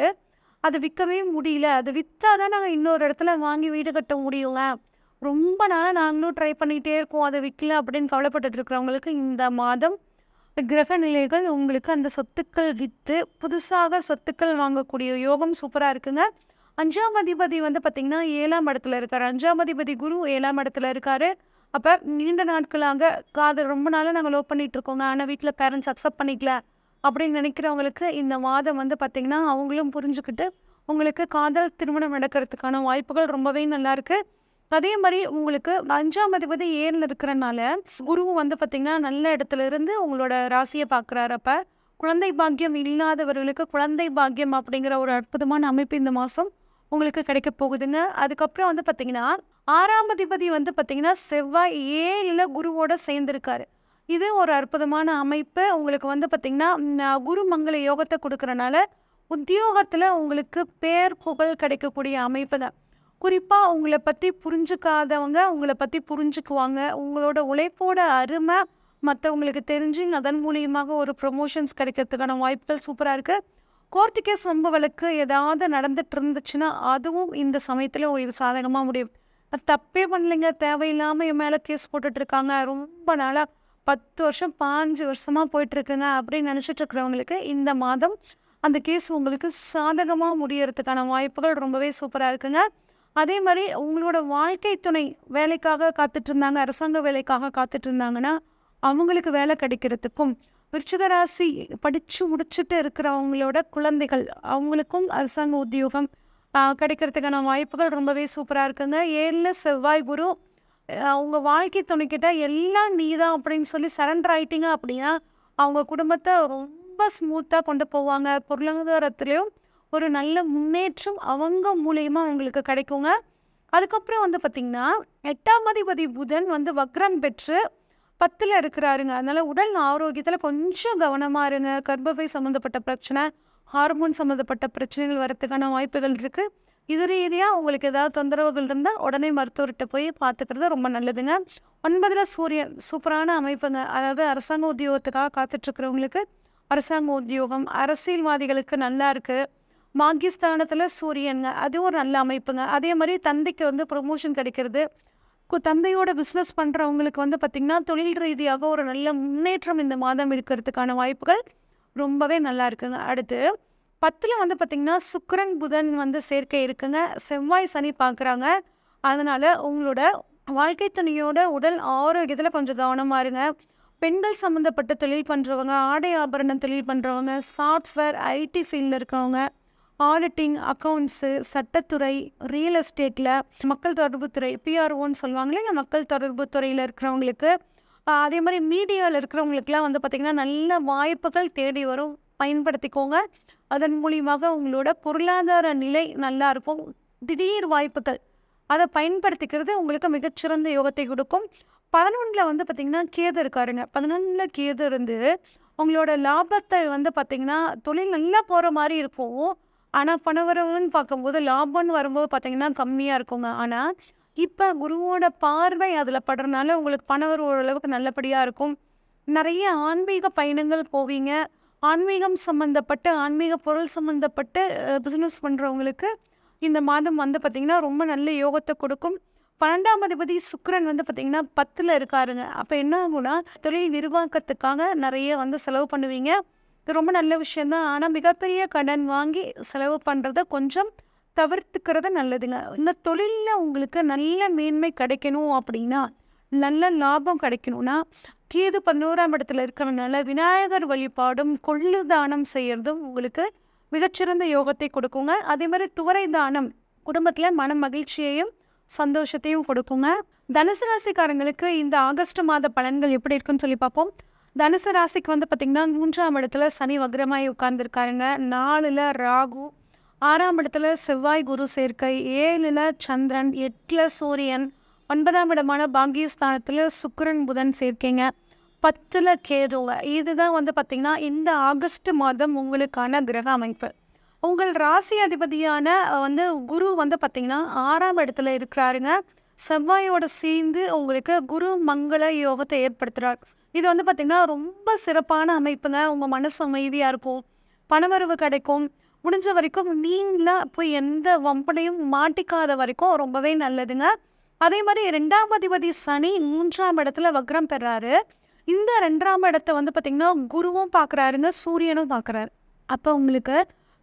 அதை விற்கவே முடியல, அதை விற்றா தான் நாங்கள் இன்னொரு இடத்துல வாங்கி வீடு கட்ட முடியுங்க, ரொம்ப நாளாக நாங்களும் ட்ரை பண்ணிகிட்டே இருக்கோம், அதை விற்கல அப்படின்னு கவலைப்பட்டுட்டு இருக்கிறவங்களுக்கு இந்த மாதம் கிரக நிலைகள் உங்களுக்கு அந்த சொத்துக்கள் விற்று புதுசாக சொத்துக்கள் வாங்கக்கூடிய யோகம் சூப்பராக இருக்குங்க. 5ஆம் அதிபதி வந்து பார்த்திங்கன்னா 7ஆம் இடத்துல இருக்கார். 5ஆம் அதிபதி குரு 7ஆம் இடத்துல இருக்கார். அப்போ நீண்ட நாட்களாக காதல் ரொம்ப நாளாக நாங்கள் லவ் பண்ணிகிட்டு இருக்கோங்க, ஆனால் வீட்டில் பேரண்ட்ஸ் அக்செப்ட் பண்ணிக்கல அப்படின்னு நினைக்கிறவங்களுக்கு இந்த மாதம் வந்து பார்த்திங்கன்னா அவங்களும் புரிஞ்சுக்கிட்டு உங்களுக்கு காதல் திருமணம் நடக்கிறதுக்கான வாய்ப்புகள் ரொம்பவே நல்லாயிருக்கு. அதே மாதிரி உங்களுக்கு 5ஆம் அதிபதி 7ல் இருக்கிறனால குரு வந்து பார்த்திங்கன்னா நல்ல இடத்துல இருந்து உங்களோட ராசியை பார்க்குறாரு. அப்போ குழந்தை பாக்கியம் இல்லாதவர்களுக்கு குழந்தை பாக்கியம் அப்படிங்கிற ஒரு அற்புதமான அமைப்பு இந்த மாதம் உங்களுக்கு கிடைக்க போகுதுங்க. அதுக்கப்புறம் வந்து பார்த்திங்கன்னா 6ஆம் அதிபதி வந்து பார்த்திங்கன்னா செவ்வாய் 7ல் குருவோட சேர்ந்துருக்காரு. இது ஒரு அற்புதமான அமைப்பு. உங்களுக்கு வந்து பார்த்திங்கன்னா குரு மங்கள யோகத்தை கொடுக்குறனால உத்தியோகத்தில் உங்களுக்கு பேர் புகழ் கிடைக்கக்கூடிய அமைப்புங்க. குறிப்பாக உங்களை பற்றி புரிஞ்சுக்காதவங்க உங்களை பற்றி புரிஞ்சுக்குவாங்க. உங்களோட உழைப்போட அருமை மற்றவங்களுக்கு தெரிஞ்சு அதன் மூலியமாக ஒரு ப்ரொமோஷன்ஸ் கிடைக்கிறதுக்கான வாய்ப்புகள் சூப்பராக இருக்குது. கோர்ட்டு கேஸ் ரொம்ப வழக்கு ஏதாவது நடந்துட்டு இருந்துச்சுன்னா அதுவும் இந்த சமயத்தில் உங்களுக்கு சாதகமாக முடியும். தப்பே பண்ணலைங்க, தேவையில்லாமல் என் மேலே கேஸ் போட்டுட்ருக்காங்க, ரொம்ப நாளாக 10 வருஷம் 15 வருஷமாக போயிட்டுருக்குங்க அப்படின்னு நினச்சிட்டு இருக்கிறவங்களுக்கு இந்த மாதம் அந்த கேஸ் உங்களுக்கு சாதகமாக முடியறதுக்கான வாய்ப்புகள் ரொம்பவே சூப்பராக இருக்குங்க. அதே மாதிரி உங்களோட வாழ்க்கை துணை வேலைக்காக காத்துட்டு இருந்தாங்க, அரசாங்க வேலைக்காக காத்துட்டு இருந்தாங்கன்னா அவங்களுக்கு வேலை கிடைக்கிறதுக்கும், விருச்சிக ராசி படித்து முடிச்சுட்டு இருக்கிறவங்களோட குழந்தைகள் அவங்களுக்கும் அரசாங்க உத்தியோகம் கிடைக்கிறதுக்கான வாய்ப்புகள் ரொம்பவே சூப்பராக இருக்குங்க. 7ல் செவ்வாய் குரு அவங்க வாழ்க்கை துணைக்கிட்ட எல்லாம் நீதான் அப்படின்னு சொல்லி சரண்டர் ஆகிட்டீங்க அப்படின்னா அவங்க குடும்பத்தை ரொம்ப ஸ்மூத்தாக கொண்டு போவாங்க. பொருளாதாரத்துலேயும் ஒரு நல்ல முன்னேற்றம் அவங்க மூலயமா அவங்களுக்கு கிடைக்குங்க. அதுக்கப்புறம் வந்து பார்த்திங்கன்னா 8ஆம் அதிபதி புதன் வந்து வக்ரம் பெற்று 10ல் இருக்கிறாருங்க. அதனால் உடல் ஆரோக்கியத்தில் கொஞ்சம் கவனமாக இருங்க. கர்ப்பப்பை சம்மந்தப்பட்ட பிரச்சனை, ஹார்மோன் சம்மந்தப்பட்ட பிரச்சனைகள் வரத்துக்கான வாய்ப்புகள் இருக்குது. இது ரீதியாக உங்களுக்கு ஏதாவது தொந்தரவுகள் இருந்தால் உடனே மருத்துவர்கிட்ட போய் பார்த்துக்கிறது ரொம்ப நல்லதுங்க. 9ல் சூரியன் சூப்பரான அமைப்புங்க. அதாவது அரசாங்க உத்தியோகத்துக்காக காத்துட்ருக்கிறவங்களுக்கு அரசாங்க உத்தியோகம், அரசியல்வாதிகளுக்கு நல்லா இருக்குது. பாக்கியஸ்தானத்தில் சூரியனுங்க, அதுவும் ஒரு நல்ல அமைப்புங்க. அதே மாதிரி தந்தைக்கு வந்து ப்ரொமோஷன் கிடைக்கிறது. தந்தையோட பிஸ்னஸ் பண்ணுறவங்களுக்கு வந்து பார்த்திங்கன்னா தொழில் ரீதியாக ஒரு நல்ல முன்னேற்றம் இந்த மாதம் இருக்கிறதுக்கான வாய்ப்புகள் ரொம்பவே நல்லா இருக்குங்க. அடுத்து 10ல் வந்து பார்த்திங்கன்னா சுக்கிரன் புதன் வந்து சேர்க்கை இருக்குங்க. செவ்வாய் சனி பார்க்குறாங்க. அதனால் உங்களோட வாழ்க்கை துணையோட உடல் ஆரோக்கியத்தில் கொஞ்சம் கவனமாக இருங்க. பெண்கள் சம்மந்தப்பட்ட தொழில் பண்ணுறவங்க, ஆடை ஆபரணம் தொழில் பண்ணுறவங்க, சாஃப்ட்வேர் ஐடி ஃபீல்டில் இருக்கவங்க, ஆடிட்டிங், அக்கௌண்ட்ஸு, சட்டத்துறை, ரியல் எஸ்டேட்டில், மக்கள் தொடர்புத்துறை, பிஆர்ஓன்னு சொல்லுவாங்க இல்லைங்க, மக்கள் தொடர்பு துறையில் இருக்கிறவங்களுக்கு, அதே மாதிரி மீடியாவில் இருக்கிறவங்களுக்குலாம் வந்து பார்த்திங்கன்னா நல்ல வாய்ப்புகள் தேடி வரும், பயன்படுத்திக்கோங்க. அதன் மூலியமாக உங்களோட பொருளாதார நிலை நல்லா இருக்கும். திடீர் வாய்ப்புகள் அதை பயன்படுத்திக்கிறது உங்களுக்கு மிகச்சிறந்த யோகத்தை கொடுக்கும். 11ல் வந்து பார்த்திங்கன்னா கேது இருக்காருங்க. 11ல் கேது இருந்து உங்களோட லாபத்தை வந்து பார்த்திங்கன்னா தொழில் நல்லா போகிற மாதிரி இருக்கும். ஆனால் பணவரவுன்னு பார்க்கும்போது லாபம்னு வரும்போது பார்த்திங்கன்னா கம்மியாக இருக்குங்க. ஆனால் இப்போ குருவோட பார்வை அதில் படுறதுனால உங்களுக்கு பணவரவு ஓரளவுக்கு நல்லபடியாக இருக்கும். நிறைய ஆன்மீக பயணங்கள் போவீங்க. ஆன்மீகம் சம்மந்தப்பட்ட ஆன்மீக பொருள் சம்மந்தப்பட்ட பிஸ்னஸ் பண்ணுறவங்களுக்கு இந்த மாதம் வந்து பார்த்திங்கன்னா ரொம்ப நல்ல யோகத்தை கொடுக்கும். 12ஆம் அதிபதி சுக்கிரன் வந்து பார்த்தீங்கன்னா 10ல் இருக்காருங்க. அப்போ என்ன ஆகும்னா, தொழில் விரிவாக்கத்துக்காக நிறைய வந்து செலவு பண்ணுவீங்க. இது ரொம்ப நல்ல விஷயம் தான். ஆனால் மிகப்பெரிய கடன் வாங்கி செலவு பண்ணுறத கொஞ்சம் தவிர்த்துக்கிறது நல்லதுங்க. இன்னும் தொழிலில் உங்களுக்கு நல்ல மேன்மை கிடைக்கணும் அப்படின்னா, நல்ல லாபம் கிடைக்கணும்னா, கேது 11ஆம் இடத்துல இருக்கிறதுனால விநாயகர் வழிபாடும் கொள்ளு தானம் செய்யறதும் உங்களுக்கு மிகச்சிறந்த யோகத்தை கொடுக்குங்க. அதே மாதிரி துவரை தானம் குடும்பத்தில் மன மகிழ்ச்சியையும் சந்தோஷத்தையும் கொடுக்குங்க. தனுசு ராசிக்காரங்களுக்கு இந்த ஆகஸ்ட் மாத பலன்கள் எப்படி இருக்குன்னு சொல்லி பார்ப்போம். தனுசு ராசிக்கு வந்து பார்த்திங்கன்னா 3ஆம் இடத்துல சனி வக்ரமாய் உட்கார்ந்துருக்காருங்க. 4ல் ராகு, 6ஆம் இடத்துல செவ்வாய் குரு சேர்க்கை, 7ல் சந்திரன், 8ல் சூரியன், 9ஆம் இடமான பாக்கியஸ்தானத்தில் சுக்கிரன் புதன் சேர்க்கைங்க, 10ல் கேதுங்க. இதுதான் வந்து பார்த்திங்கன்னா இந்த ஆகஸ்ட் மாதம் உங்களுக்கான கிரக அமைப்பு. உங்கள் ராசி அதிபதியான வந்து குரு வந்து பார்த்திங்கன்னா 6ஆம் இடத்துல இருக்கிறாருங்க. செவ்வாயோட சேர்ந்து உங்களுக்கு குரு மங்கள யோகத்தை ஏற்படுத்துகிறார். இது வந்து பார்த்திங்கன்னா ரொம்ப சிறப்பான அமைப்புங்க. உங்கள் மனசு அமைதியாக இருக்கும், பணவரவு கிடைக்கும். முடிஞ்ச வரைக்கும் நீங்களாக போய் எந்த வம்பனையும் மாட்டிக்காத வரைக்கும் ரொம்பவே நல்லதுங்க. அதே மாதிரி 2ஆம் அதிபதி சனி 3ஆம் இடத்துல வக்ரம் பெறாரு. இந்த 2ஆம் இடத்த வந்து பார்த்திங்கன்னா குருவும் பார்க்குறாருங்க, சூரியனும் பார்க்குறாரு. அப்போ உங்களுக்கு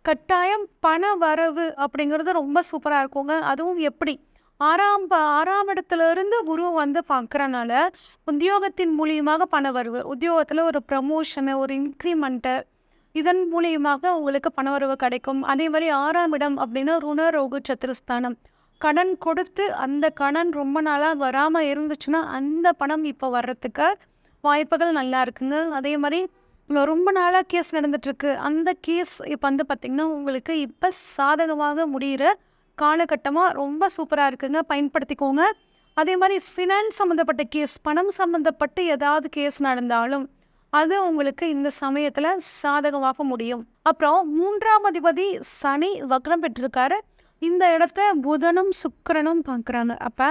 கட்டாயம் பண வரவு அப்படிங்கிறது ரொம்ப சூப்பராக இருக்குங்க. அதுவும் எப்படி 6ஆம் இடத்துலேருந்து குரு வந்து பார்க்குறனால உத்தியோகத்தின் மூலியமாக பண வரவு, உத்தியோகத்தில் ஒரு ப்ரமோஷனு, ஒரு இன்க்ரிமெண்ட்டு, இதன் மூலியமாக உங்களுக்கு பணவரவு கிடைக்கும். அதே மாதிரி 6ஆம் இடம் அப்படின்னா ருண ரோகு சத்துருஸ்தானம். கடன் கொடுத்து அந்த கடன் ரொம்ப நாளாக வராமல் இருந்துச்சுன்னா அந்த பணம் இப்போ வர்றதுக்கு வாய்ப்புகள் நல்லா இருக்குங்க. அதே மாதிரி ரொம்ப நாளாக கேஸ் நடந்துட்டுருக்கு, அந்த கேஸ் இப்போ வந்து பார்த்திங்கன்னா உங்களுக்கு இப்போ சாதகமாக முடிகிற காலகட்டமாக ரொம்ப சூப்பராக இருக்குங்க. பயன்படுத்திக்கோங்க. அதே மாதிரி ஃபினான்ஸ் சம்மந்தப்பட்ட கேஸ், பணம் சம்மந்தப்பட்டு ஏதாவது கேஸ் நடந்தாலும் அது உங்களுக்கு இந்த சமயத்தில் சாதகமாக முடியும். அப்புறம் 3ஆம் அதிபதி சனி வக்ரம் பெற்றிருக்காரு. இந்த இடத்த புதனும் சுக்கிரனும் பார்க்குறாங்க. அப்போ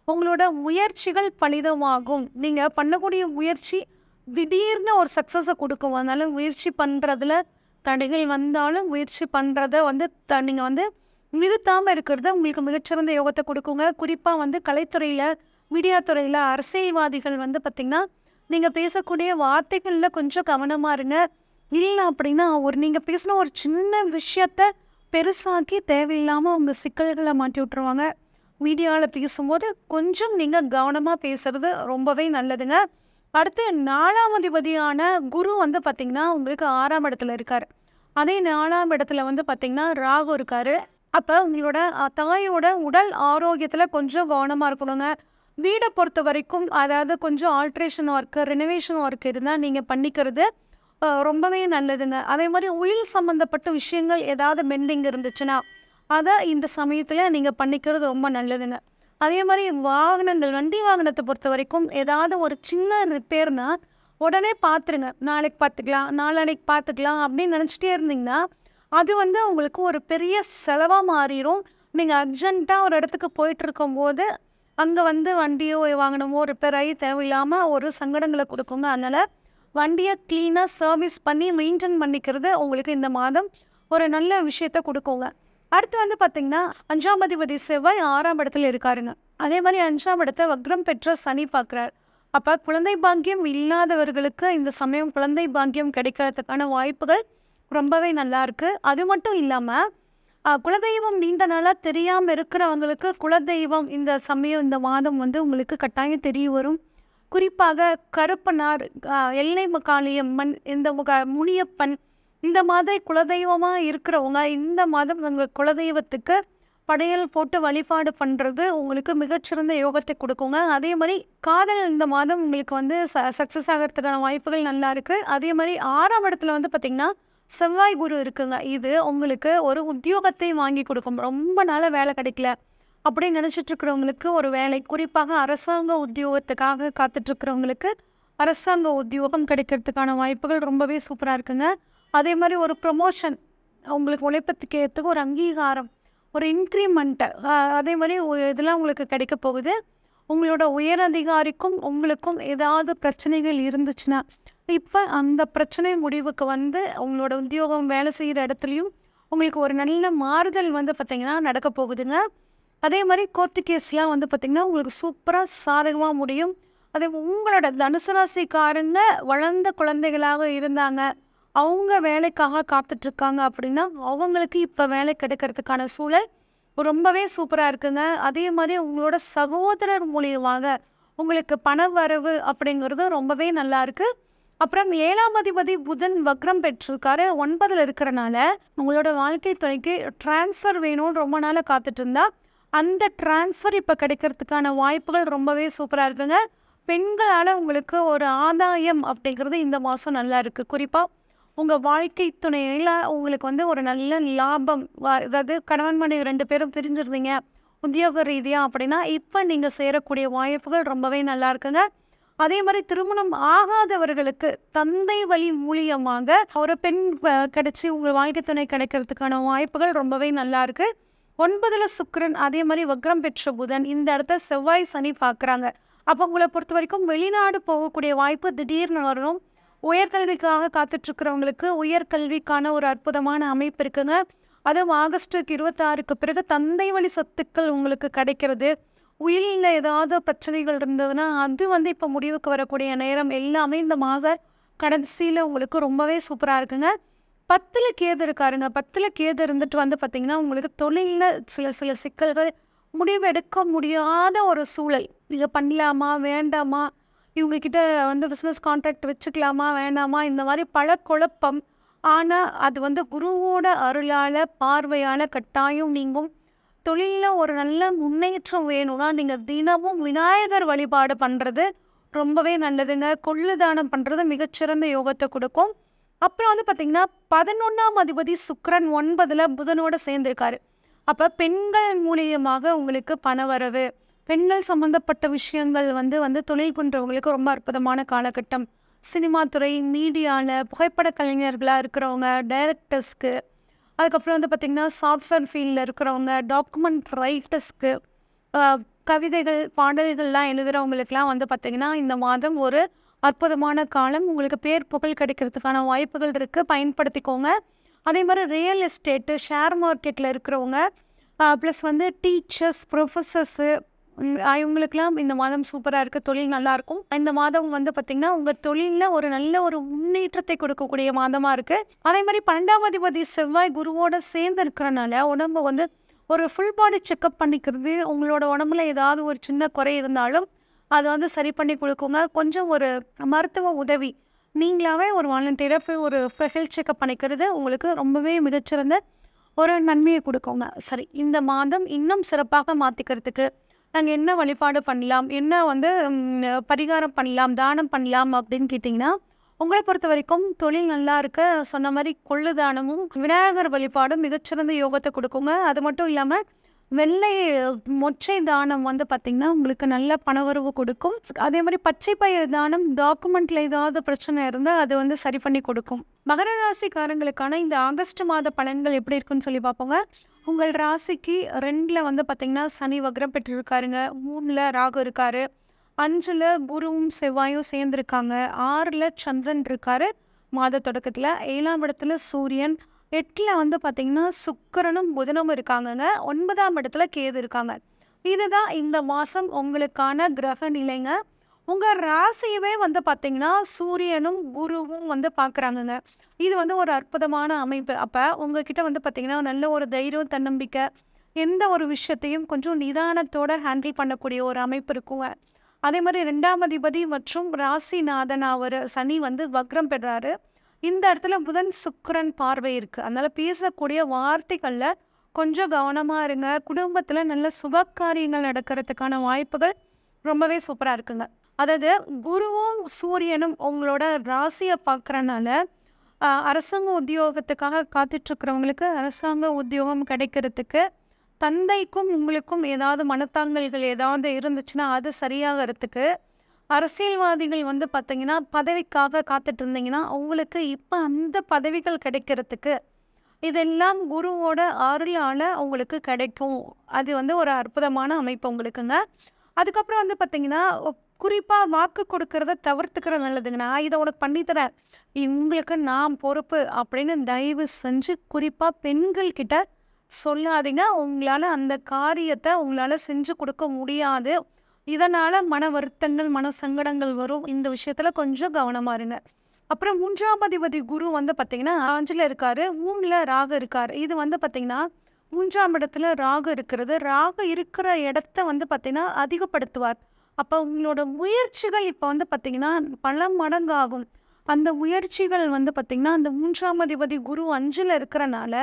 உங்களோட முயற்சிகள் பலிதமாகும். நீங்கள் பண்ணக்கூடிய முயற்சி திடீர்னு ஒரு சக்ஸஸை கொடுக்கும். அதனால முயற்சி பண்ணுறதுல தடைகள் வந்தாலும் முயற்சி பண்ணுறத வந்து நீங்கள் வந்து நிறுத்தாமல் இருக்கிறது உங்களுக்கு மிகச்சிறந்த யோகத்தை கொடுக்குங்க. குறிப்பாக வந்து கலைத்துறையில், மீடியா துறையில், அரசியல்வாதிகள் வந்து பார்த்திங்கன்னா நீங்கள் பேசக்கூடிய வார்த்தைகளில் கொஞ்சம் கவனமாக இருங்க. இல்லை அப்படின்னா நீங்கள் பேசின ஒரு சின்ன விஷயத்த பெருசாக்கி தேவையில்லாமல் உங்கள் சிக்கல்களை மாட்டி விட்டுருவாங்க. மீடியாவில் பேசும்போது கொஞ்சம் நீங்கள் கவனமாக பேசுகிறது ரொம்பவே நல்லதுங்க. அடுத்து 4ஆம் அதிபதியான குரு வந்து பார்த்திங்கன்னா உங்களுக்கு 6ஆம் இடத்துல இருக்கார். அதே 4ஆம் இடத்துல வந்து பார்த்திங்கன்னா ராகு இருக்கார். அப்போ உங்களோட தாயோட உடல் ஆரோக்கியத்தில் கொஞ்சம் கவனமாக இருக்கணுங்க. வீடை பொறுத்த வரைக்கும் அதாவது கொஞ்சம் ஆல்ட்ரேஷன் ஒர்க்கு, ரெனோவேஷன் ஒர்க் இருந்தால் நீங்கள் பண்ணிக்கிறது ரொம்பவே நல்லதுங்க. அதே மாதிரி உயில் சம்மந்தப்பட்ட விஷயங்கள் ஏதாவது பெண்டிங் இருந்துச்சுன்னா அதை இந்த சமயத்தில் நீங்கள் பண்ணிக்கிறது ரொம்ப நல்லதுங்க. அதே மாதிரி வாகனங்கள், வண்டி வாகனத்தை பொறுத்த வரைக்கும் ஏதாவது ஒரு சின்ன ரிப்பேர்னால் உடனே பார்த்துருங்க. நாளைக்கு பார்த்துக்கலாம், நாளானைக்கு பார்த்துக்கலாம் அப்படின்னு நினச்சிட்டே இருந்தீங்கன்னா அது வந்து உங்களுக்கு ஒரு பெரிய செலவாக மாறிடும். நீங்கள் அர்ஜென்ட்டாக ஒரு இடத்துக்கு போயிட்டுருக்கும்போது அங்கே வந்து வண்டியோ வாகனமோ ரிப்பேர் ஆகி தேவையில்லாமல் ஒரு சங்கடங்களை கொடுக்குங்க. அதனால் வண்டியை க்ளீனாக சர்வீஸ் பண்ணி மெயின்டைன் பண்ணிக்கிறது உங்களுக்கு இந்த மாதம் ஒரு நல்ல விஷயத்தை கொடுக்குங்க. அடுத்து வந்து பார்த்திங்கன்னா 5ஆம் அதிபதி செவ்வாய் 6ஆம் இடத்துல இருக்காருங்க. அதே மாதிரி 5ஆம் இடத்த வக்ரம் பெற்ற சனி பார்க்குறார். அப்போ குழந்தை பாக்கியம் இல்லாதவர்களுக்கு இந்த சமயம் குழந்தை பாக்கியம் கிடைக்கிறதுக்கான வாய்ப்புகள் ரொம்பவே நல்லா இருக்குது. அது மட்டும் இல்லாமல் குலதெய்வம் நீண்ட நாளாக தெரியாமல் இருக்கிறவங்களுக்கு குலதெய்வம் இந்த சமயம், இந்த மாதம் வந்து உங்களுக்கு கட்டாயம் தெரிய வரும். குறிப்பாக கருப்பனார், எல்லை காளியம்மன், இந்த முனியப்பன், இந்த மாதிரி குலதெய்வமாக இருக்கிறவங்க இந்த மாதம் உங்கள் குலதெய்வத்துக்கு படையல் போட்டு வழிபாடு பண்ணுறது உங்களுக்கு மிகச்சிறந்த யோகத்தை கொடுக்குங்க. அதே மாதிரி காதல் இந்த மாதம் உங்களுக்கு வந்து சக்ஸஸ் ஆகிறதுக்கான வாய்ப்புகள் நல்லா இருக்குது. அதே மாதிரி 6ஆம் இடத்துல வந்து பார்த்திங்கன்னா செவ்வாய் குரு இருக்குங்க. இது உங்களுக்கு ஒரு உத்தியோகத்தை வாங்கி கொடுக்கும். ரொம்ப நாளாக வேலை கிடைக்கல அப்படின்னு நினச்சிட்ருக்கிறவங்களுக்கு ஒரு வேலை, குறிப்பாக அரசாங்க உத்தியோகத்துக்காக காத்துட்ருக்கிறவங்களுக்கு அரசாங்க உத்தியோகம் கிடைக்கிறதுக்கான வாய்ப்புகள் ரொம்பவே சூப்பராக இருக்குங்க. அதே மாதிரி ஒரு ப்ரொமோஷன், உங்களுக்கு உழைப்பத்துக்கு ஏற்றுக்கு ஒரு அங்கீகாரம், ஒரு இன்க்ரிமெண்ட்டு, அதே மாதிரி இதெல்லாம் உங்களுக்கு கிடைக்க போகுது. உங்களோட உயர் அதிகாரிக்கும் உங்களுக்கும் ஏதாவது பிரச்சனைகள் இருந்துச்சுன்னா இப்போ அந்த பிரச்சனை முடிவுக்கு வந்து உங்களோட உத்தியோகம் வேலை செய்கிற இடத்துலையும் உங்களுக்கு ஒரு நல்ல மாறுதல் வந்து பார்த்திங்கன்னா நடக்க போகுதுங்க. அதே மாதிரி கோர்ட்டு கேஸ்லாம் வந்து பார்த்திங்கன்னா உங்களுக்கு சூப்பராக சாதகமாக முடியும். அதே உங்களோட தனுசு ராசிக்காரங்க வளர்ந்த குழந்தைகளாக இருந்தாங்க, அவங்க வேலைக்காக காத்துட்ருக்காங்க அப்படின்னா அவங்களுக்கு இப்போ வேலை கிடைக்கிறதுக்கான சூழல் ரொம்பவே சூப்பராக இருக்குங்க. அதே மாதிரி உங்களோட சகோதரர் மூலியமாக உங்களுக்கு பண வரவு அப்படிங்கிறது ரொம்பவே நல்லா இருக்குது. அப்புறம் 7ஆம் அதிபதி புதன் வக்ரம் பெற்றிருக்காரு, 9ல் இருக்கிறனால உங்களோட வாழ்க்கை துணைக்கு டிரான்ஸ்ஃபர் வேணும்னு ரொம்ப நாளாக காத்துட்டு இருந்தா அந்த டிரான்ஸ்ஃபர் இப்போ கிடைக்கிறதுக்கான வாய்ப்புகள் ரொம்பவே சூப்பராக இருக்குங்க. பெண்களால் உங்களுக்கு ஒரு ஆதாயம் அப்படிங்கிறது இந்த மாதம் நல்லா இருக்குது. குறிப்பாக உங்கள் வாழ்க்கை துணையில் உங்களுக்கு வந்து ஒரு நல்ல லாபம், அதாவது கணவன் மனைவி 2 பேரும் பிரிஞ்சிருந்தீங்க உத்தியோக ரீதியாக அப்படின்னா இப்போ நீங்கள் சேரக்கூடிய வாய்ப்புகள் ரொம்பவே நல்லா இருக்குங்க. அதே மாதிரி திருமணம் ஆகாதவர்களுக்கு தந்தை வழி மூலியமாக ஒரு பெண் கிடைச்சி உங்கள் வாழ்க்கை துணை கிடைக்கிறதுக்கான வாய்ப்புகள் ரொம்பவே நல்லா இருக்குது. 9ல் சுக்கிரன், அதே மாதிரி வக்ரம் பெற்ற புதன், இந்த இடத்த செவ்வாய் சனி பார்க்குறாங்க. அப்போ உங்களை பொறுத்த வரைக்கும் வெளிநாடு போகக்கூடிய வாய்ப்பு திடீர்னு வரணும். உயர்கல்விக்காக காத்துட்ருக்கிறவங்களுக்கு உயர்கல்விக்கான ஒரு அற்புதமான அமைப்பு இருக்குங்க. அதுவும் ஆகஸ்ட்டுக்கு 26க்கு பிறகு தந்தை வழி சொத்துக்கள் உங்களுக்கு கிடைக்கிறது. உயிரில் ஏதாவது பிரச்சனைகள் இருந்ததுன்னா அது வந்து இப்போ முடிவுக்கு வரக்கூடிய நேரம் எல்லாமே இந்த மாத கடைசியில் உங்களுக்கு ரொம்பவே சூப்பராக இருக்குங்க. 10ல் கேது இருக்காருங்க. 10ல் கேது இருந்துட்டு வந்து பார்த்திங்கன்னா உங்களுக்கு தொழிலில் சில சிக்கல்கள், முடிவு எடுக்க முடியாத ஒரு சூழல். நீங்கள் பண்ணலாமா வேண்டாமா, இவங்கக்கிட்ட வந்து பிஸ்னஸ் கான்ட்ராக்ட் வச்சுக்கலாமா வேண்டாமா, இந்த மாதிரி பல குழப்பம். ஆனால் அது வந்து குருவோட அருளால் பார்வையால் கட்டாயம் நீங்கும். தொழிலில் ஒரு நல்ல முன்னேற்றம் வேணும்னா நீங்கள் தினமும் விநாயகர் வழிபாடு பண்ணுறது ரொம்பவே நல்லதுங்க. கொள்ளு தானம் பண்ணுறது மிகச்சிறந்த யோகத்தை கொடுக்கும். அப்புறம் வந்து பார்த்திங்கன்னா 11ஆம் அதிபதி சுக்கிரன் 9ல் புதனோடு சேர்ந்திருக்காரு. அப்போ பெண்கள் மூலியமாக உங்களுக்கு பணவரவு, பெண்கள் சம்மந்தப்பட்ட விஷயங்கள் வந்து தொழில் பண்ணுறவங்களுக்கு ரொம்ப அற்புதமான காலகட்டம். சினிமா துறை, மீடியாவில் புகைப்பட கலைஞர்களாக இருக்கிறவங்க, டைரக்டர்ஸ்க்கு, அதுக்கப்புறம் வந்து பார்த்திங்கன்னா சாஃப்ட்வேர் ஃபீல்டில் இருக்கிறவங்க, டாக்குமெண்ட் ரைட்டர்ஸ்க்கு, கவிதைகள் பாடல்கள்லாம் எழுதுகிறவங்களுக்கெல்லாம் வந்து பார்த்திங்கன்னா இந்த மாதம் ஒரு அற்புதமான காலம். உங்களுக்கு பேர் புகழ் கிடைக்கிறதுக்கான வாய்ப்புகள் இருக்குது, பயன்படுத்திக்கோங்க. அதே மாதிரி ரியல் எஸ்டேட்டு, ஷேர் மார்க்கெட்டில் இருக்கிறவங்க, ப்ளஸ் வந்து டீச்சர்ஸ், ப்ரொஃபஸர்ஸு, இவங்களுக்கெல்லாம் இந்த மாதம் சூப்பராக இருக்குது. தொழில் நல்லாயிருக்கும். இந்த மாதம் வந்து பார்த்திங்கன்னா உங்கள் தொழிலில் ஒரு நல்ல ஒரு முன்னேற்றத்தை கொடுக்கக்கூடிய மாதமாக இருக்குது. அதே மாதிரி 12ஆம் அதிபதி செவ்வாய் குருவோடு சேர்ந்து இருக்கிறனால உடம்பு வந்து ஒரு ஃபுல் பாடி செக்கப் பண்ணிக்கிறது, உங்களோட உடம்புல ஏதாவது ஒரு சின்ன குறை இருந்தாலும் அதை வந்து சரி பண்ணி கொடுக்குங்க. கொஞ்சம் ஒரு மருத்துவ உதவி நீங்களாகவே ஒரு வாலண்டியராக போய் ஒரு ஹெல்த் செக்கப் பண்ணிக்கிறது உங்களுக்கு ரொம்பவே மிகச்சிறந்த ஒரு நன்மையை கொடுக்குங்க. சரி, இந்த மாதம் இன்னும் சிறப்பாக மாற்றிக்கிறதுக்கு நாங்கள் என்ன வழிபாடு பண்ணலாம், என்ன வந்து பரிகாரம் பண்ணலாம், தானம் பண்ணலாம் அப்படின்னு கேட்டிங்கன்னா, உங்களை பொறுத்த வரைக்கும் தொழில் நல்லா இருக்க சொன்ன மாதிரி கொள்ளு தானமும் விநாயகர் வழிபாடும் மிகச்சிறந்த யோகத்தை கொடுக்குங்க. அது மட்டும் இல்லாமல் வெள்ளை மொச்சை தானம் வந்து பார்த்திங்கன்னா உங்களுக்கு நல்ல பணவரவு கொடுக்கும். அதே மாதிரி பச்சை பயிர் தானம் டாக்குமெண்ட்டில் ஏதாவது பிரச்சனை இருந்தால் அது வந்து சரி பண்ணி கொடுக்கும். மகர ராசிக்காரங்களுக்கான இந்த ஆகஸ்ட் மாத பலன்கள் எப்படி இருக்குன்னு சொல்லி பார்ப்போங்க. உங்கள் ராசிக்கு 2ல் வந்து பார்த்திங்கன்னா சனி வக்ரம் பெற்றிருக்காருங்க, 3ல் ராகு இருக்காரு, 5ல் குருவும் செவ்வாயும் சேர்ந்துருக்காங்க, 6ல் சந்திரன் இருக்காரு மாத தொடக்கத்தில், 7ஆம் இடத்துல சூரியன், 8ல் வந்து பார்த்திங்கன்னா சுக்கிரனும் புதனும் இருக்காங்கங்க, 9ஆம் இடத்துல கேது இருக்காங்க. இதுதான் இந்த மாதம் உங்களுக்கான கிரக நிலைங்க. உங்கள் ராசியவே வந்து பார்த்திங்கன்னா சூரியனும் குருவும் வந்து பார்க்குறாங்கங்க. இது வந்து ஒரு அற்புதமான அமைப்பு. அப்போ உங்ககிட்ட வந்து பார்த்திங்கன்னா நல்ல ஒரு தைரியம், தன்னம்பிக்கை, எந்த ஒரு விஷயத்தையும் கொஞ்சம் நிதானத்தோடு ஹேண்டில் பண்ணக்கூடிய ஒரு அமைப்பு இருக்குங்க. அதே மாதிரி 2ஆம் அதிபதி மற்றும் ராசிநாதன் அவர் சனி வந்து வக்ரம் பெறாரு. இந்த இடத்துல புதன் சுக்கிரன் பார்வை இருக்குது. அதனால் பேசக்கூடிய வார்த்தைகளில் கொஞ்சம் கவனமாக இருங்க. குடும்பத்தில் நல்ல சுப காரியங்கள் நடக்கிறதுக்கான வாய்ப்புகள் ரொம்பவே சூப்பராக இருக்குங்க. அதாவது குருவும் சூரியனும் உங்களோட ராசியை பார்க்குறனால அரசாங்க உத்தியோகத்துக்காக காத்துட்ருக்கிறவங்களுக்கு அரசாங்க உத்தியோகம் கிடைக்கிறதுக்கு, தந்தைக்கும் உங்களுக்கும் ஏதாவது மனத்தாங்கல்கள் ஏதாவது இருந்துச்சுன்னா அது சரியாகிறதுக்கு, அரசியல்வாதிகள் வந்து பார்த்திங்கன்னா பதவிக்காக காத்துட்டு இருந்தீங்கன்னா அவங்களுக்கு இப்போ அந்த பதவிகள் கிடைக்கிறதுக்கு இதெல்லாம் குருவோட அருளால் உங்களுக்கு கிடைக்கும். அது வந்து ஒரு அற்புதமான அமைப்பு உங்களுக்குங்க. அதுக்கப்புறம் வந்து பார்த்திங்கன்னா குறிப்பாக வாக்கு கொடுக்கறத தவிர்த்துக்கிற நல்லதுங்க. நான் இதை உனக்கு பண்ணித்தரேன், உங்களுக்கு நான் பொறுப்பு அப்படின்னு தயவு செஞ்சு குறிப்பாக பெண்கள்கிட்ட சொல்லாதீங்க. உங்களால அந்த காரியத்த உங்களால செஞ்சு கொடுக்க முடியாது. இதனால மன வருத்தங்கள், மன சங்கடங்கள் வரும். இந்த விஷயத்துல கொஞ்சம் கவனமா இருங்க. அப்புறம் 3ஆம் அதிபதி குரு வந்து பார்த்தீங்கன்னா, 5ல இருக்காரு. 3ல ராகு இருக்காரு. இது வந்து பார்த்தீங்கன்னா, 3ஆம் இடத்துல ராகு இருக்கிறது. ராகு இருக்கிற இடத்த வந்து பார்த்தீங்கன்னா, அதிகப்படுத்துவார். அப்ப உங்களோட முயற்சிகள் இப்ப வந்து பார்த்தீங்கன்னா, பல மடங்காகும். அந்த முயற்சிகள் வந்து பார்த்தீங்கன்னா, அந்த 3ஆம் அதிபதி குரு 5ல இருக்கிறனால,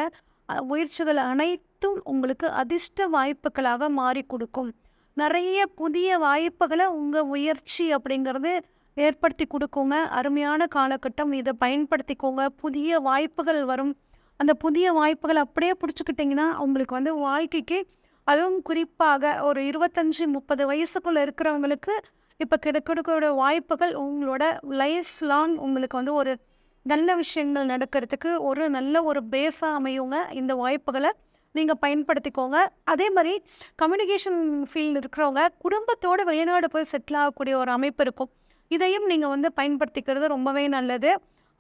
முயற்சிகள் அனைத்தும் உங்களுக்கு அதிர்ஷ்ட வாய்ப்புகளாக மாறி கொடுக்கும். நெறைய புதிய வாய்ப்புகள உங்க முயற்சி அப்படிங்கிறது ஏற்படுத்தி குடுக்குங்க. அருமையான காலகட்டம். இத பயன்படுத்திக்கோங்க. புதிய வாய்ப்புகள் வரும். அந்த புதிய வாய்ப்புகள அப்படியே புடிச்சுக்கிட்டீங்கன்னா, உங்களுக்கு வந்து வாழ்க்கைக்கு அதுவும் குறிப்பாக ஒரு 25, 30 வயசுக்குள்ள இருக்கிறவங்களுக்கு இப்ப கிடைக்கக்கூடிய வாய்ப்புகள் உங்களோட லைஃப் லாங் உங்களுக்கு வந்து ஒரு நல்ல விஷயங்கள் நடக்கிறதுக்கு ஒரு நல்ல ஒரு பேஸா அமையுங்க. இந்த வாய்ப்புகள நீங்க பயன்படுத்திக்கோங்க. அதே மாரி கம்யூனிகேஷன் ஃபீல்டு இருக்கிறவங்க குடும்பத்தோட வெளிநாடு போய் செட்டில் ஆகக்கூடிய ஒரு அமைப்பு இருக்கும். இதையும் நீங்க வந்து பயன்படுத்திக்கிறது ரொம்பவே நல்லது.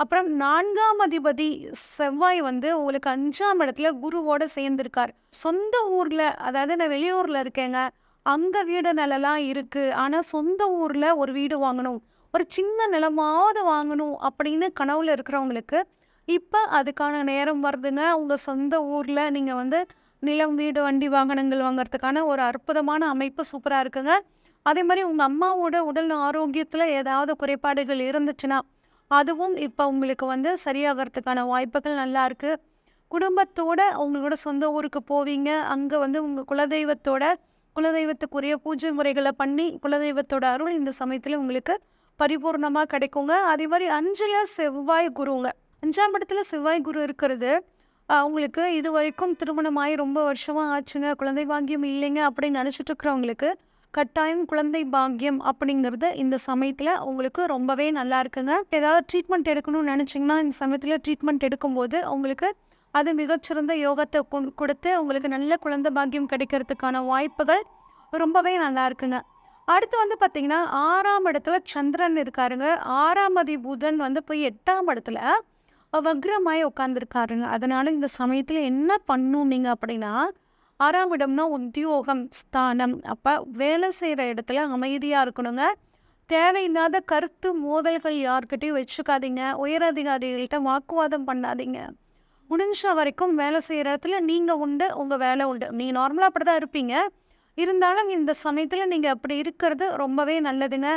அப்புறம் 4ஆம் அதிபதி செவ்வாய் வந்து உங்களுக்கு 5ஆம் இடத்துல குருவோட சேர்ந்திருக்கார். சொந்த ஊர்ல, அதாவது நான் வெளியூர்ல இருக்கேங்க. அங்க வீடு நிலம்லாம் இருக்கு. ஆனா சொந்த ஊர்ல ஒரு வீடு வாங்கணும். ஒரு சின்ன நிலமாவது வாங்கணும் அப்படின்னு கனவுல இருக்கிறவங்களுக்கு, இப்ப அதுக்கான நேரம் வருதுங்க. உங்க சொந்த ஊர்ல நீங்க வந்து நிலம், வீடு, வண்டி, வாகனங்கள் வாங்குறதுக்கான ஒரு அற்புதமான அமைப்பு சூப்பரா இருக்குங்க. அதே மாரி உங்க அம்மாவோட உடல் ஆரோக்கியத்துல ஏதாவது குறைபாடுகள் இருந்துச்சுன்னா, அதுவும் இப்ப உங்களுக்கு வந்து சரியாகறதுக்கான வாய்ப்புகள் நல்லா இருக்கு. குடும்பத்தோட உங்களோட சொந்த ஊருக்கு போவீங்க. அங்க வந்து உங்க குலதெய்வத்துக்குரிய பூஜை முறைகள பண்ணி, குலதெய்வத்தோட அருள் இந்த சமயத்துல உங்களுக்கு பரிபூர்ணமா கிடைக்குங்க. அதே மாரி 5ல செவ்வாய் குருங்க. 5ஆம் இடத்துல செவ்வாய் குரு இருக்கிறது, உங்களுக்கு இதுவரைக்கும் திருமணமாகி ரொம்ப வருஷமா ஆச்சுங்க, குழந்தை பாக்கியம் இல்லைங்க அப்படின்னு நினச்சிட்டு இருக்கிறவங்களுக்கு, கட்டாயம் குழந்தை பாக்கியம் அப்படிங்கிறது இந்த சமயத்தில் உங்களுக்கு ரொம்பவே நல்லா இருக்குங்க. ஏதாவது ட்ரீட்மெண்ட் எடுக்கணும்னு நினச்சிங்கன்னா, இந்த சமயத்தில் ட்ரீட்மெண்ட் எடுக்கும்போது உங்களுக்கு அது மிகச்சிறந்த யோகத்தை கொடுத்து உங்களுக்கு நல்ல குழந்தை பாக்கியம் கிடைக்கிறதுக்கான வாய்ப்புகள் ரொம்பவே நல்லா இருக்குங்க. அடுத்து வந்து பார்த்தீங்கன்னா, 6ஆம் இடத்துல சந்திரன் இருக்காருங்க. 6ஆம் அதிபதி புதன் வந்து போய் 8ஆம் இடத்துல வக்ரமாயி உட்காந்துருக்காருங்க. அதனால இந்த சமயத்துல என்ன பண்ணணும் நீங்க அப்படின்னா, 6ஆம் இடம்னா உத்தியோகம், ஸ்தானம். அப்ப வேலை செய்யற இடத்துல அமைதியா இருக்கணுங்க. தேவையில்லாத கருத்து மோதல்கள் யார்கிட்டயும் வச்சுக்காதீங்க. உயரதிகாரிகள்கிட்ட வாக்குவாதம் பண்ணாதீங்க. முடிஞ்ச வரைக்கும் வேலை செய்யற இடத்துல நீங்க உண்டு, உங்க வேலை உண்டு. நீங்க நார்மலா அப்படிதான் இருப்பீங்க. இருந்தாலும் இந்த சமயத்துல நீங்க அப்படி இருக்கிறது ரொம்பவே நல்லதுங்க.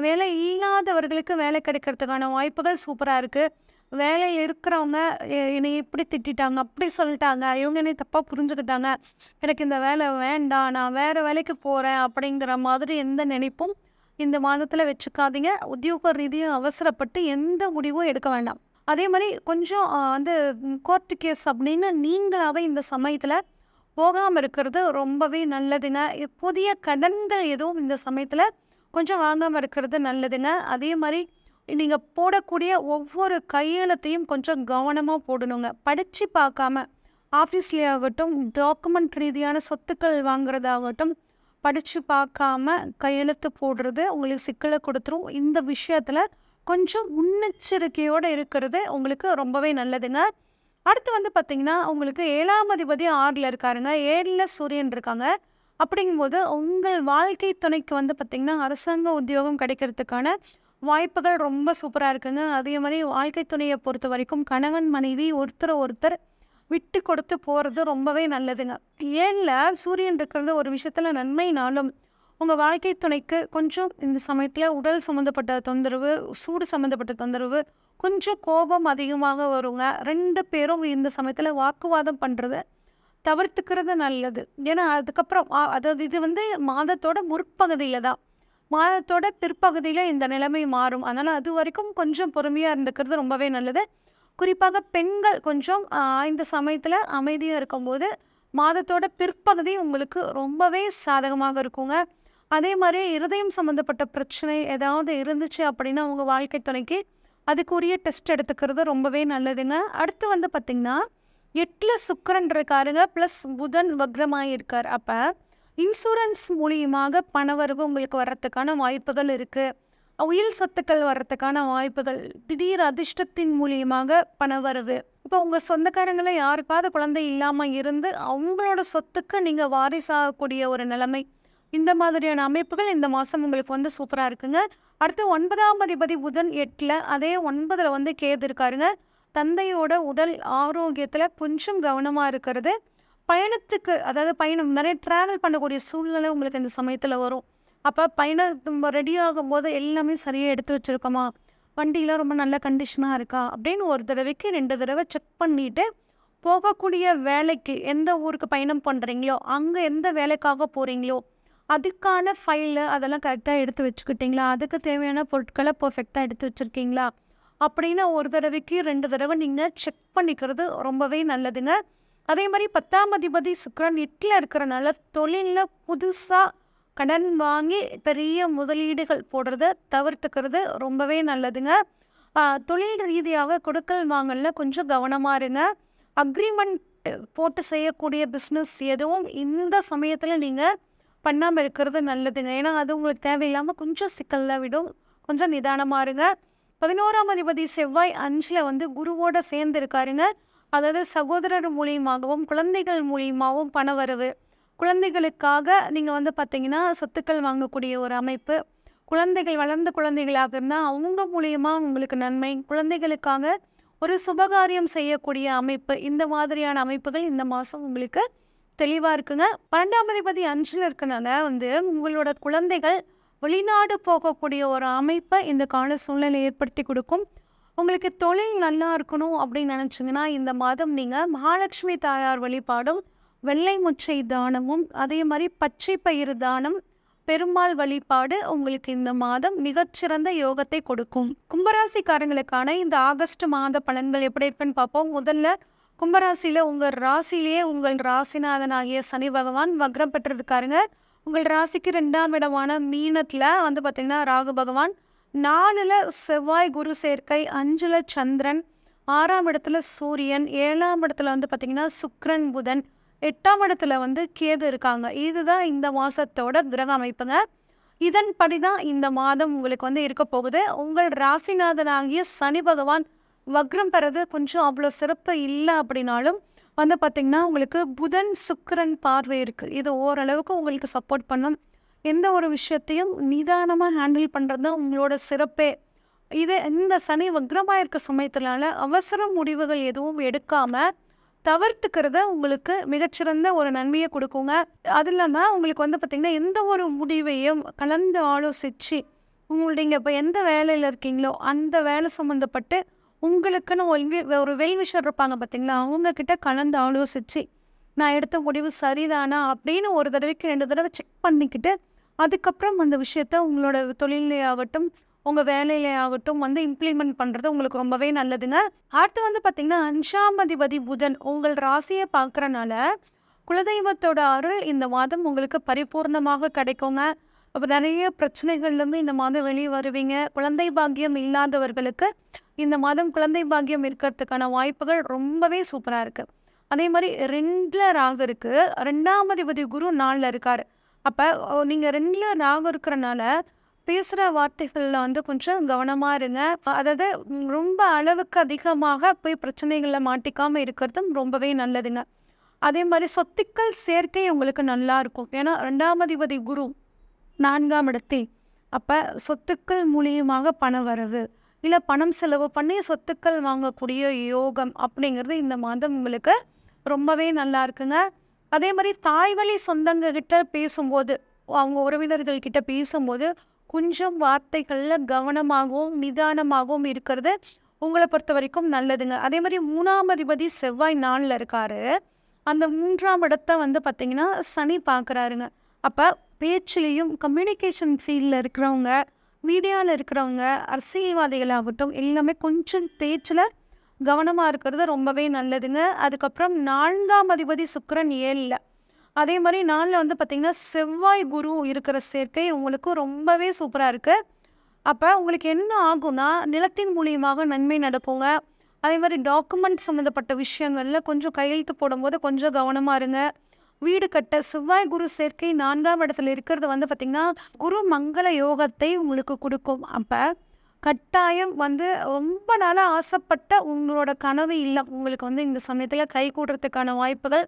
வேலை இல்லாதவர்களுக்கு வேலை கிடைக்கிறதுக்கான வாய்ப்புகள் சூப்பரா இருக்கு. வேலையில் இருக்கிறவங்க என்னைய இப்படி திட்டிட்டாங்க, அப்படி சொல்லிட்டாங்க, இவங்க என்னை தப்பாக புரிஞ்சுக்கிட்டாங்க, எனக்கு இந்த வேலை வேண்டாம், நான் வேறு வேலைக்கு போகிறேன் அப்படிங்கிற மாதிரி எந்த நினைப்பும் இந்த மாதத்தில் வச்சுக்காதீங்க. உத்தியோக ரீதியாக அவசரப்பட்டு எந்த முடிவும் எடுக்க வேண்டாம். அதே மாதிரி கொஞ்சம் வந்து கோர்ட்டு கேஸ் அப்படின்னு நீங்களாவே இந்த சமயத்தில் போகாமல் இருக்கிறது ரொம்பவே நல்லதுங்க. புதிய கடன்கள் எதுவும் இந்த சமயத்தில் கொஞ்சம் வாங்காமல் இருக்கிறது நல்லதுங்க. அதே மாதிரி நீங்கள் போடக்கூடிய ஒவ்வொரு கையெழுத்தையும் கொஞ்சம் கவனமாக போடணுங்க. படித்து பார்க்காம ஆஃபீஸ்லேயே ஆகட்டும், டாக்குமெண்ட் ரீதியான சொத்துக்கள் வாங்குறதாகட்டும், படித்து பார்க்காம கையெழுத்து போடுறது உங்களுக்கு சிக்கலை கொடுத்துரும். இந்த விஷயத்தில் கொஞ்சம் முன்னெச்சரிக்கையோடு இருக்கிறது உங்களுக்கு ரொம்பவே நல்லதுங்க. அடுத்து வந்து பார்த்திங்கன்னா, உங்களுக்கு 7ஆம் அதிபதி 6ல் இருக்காருங்க. 7ல் சூரியன் இருக்காங்க. அப்படிங்கும்போது உங்கள் வாழ்க்கை துணைக்கு வந்து பார்த்திங்கன்னா, அரசாங்க உத்தியோகம் கிடைக்கிறதுக்கான வாய்ப்புகள் ரொம்ப சூப்பராக இருக்குங்க. அதே மாதிரி வாழ்க்கை துணையை பொறுத்த வரைக்கும் கணவன் மனைவி ஒருத்தர் விட்டு கொடுத்து போகிறது ரொம்பவே நல்லதுங்க. 7ல் சூரியன் இருக்கிறது ஒரு விஷயத்தில் நன்மைனாலும் உங்கள் வாழ்க்கை துணைக்கு கொஞ்சம் இந்த சமயத்தில் உடல் சம்மந்தப்பட்ட தொந்தரவு, சூடு சம்மந்தப்பட்ட தொந்தரவு, கொஞ்சம் கோபம் அதிகமாக வருங்க. 2 பேரும் இந்த சமயத்தில் வாக்குவாதம் பண்ணுறத தவிர்த்துக்கிறது நல்லது. ஏன்னா அதுக்கப்புறம் அதாவது இது வந்து மாதத்தோட முற்பகுதியில் தான், மாதத்தோட பிற்பகுதியில் இந்த நிலைமை மாறும். அதனால் அது வரைக்கும் கொஞ்சம் பொறுமையாக இருந்துக்கிறது ரொம்பவே நல்லது. குறிப்பாக பெண்கள் கொஞ்சம் இந்த சமயத்தில் அமைதியாக இருக்கும்போது மாதத்தோட பிற்பகுதி உங்களுக்கு ரொம்பவே சாதகமாக இருக்குங்க. அதே மாதிரி இருதயம் சம்மந்தப்பட்ட பிரச்சனை ஏதாவது இருந்துச்சு அப்படின்னா உங்கள் வாழ்க்கை துணைக்கு அதுக்குரிய டெஸ்ட் எடுத்துக்கிறது ரொம்பவே நல்லதுங்க. அடுத்து வந்து பார்த்திங்கன்னா, 8ல் சுக்கிரன் இருக்காருங்க, ப்ளஸ் புதன் வக்ரமாக இருக்கார். அப்போ இன்சூரன்ஸ் மூலியமாக பணவரவு உங்களுக்கு வர்றதுக்கான வாய்ப்புகள் இருக்குது. உயில் சொத்துக்கள் வர்றதுக்கான வாய்ப்புகள், திடீர் அதிர்ஷ்டத்தின் மூலியமாக பணவரவு, இப்போ உங்கள் சொந்தக்காரங்கள யாருக்காவது குழந்தை இல்லாமல் இருந்து அவங்களோட சொத்துக்கு நீங்கள் வாரிசாகக்கூடிய ஒரு நிலைமை, இந்த மாதிரியான அமைப்புகள் இந்த மாதம் உங்களுக்கு வந்து சூப்பராக இருக்குங்க. அடுத்து 9ஆம் அதிபதி புதன் 8ல், அதே 9ல் வந்து கேது இருக்காருங்க. தந்தையோட உடல் ஆரோக்கியத்தில் கொஞ்சம் கவனமாக இருக்கிறது. பயணத்துக்கு அதாவது பயணம் நிறைய ட்ராவல் பண்ணக்கூடிய சூழ்நிலை உங்களுக்கு இந்த சமயத்தில் வரும். அப்போ பயணம் ரெடி ஆகும்போது எல்லாமே சரியாக எடுத்து வச்சுருக்கோமா, வண்டியெலாம் ரொம்ப நல்ல கண்டிஷனாக இருக்கா அப்படின்னு ஒரு தடவைக்கு 2 தடவை செக் பண்ணிவிட்டு, போகக்கூடிய வேலைக்கு எந்த ஊருக்கு பயணம் பண்ணுறீங்களோ அங்கே எந்த வேலைக்காக போகிறீங்களோ அதுக்கான ஃபைலு அதெல்லாம் கரெக்டாக எடுத்து வச்சுக்கிட்டிங்களா, அதுக்கு தேவையான பொருட்களை பர்ஃபெக்டாக எடுத்து வச்சுருக்கீங்களா அப்படின்னு ஒரு தடவைக்கு 2 தடவை நீங்கள் செக் பண்ணிக்கிறது ரொம்பவே நல்லதுங்க. அதே மாதிரி 10ஆம் அதிபதி சுக்கிரன் 8ல் இருக்கிறனால தொழிலில் புதுசாக கடன் வாங்கி பெரிய முதலீடுகள் போடுறத தவிர்த்துக்கிறது ரொம்பவே நல்லதுங்க. தொழில் ரீதியாக கொடுக்கல் வாங்கல கொஞ்சம் கவனமாக இருங்க. அக்ரிமெண்ட் போட்டு செய்யக்கூடிய பிஸ்னஸ் எதுவும் இந்த சமயத்தில் நீங்கள் பண்ணாமல் இருக்கிறது நல்லதுங்க. ஏன்னா அது உங்களுக்கு தேவையில்லாமல் கொஞ்சம் சிக்கலில் விடும். கொஞ்சம் நிதானமாக இருங்க. 11ஆம் அதிபதி செவ்வாய் 5ல் வந்து குருவோட சேர்ந்து இருக்காருங்க. அதாவது சகோதரர் மூலியமாகவும் குழந்தைகள் மூலியமாகவும் பணவரவு, குழந்தைகளுக்காக நீங்கள் வந்து பார்த்தீங்கன்னா சொத்துக்கள் வாங்கக்கூடிய ஒரு அமைப்பு, குழந்தைகள் வளர்ந்த குழந்தைகளாக இருந்தால் அவங்க மூலியமாக உங்களுக்கு நன்மை, குழந்தைகளுக்காக ஒரு சுபகாரியம் செய்யக்கூடிய அமைப்பு, இந்த மாதிரியான அமைப்புகள் இந்த மாதம் உங்களுக்கு தெளிவாக இருக்குங்க. 12ஆம் அதிபதி 5ல் இருக்கனால வந்து உங்களோட குழந்தைகள் வெளிநாடு போகக்கூடிய ஒரு அமைப்பை இந்த கால சூழ்நிலை ஏற்படுத்தி கொடுக்கும். உங்களுக்கு தொழில் நல்லா இருக்கணும் அப்படின்னு நினச்சிங்கன்னா இந்த மாதம் நீங்கள் மகாலட்சுமி தாயார் வழிபாடும், வெள்ளை முச்சை தானமும், அதே மாதிரி பச்சை பயிறு தானம், பெருமாள் வழிபாடு உங்களுக்கு இந்த மாதம் மிகச்சிறந்த யோகத்தை கொடுக்கும். கும்பராசிக்காரங்களுக்கான இந்த ஆகஸ்ட் மாத பலன்கள் எப்படி இருக்குன்னு பார்ப்போம். முதல்ல கும்பராசியில் உங்கள் ராசியிலேயே உங்கள் ராசிநாதனாகிய சனி பகவான் வக்ரம் பெற்றிருக்காருங்க. உங்கள் ராசிக்கு 2ஆம் இடமான மீனத்தில் வந்து பார்த்திங்கன்னா ராகு பகவான், 4ல் செவ்வாய் குரு சேர்க்கை, 5ல் சந்திரன், 6ஆம் இடத்துல சூரியன், 7ஆம் இடத்துல வந்து பார்த்திங்கன்னா சுக்கிரன் புதன், 8ஆம் இடத்துல வந்து கேது இருக்காங்க. இதுதான் இந்த மாதத்தோட கிரக அமைப்புங்க. இதன்படி தான் இந்த மாதம் உங்களுக்கு வந்து இருக்க போகுது. உங்கள் ராசிநாதனாகிய சனி பகவான் வக்ரம் பெறது கொஞ்சம் அவ்வளோ சிறப்பு இல்லை அப்படின்னாலும் வந்து பார்த்திங்கன்னா உங்களுக்கு புதன் சுக்கிரன் பார்வை இருக்குது. இது ஓரளவுக்கு உங்களுக்கு சப்போர்ட் பண்ணும். எந்த ஒரு விஷயத்தையும் நிதானமாக ஹேண்டில் பண்ணுறது தான் உங்களோட சிறப்பே. இந்த சனி வக்ரமாக இருக்க சமயத்தினால அவசர முடிவுகள் எதுவும் எடுக்காமல் தவிர்த்துக்கிறத உங்களுக்கு மிகச்சிறந்த ஒரு நன்மையை கொடுக்குங்க. அது இல்லாமல் உங்களுக்கு வந்து பார்த்திங்கன்னா எந்த ஒரு முடிவையும் கலந்து ஆலோசித்து நீங்கள் இப்போ எந்த வேலையில் இருக்கீங்களோ அந்த வேலை சம்மந்தப்பட்டு உங்களுக்குன்னு ஒரு வெல்விஷர் இருப்பாங்க பார்த்தீங்களா, அவங்கக்கிட்ட கலந்து ஆலோசித்து நான் எடுத்த முடிவு சரிதானா அப்படின்னு ஒரு தடவைக்கு 2 தடவை செக் பண்ணிக்கிட்டு அதுக்கப்புறம் அந்த விஷயத்த உங்களோட தொழிலே ஆகட்டும் உங்கள் வேலையிலே ஆகட்டும் வந்து இம்ப்ளிமெண்ட் பண்ணுறது உங்களுக்கு ரொம்பவே நல்லதுங்க. அடுத்து வந்து பார்த்திங்கன்னா 5ஆம் அதிபதி புதன் உங்கள் ராசியை பார்க்குறனால குலதெய்வத்தோட அருள் இந்த மாதம் உங்களுக்கு பரிபூர்ணமாக கிடைக்குங்க. அப்போ நிறைய பிரச்சனைகள்லேருந்து இந்த மாதம் வெளியே வருவீங்க. குழந்தை பாக்கியம் இல்லாதவர்களுக்கு இந்த மாதம் குழந்தை பாக்கியம் இருக்கிறதுக்கான வாய்ப்புகள் ரொம்பவே சூப்பராக இருக்குது. அதே மாதிரி 2ல் ராகு இருக்குது, 2ஆம் அதிபதி குரு 4ல் இருக்கார். அப்போ நீங்கள் 2ல் ராகு இருக்கிறனால பேசுகிற வார்த்தைகளில் வந்து கொஞ்சம் கவனமாக இருங்க. அதாவது ரொம்ப அளவுக்கு அதிகமாக போய் பிரச்சனைகளில் மாட்டிக்காமல் இருக்கிறதும் ரொம்பவே நல்லதுங்க. அதே மாதிரி சொத்துக்கள் சேர்க்கை உங்களுக்கு நல்லா இருக்கும். ஏன்னா 2ஆம் அதிபதி குரு 4ஆம் இடத்தில். அப்போ சொத்துக்கள் மூலியமாக பண வரவு இல்லை பணம் செலவு பண்ணி சொத்துக்கள் வாங்கக்கூடிய யோகம் அப்படிங்கிறது இந்த மாதம் உங்களுக்கு ரொம்பவே நல்லா இருக்குங்க. அதே மாதிரி தாய்வழி சொந்தங்க கிட்ட பேசும்போது, அவங்க உறவினர்கள்கிட்ட பேசும்போது கொஞ்சம் வார்த்தைகளில் கவனமாகவும் நிதானமாகவும் இருக்கிறது உங்களை பொறுத்த வரைக்கும் நல்லதுங்க. அதே மாதிரி 3ஆம் அதிபதி செவ்வாய் 4ல் இருக்காரு. அந்த 3ஆம் இடத்தை வந்து பார்த்திங்கன்னா சனி பார்க்குறாருங்க. அப்போ பேச்சிலையும் கம்யூனிகேஷன் ஃபீல்டில் இருக்கிறவங்க, மீடியாவில் இருக்கிறவங்க, அரசியல்வாதிகளாகட்டும் எல்லாமே கொஞ்சம் பேச்சில் கவனமாக இருக்கிறது ரொம்பவே நல்லதுங்க. அதுக்கப்புறம் 4ஆம் அதிபதி சுக்கிரன் 7ல், அதே மாதிரி 4ல் வந்து பார்த்திங்கன்னா செவ்வாய் குரு இருக்கிற சேர்க்கை உங்களுக்கு ரொம்பவே சூப்பராக இருக்குது. அப்போ உங்களுக்கு என்ன ஆகும்னா நிலத்தின் மூலியமாக நன்மை நடக்குங்க. அதே மாதிரி டாக்குமெண்ட் சம்மந்தப்பட்ட விஷயங்களில் கொஞ்சம் கையெழுத்து போடும்போது கொஞ்சம் கவனமாக இருங்க. வீடு கட்ட செவ்வாய் குரு சேர்க்கை 4ஆம் இடத்துல இருக்கிறது வந்து பார்த்திங்கன்னா குரு மங்கள யோகத்தை உங்களுக்கு கொடுக்கும். அப்போ கட்டாயம் வந்து ரொம்ப நாளாக ஆசைப்பட்ட உங்களோட கனவு இல்லம் உங்களுக்கு வந்து இந்த சமயத்தில் கை கூடுறதுக்கான வாய்ப்புகள்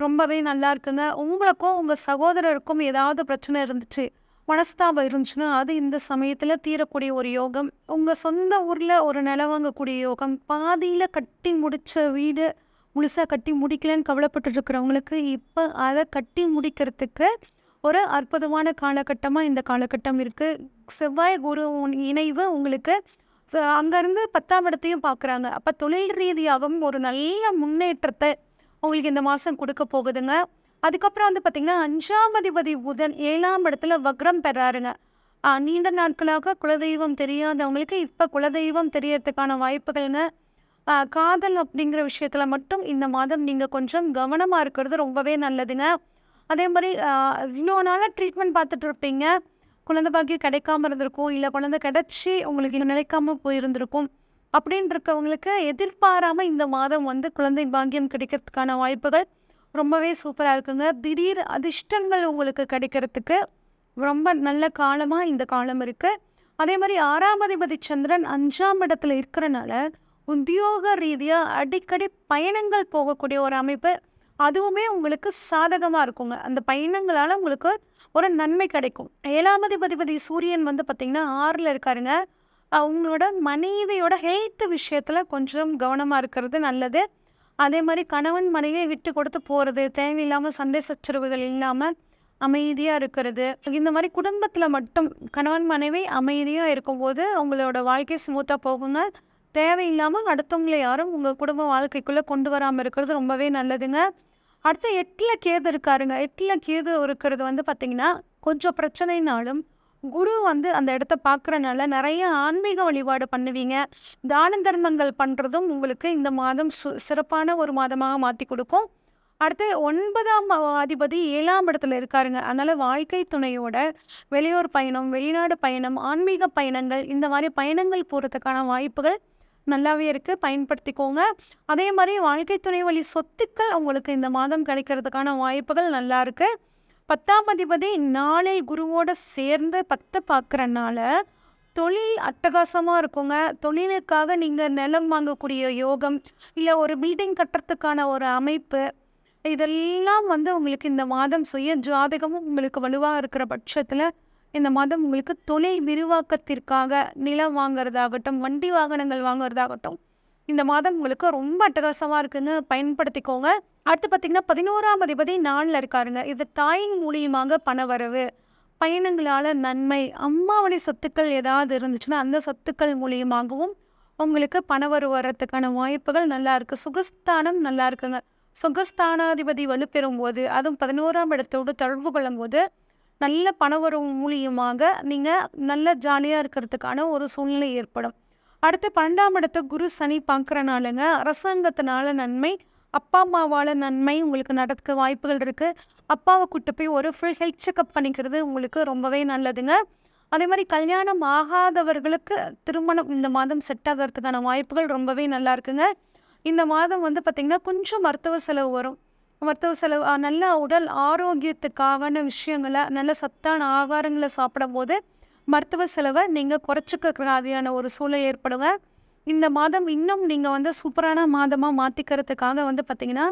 ரொம்பவே நல்லா இருக்குங்க. உங்களுக்கும் உங்கள் சகோதரருக்கும் ஏதாவது பிரச்சனை இருந்துச்சு, மனஸ்தாபம் இருந்துச்சுன்னா அது இந்த சமயத்தில் தீரக்கூடிய ஒரு யோகம். உங்கள் சொந்த ஊரில் ஒரு நிலம் வாங்கக்கூடிய யோகம். பாதியில் கட்டி முடித்த வீடு முழுசாக கட்டி முடிக்கலன்னு கவலைப்பட்டு இருக்கிறவங்களுக்கு இப்போ அதை கட்டி முடிக்கிறதுக்கு ஒரு அற்புதமான காலகட்டமாக இந்த காலகட்டம் இருக்குது. செவ்வாய் குரு இணைவு உங்களுக்கு அங்கேருந்து 10ஆம் இடத்தையும் பார்க்குறாங்க. அப்போ தொழில் ரீதியாகவும் ஒரு நல்ல முன்னேற்றத்தை உங்களுக்கு இந்த மாதம் கொடுக்க போகுதுங்க. அதுக்கப்புறம் வந்து பார்த்திங்கன்னா 5ஆம் அதிபதி புதன் 7ஆம் இடத்துல வக்ரம் பெறாருங்க. நீண்ட நாட்களாக குலதெய்வம் தெரியாதவங்களுக்கு இப்போ குலதெய்வம் தெரியறதுக்கான வாய்ப்புகள்ங்க. காதல் அப்படிங்கிற விஷயத்தில் மட்டும் இந்த மாதம் நீங்கள் கொஞ்சம் கவனமாக இருக்கிறது ரொம்பவே நல்லதுங்க. அதே மாதிரி இவ்வளோ நாளாக ட்ரீட்மெண்ட் பார்த்துட்டு இருப்பீங்க, குழந்தை பாக்கியம் கிடைக்காம இருந்திருக்கும், இல்லை குழந்தை கிடச்சி உங்களுக்கு இன்னும் நிலைக்காம போயிருந்திருக்கும். அப்படின்னு இருக்கவங்களுக்கு எதிர்பாராமல் இந்த மாதம் வந்து குழந்தை பாக்கியம் கிடைக்கிறதுக்கான வாய்ப்புகள் ரொம்பவே சூப்பராக இருக்குங்க. திடீர் அதிர்ஷ்டங்கள் உங்களுக்கு கிடைக்கிறதுக்கு ரொம்ப நல்ல காலமாக இந்த காலம் இருக்குது. அதே மாதிரி 6ஆம் அதிபதி சந்திரன் 5ஆம் இடத்துல இருக்கிறனால உத்தியோக ரீதியாக அடிக்கடி பயணங்கள் போகக்கூடிய ஒரு அமைப்பு, அதுவுமே உங்களுக்கு சாதகமாக இருக்குங்க. அந்த பயணங்களால் உங்களுக்கு ஒரு நன்மை கிடைக்கும். 7ஆம் அதிபதி சூரியன் வந்து பார்த்திங்கன்னா 6ல் இருக்காருங்க. உங்களோட மனைவியோட ஹெல்த் விஷயத்தில் கொஞ்சம் கவனமாக இருக்கிறது நல்லது. அதே மாதிரி கணவன் மனைவியை விட்டு கொடுத்து போகிறது, தேவையில்லாமல் சண்டை சச்சரவுகள் இல்லாமல் அமைதியாக இருக்கிறது, இந்த மாதிரி குடும்பத்தில் மட்டும் கணவன் மனைவி அமைதியாக இருக்கும்போது உங்களோட வாழ்க்கை ஸ்மூத்தாக போகுங்க. தேவையில்லாமல் அடுத்தவங்களை யாரும் உங்கள் குடும்ப வாழ்க்கைக்குள்ளே கொண்டு வராமல் இருக்கிறது ரொம்பவே நல்லதுங்க. அடுத்து 8ல் கேது இருக்காருங்க. 8ல் கேது இருக்கிறது வந்து பார்த்திங்கன்னா கொஞ்சம் பிரச்சனைனாலும் குரு வந்து அந்த இடத்த பார்க்குறனால நிறைய ஆன்மீக வழிபாடு பண்ணுவீங்க. தான தர்மங்கள் பண்ணுறதும் உங்களுக்கு இந்த மாதம் சிறப்பான ஒரு மாதமாக மாற்றி கொடுக்கும். அடுத்து 9ஆம் அதிபதி 7ஆம் இடத்துல இருக்காருங்க. அதனால் வாழ்க்கை துணையோட வெளியூர் பயணம், வெளிநாடு பயணம், ஆன்மீக பயணங்கள், இந்த மாதிரி பயணங்கள் போகிறதுக்கான வாய்ப்புகள் நல்லாவே இருக்குது, பயன்படுத்திக்கோங்க. அதே மாதிரி வாழ்க்கை துணை வழி சொத்துக்கள் உங்களுக்கு இந்த மாதம் கிடைக்கிறதுக்கான வாய்ப்புகள் நல்லா இருக்குது. 10ஆம் அதிபதி நாளில் குருவோடு சேர்ந்து 10 பார்க்குறனால தொழில் அட்டகாசமாக இருக்குங்க. தொழிலுக்காக நீங்கள் நிலம் வாங்கக்கூடிய யோகம், இல்லை ஒரு பில்டிங் கட்டுறதுக்கான ஒரு அமைப்பு, இதெல்லாம் வந்து உங்களுக்கு இந்த மாதம் சுய ஜாதகமும் உங்களுக்கு வலுவாக இருக்கிற பட்சத்தில் இந்த மாதம் உங்களுக்கு தொழில் விரிவாக்கத்திற்காக நிலம் வாங்குறதாகட்டும், வண்டி வாகனங்கள் வாங்குறதாகட்டும், இந்த மாதம் உங்களுக்கு ரொம்ப அட்டகாசமாக இருக்குன்னு பயன்படுத்திக்கோங்க. அடுத்து பார்த்திங்கன்னா 11ஆம் அதிபதி 4ல் இருக்காருங்க. இது தாயின் மூலியமாக பணவரவு, பயணங்களால் நன்மை, அம்மாவளி சொத்துக்கள் ஏதாவது இருந்துச்சுன்னா அந்த சொத்துக்கள் மூலியமாகவும் உங்களுக்கு பணவரவு வரத்துக்கான வாய்ப்புகள் நல்லா இருக்குது. சுகஸ்தானம் நல்லா இருக்குங்க. சுகஸ்தானாதிபதி வலுப்பெறும் போது, அதுவும் 11ஆம் இடத்தோடு தொடர்பு கொள்ளும் போது நல்ல பணவரவு மூலியமாக நீங்கள் நல்ல ஜாலியாக இருக்கிறதுக்கான ஒரு சூழ்நிலை ஏற்படும். அடுத்து 12ஆம் இடத்தை குரு சனி பார்க்குறனாலங்க அரசாங்கத்தினால நன்மை, அப்பா அம்மாவால் நன்மை உங்களுக்கு நடக்க வாய்ப்புகள் இருக்குது. அப்பாவை கூட்டு போய் ஒரு ஃபுல் ஹெல்த் செக்அப் பண்ணிக்கிறது உங்களுக்கு ரொம்பவே நல்லதுங்க. அதே மாதிரி கல்யாணம் ஆகாதவர்களுக்கு திருமணம் இந்த மாதம் செட் ஆகிறதுக்கான வாய்ப்புகள் ரொம்பவே நல்லா இருக்குங்க. இந்த மாதம் வந்து பார்த்திங்கன்னா கொஞ்சம் மருத்துவ செலவு வரும். மருத்துவ செலவு, நல்ல உடல் ஆரோக்கியத்துக்கான விஷயங்களை, நல்ல சத்தான ஆகாரங்களை சாப்பிடும் போது மருத்துவ செலவை நீங்கள் குறைச்சிக்கிறதுக்கான ஒரு சூழல் ஏற்படுங்க. இந்த மாதம் இன்னும் நீங்கள் வந்து சூப்பரான மாதமாக மாற்றிக்கிறதுக்காக வந்து பார்த்திங்கன்னா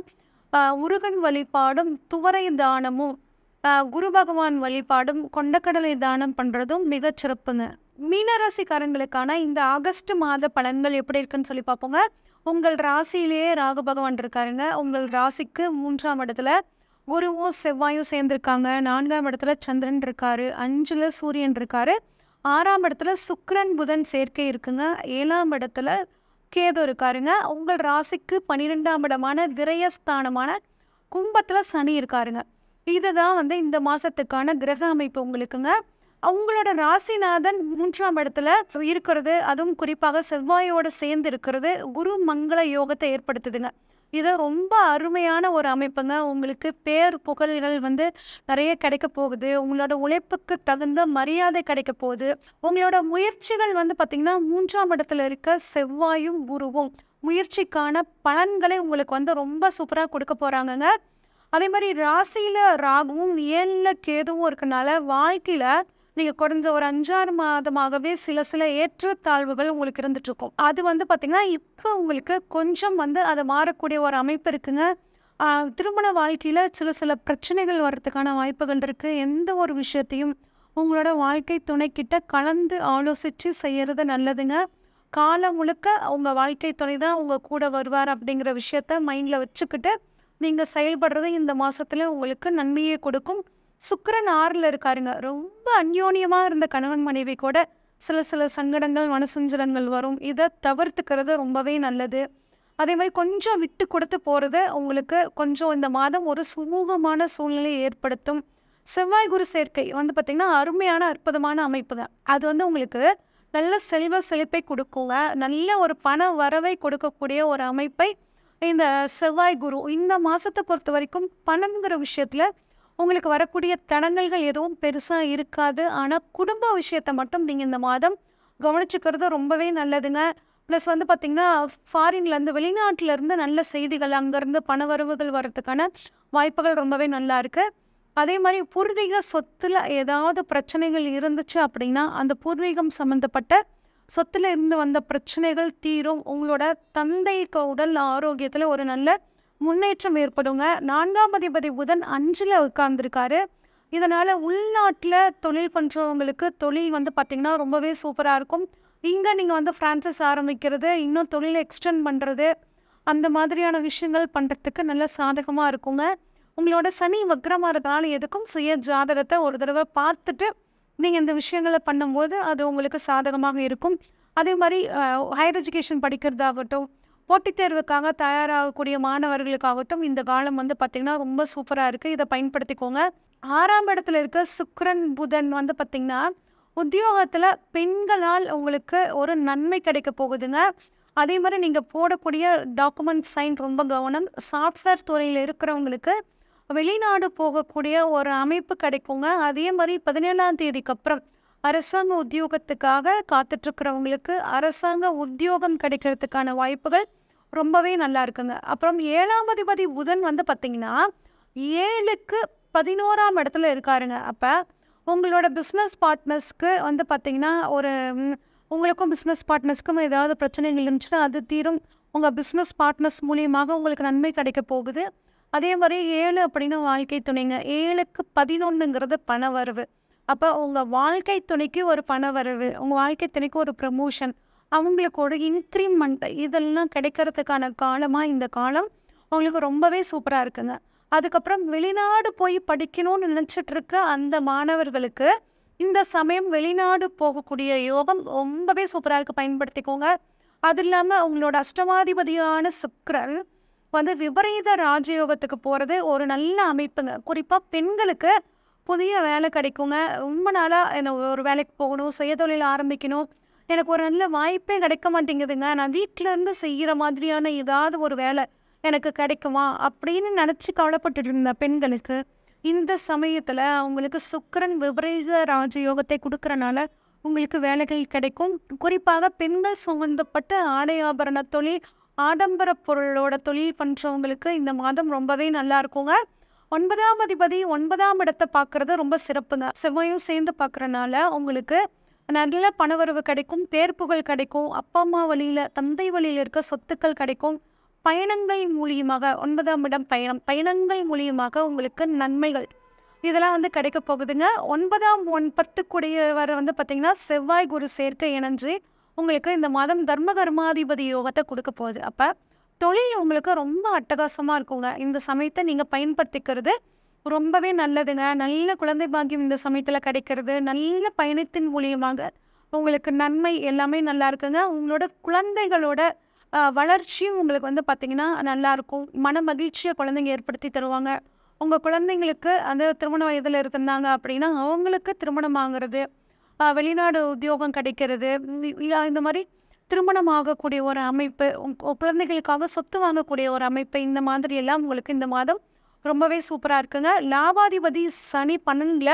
முருகன் வழிபாடும், துவரை தானமும், குரு பகவான் வழிபாடும், கொண்டக்கடலை தானம் பண்ணுறதும் மிகச்சிறப்புங்க. மீனராசிக்காரங்களுக்கான இந்த ஆகஸ்ட் மாத பலன்கள் எப்படி இருக்குன்னு சொல்லி பார்ப்போங்க. உங்கள் ராசியிலேயே ராகு பகவான் இருக்காருங்க. உங்கள் ராசிக்கு 3ஆம் இடத்துல குருவும் செவ்வாயும் சேர்ந்துருக்காங்க. 4ஆம் இடத்துல சந்திரன் இருக்காரு. 5ல் சூரியன் இருக்காரு. 6ஆம் இடத்துல சுக்கிரன் புதன் சேர்க்கை இருக்குங்க. 7ஆம் இடத்துல கேது இருக்காருங்க. உங்கள் ராசிக்கு 12ஆம் இடமான விரயஸ்தானமான கும்பத்தில் சனி இருக்காருங்க. இதுதான் வந்து இந்த மாதத்துக்கான கிரக அமைப்பு உங்களுக்குங்க. அவங்களோட ராசிநாதன் 3ஆம் இடத்துல இருக்கிறது, அதுவும் குறிப்பாக செவ்வாயோடு சேர்ந்து இருக்கிறது குரு மங்கள யோகத்தை ஏற்படுத்துதுங்க. இது ரொம்ப அருமையான ஒரு அமைப்புங்க. உங்களுக்கு பேர் புகழ்கள் வந்து நிறைய கிடைக்க போகுது. உங்களோட உழைப்புக்கு தகுந்த மரியாதை கிடைக்க போகுது. உங்களோட முயற்சிகள் வந்து பார்த்திங்கன்னா 3ஆம் இடத்துல இருக்க செவ்வாயும் குருவும் முயற்சிக்கான பலன்களை உங்களுக்கு வந்து ரொம்ப சூப்பராக கொடுக்க போகிறாங்கங்க. அதே மாதிரி ராசியில் ராகுவும் 7ல் கேதுவும் இருக்கனால வாழ்க்கையில் நீங்கள் குறைஞ்ச ஒரு 5-6 மாதமாகவே சில ஏற்றத்தாழ்வுகள் உங்களுக்கு இருந்துட்டு இருக்கும். அது வந்து பார்த்திங்கன்னா இப்போ உங்களுக்கு கொஞ்சம் வந்து அது மாறக்கூடிய ஒரு அமைப்பு இருக்குங்க. திருமண வாழ்க்கையில் சில பிரச்சனைகள் வர்றதுக்கான வாய்ப்புகள் இருக்குது. எந்த ஒரு விஷயத்தையும் உங்களோட வாழ்க்கை துணைக்கிட்ட கலந்து ஆலோசித்து செய்கிறது நல்லதுங்க. காலம் முழுக்க உங்கள் வாழ்க்கை துணை தான் உங்கள் கூட வருவார் அப்படிங்கிற விஷயத்த மைண்டில் வச்சுக்கிட்டு நீங்கள் செயல்படுறது இந்த மாதத்துல உங்களுக்கு நன்மையை கொடுக்கும். சுக்கிரன் 6ல் இருக்காருங்க. ரொம்ப அந்யோன்யமாக இருந்த கணவன் மனைவி கூட சில சங்கடங்கள் மனசஞ்சலங்கள் வரும். இதை தவிர்த்துக்கிறது ரொம்பவே நல்லது. அதே மாதிரி கொஞ்சம் விட்டு கொடுத்து போகிறது உங்களுக்கு கொஞ்சம் இந்த மாதம் ஒரு சுமூகமான சூழ்நிலையை ஏற்படுத்தும். செவ்வாய் குரு சேர்க்கை வந்து பார்த்திங்கன்னா அருமையான அற்புதமான அமைப்பு தான். அது வந்து உங்களுக்கு நல்ல செல்வ செழிப்பை கொடுக்குங்க. நல்ல ஒரு பண வரவை கொடுக்கக்கூடிய ஒரு அமைப்பை இந்த செவ்வாய் குரு இந்த மாதத்தை பொறுத்த வரைக்கும் பணம்ங்கிற விஷயத்தில் உங்களுக்கு வரக்கூடிய தடங்கல்கள் எதுவும் பெருசாக இருக்காது. ஆனால் குடும்ப விஷயத்தை மட்டும் நீங்கள் இந்த மாதம் கவனிச்சுக்கிறது ரொம்பவே நல்லதுங்க. ப்ளஸ் வந்து பார்த்திங்கன்னா ஃபாரின்லேருந்து வெளிநாட்டிலேருந்து நல்ல செய்திகள் அங்கேருந்து பணவரவுகள் வர்றதுக்கான வாய்ப்புகள் ரொம்பவே நல்லா இருக்குது. அதே மாதிரி பூர்வீக சொத்தில் ஏதாவது பிரச்சனைகள் இருந்துச்சு அப்படின்னா அந்த பூர்வீகம் சம்மந்தப்பட்ட சொத்தில் இருந்து வந்த பிரச்சனைகள் தீரும். உங்களோட தந்தைக்கு உடல் ஆரோக்கியத்தில் ஒரு நல்ல முன்னேற்றம் ஏற்படுங்க. 4ஆம் அதிபதி புதன் 5ல் உட்கார்ந்துருக்காரு. இதனால் உள்நாட்டில் தொழில் பண்ணுறவங்களுக்கு தொழில் வந்து பார்த்திங்கன்னா ரொம்பவே சூப்பராக இருக்கும். இங்கே நீங்கள் வந்து ஃப்ரான்சைஸ் ஆரம்பிக்கிறது, இன்னும் தொழிலை எக்ஸ்டெண்ட் பண்ணுறது, அந்த மாதிரியான விஷயங்கள் பண்ணுறதுக்கு நல்ல சாதகமாக இருக்குங்க. உங்களோட சனி வக்ரமாக இருக்கனால எதுக்கும் சுய ஜாதகத்தை ஒரு தடவை பார்த்துட்டு நீங்கள் இந்த விஷயங்களை பண்ணும்போது அது உங்களுக்கு சாதகமாக இருக்கும். அதே மாதிரி ஹையர் எஜுகேஷன் படிக்கிறதாகட்டும், போட்டித் தேர்வுக்காக தயாராகக்கூடிய மாணவர்களுக்காகட்டும் இந்த காலம் வந்து பார்த்திங்கன்னா ரொம்ப சூப்பராக இருக்குது. இதை பயன்படுத்திக்கோங்க. 6ஆம் இடத்துல இருக்க சுக்கிரன் புதன் வந்து பார்த்திங்கன்னா உத்தியோகத்தில் பெண்களால் உங்களுக்கு ஒரு நன்மை கிடைக்க போகுதுங்க. அதே மாதிரி நீங்கள் போடக்கூடிய டாக்குமெண்ட் சைன் ரொம்ப கவனம். சாஃப்ட்வேர் துறையில் இருக்கிறவங்களுக்கு வெளிநாடு போகக்கூடிய ஒரு அமைப்பு கிடைக்குங்க. அதே மாதிரி 17ஆம் தேதிக்கு அப்புறம் அரசாங்க உத்தியோகத்துக்காக காத்துட்ருக்கிறவங்களுக்கு அரசாங்க உத்தியோகம் கிடைக்கிறதுக்கான வாய்ப்புகள் ரொம்பவே நல்லா இருக்குங்க. அப்புறம் 7ஆம் அதிபதி புதன் வந்து பார்த்திங்கன்னா 7க்கு 11ஆம் இடத்துல இருக்காருங்க. அப்போ உங்களோட பிஸ்னஸ் பார்ட்னர்ஸ்க்கு வந்து பார்த்திங்கன்னா ஒரு உங்களுக்கும் பிஸ்னஸ் பார்ட்னர்ஸ்க்கும் ஏதாவது பிரச்சனைகள் இருந்துச்சுன்னா அது தீரும். உங்கள் பிஸ்னஸ் பார்ட்னர்ஸ் மூலியமாக உங்களுக்கு நன்மை கிடைக்க போகுது. அதே மாதிரி 7 அப்படின்னா வாழ்க்கை துணைங்க. 7க்கு 11ங்கிறது பண வரவு. அப்போ உங்கள் வாழ்க்கை துணைக்கு ஒரு பண வரவு, உங்கள் வாழ்க்கை துணைக்கு ஒரு ப்ரமோஷன், அவங்களுக்கு ஒரு இன்க்ரிமெண்ட் இதெல்லாம் கிடைக்கிறதுக்கான காலமாக இந்த காலம் உங்களுக்கு ரொம்பவே சூப்பராக இருக்குங்க. அதுக்கப்புறம் வெளிநாடு போய் படிக்கணும்னு நினச்சிட்டு இருக்க அந்த மாணவர்களுக்கு இந்த சமயம் வெளிநாடு போகக்கூடிய யோகம் ரொம்பவே சூப்பராக இருக்குது. பயன்படுத்திக்கோங்க. அது இல்லாமல் உங்களோட அஷ்டமாதிபதியான சுக்கிரன் வந்து விபரீத ராஜயோகத்துக்கு போகிறது ஒரு நல்ல அமைப்புங்க. குறிப்பாக பெண்களுக்கு புதிய வேலை கிடைக்குங்க. ரொம்ப நாளாக எனக்கு ஒரு வேலைக்கு போகணும், சுயதொழில் ஆரம்பிக்கணும், எனக்கு ஒரு நல்ல வாய்ப்பே கிடைக்க மாட்டேங்குதுங்க, நான் வீட்டிலேருந்து செய்கிற மாதிரியான ஏதாவது ஒரு வேலை எனக்கு கிடைக்குமா அப்படின்னு நினச்சி கவலைப்பட்டுட்டு இருந்த பெண்களுக்கு இந்த சமயத்தில் அவங்களுக்கு சுக்கிரன் விபரீத ராஜயோகத்தை கொடுக்குறனால உங்களுக்கு வேலைகள் கிடைக்கும். குறிப்பாக பெண்கள் சம்பந்தப்பட்ட ஆடை ஆபரண தொழில், ஆடம்பர பொருளோட தொழில் பண்ணுறவங்களுக்கு இந்த மாதம் ரொம்பவே நல்லா இருக்குங்க. 9ஆம் அதிபதி 9ஆம் இடத்தை பார்க்குறது ரொம்ப சிறப்புங்க. செவ்வாயும் சேர்ந்து பார்க்குறனால உங்களுக்கு நல்ல பணவரவு கிடைக்கும், பேர்ப்புகள் கிடைக்கும், அப்பா அம்மா வழியில் தந்தை வழியில் இருக்க சொத்துக்கள் கிடைக்கும். பயணங்கள் மூலியமாக 9ஆம் இடம் பயணங்கள் மூலியமாக உங்களுக்கு நன்மைகள் இதெல்லாம் வந்து கிடைக்க போகுதுங்க. 9ஆம் 10 வர வந்து பார்த்திங்கன்னா செவ்வாய் குரு சேர்க்கை இணைஞ்சு உங்களுக்கு இந்த மாதம் தர்ம கர்மாதிபதி யோகத்தை கொடுக்க போகுது. அப்போ தொழில் உங்களுக்கு ரொம்ப அட்டகாசமாக இருக்குங்க. இந்த சமயத்தை நீங்கள் பயன்படுத்திக்கிறது ரொம்பவே நல்லதுங்க. நல்ல குழந்தை பாக்கியம் இந்த சமயத்தில் கிடைக்கிறது, நல்ல பயணத்தின் மூலியமாக உங்களுக்கு நன்மை எல்லாமே நல்லா இருக்குங்க. உங்களோட குழந்தைகளோட வளர்ச்சியும் உங்களுக்கு வந்து பார்த்திங்கன்னா நல்லாயிருக்கும். மன மகிழ்ச்சியை குழந்தைங்க ஏற்படுத்தி தருவாங்க. உங்கள் குழந்தைங்களுக்கு அந்த திருமண வயதில் இருந்தாங்க அப்படின்னா அவங்களுக்கு திருமணம் ஆகிறது, வெளிநாடு உத்தியோகம் கிடைக்கிறது, இந்த மாதிரி திருமணம் ஆகக்கூடிய ஒரு அமைப்பு, குழந்தைகளுக்காக சொத்து வாங்கக்கூடிய ஒரு அமைப்பு, இந்த மாதிரி எல்லாம் உங்களுக்கு இந்த மாதம் ரொம்பவே சூப்பராக இருக்குங்க. லாபாதிபதி சனி 12ல்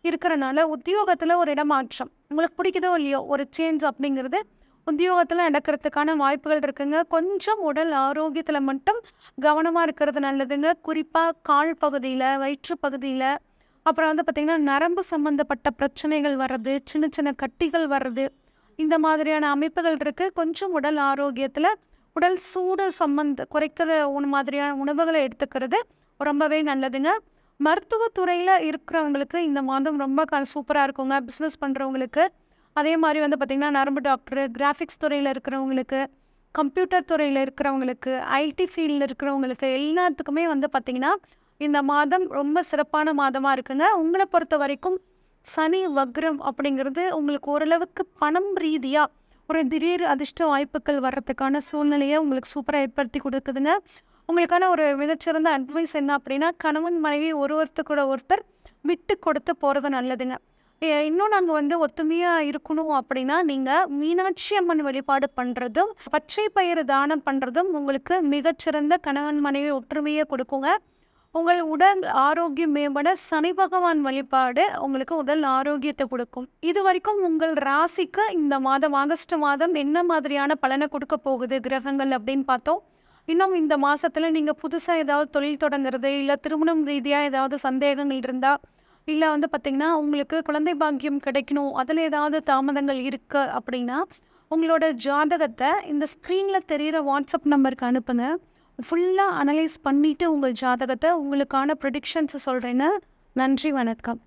இருக்கிறனால உத்தியோகத்தில் ஒரு இடமாற்றம் உங்களுக்கு பிடிக்குதோ இல்லையோ ஒரு சேஞ்ச் அப்படிங்கிறது உத்தியோகத்தில் நடக்கிறதுக்கான வாய்ப்புகள் இருக்குங்க. கொஞ்சம் உடல் ஆரோக்கியத்தில் மட்டும் கவனமாக இருக்கிறது நல்லதுங்க. குறிப்பாக கால் பகுதியில், வயிற்று பகுதியில் அப்புறம் வந்து பார்த்திங்கன்னா நரம்பு சம்மந்தப்பட்ட பிரச்சனைகள் வர்றது, சின்ன சின்ன கட்டிகள் வர்றது, இந்த மாதிரியான அமைப்புகள் இருக்குது. கொஞ்சம் உடல் ஆரோக்கியத்தில் உடல் சூடு குறைக்கிற மாதிரியான உணவுகளை எடுத்துக்கிறது ரொம்பவே நல்லதுங்க. மருத்துவத்துறையில் இருக்கிறவங்களுக்கு இந்த மாதம் ரொம்ப சூப்பராக இருக்குங்க. பிஸ்னஸ் பண்ணுறவங்களுக்கு, அதே மாதிரி வந்து பார்த்திங்கன்னா நரம்பு டாக்டரு, கிராஃபிக்ஸ் துறையில் இருக்கிறவங்களுக்கு, கம்ப்யூட்டர் துறையில் இருக்கிறவங்களுக்கு, ஐடி ஃபீல்டில் இருக்கிறவங்களுக்கு எல்லாத்துக்குமே வந்து பார்த்திங்கன்னா இந்த மாதம் ரொம்ப சிறப்பான மாதமாக இருக்குங்க. உங்களை பொறுத்த வரைக்கும் சனி வக்ரம் அப்படிங்கிறது உங்களுக்கு ஓரளவுக்கு பணம் ரீதியாக ஒரு திடீர் அதிர்ஷ்ட வாய்ப்புகள் வர்றதுக்கான சூழ்நிலையை உங்களுக்கு சூப்பராக ஏற்படுத்தி கொடுக்குதுங்க. உங்களுக்கான ஒரு மிகச்சிறந்த அட்வைஸ் என்ன அப்படின்னா, கணவன் மனைவி ஒருத்தர் ஒருத்தர் விட்டு கொடுத்து போகிறது நல்லதுங்க. இன்னும் நாங்கள் வந்து ஒத்துமையாக இருக்கணும் அப்படின்னா நீங்கள் மீனாட்சி அம்மன் வழிபாடு பண்ணுறதும் பச்சை பயிறு தானம் பண்ணுறதும் உங்களுக்கு மிகச்சிறந்த கணவன் மனைவி ஒற்றுமையை கொடுக்குங்க. உங்கள் உடல் ஆரோக்கியம் மேம்பட சனி பகவான் வழிபாடு உங்களுக்கு உடல் ஆரோக்கியத்தை கொடுக்கும். இது வரைக்கும் உங்கள் ராசிக்கு இந்த மாதம் ஆகஸ்ட் மாதம் என்ன மாதிரியான பலனை கொடுக்க போகுது கிரகங்கள் அப்படின்னு பார்த்தோம். இன்னும் இந்த மாதத்தில் நீங்கள் புதுசாக ஏதாவது தொழில் தொடங்குறது, இல்லை திருமணம் ரீதியாக ஏதாவது சந்தேகங்கள் இருந்தால், இல்லை வந்து பார்த்திங்கன்னா உங்களுக்கு குழந்தை பாக்கியம் கிடைக்கணும், அதில் ஏதாவது தாமதங்கள் இருக்குது அப்படின்னா உங்களோட ஜாதகத்தை இந்த ஸ்க்ரீனில் தெரிகிற வாட்ஸ்அப் நம்பருக்கு அனுப்புங்க. ஃபுல்லாக அனலைஸ் பண்ணிவிட்டு உங்கள் ஜாதகத்தை உங்களுக்கான ப்ரெடிக்ஷன்ஸை சொல்கிறேன்னு. நன்றி, வணக்கம்.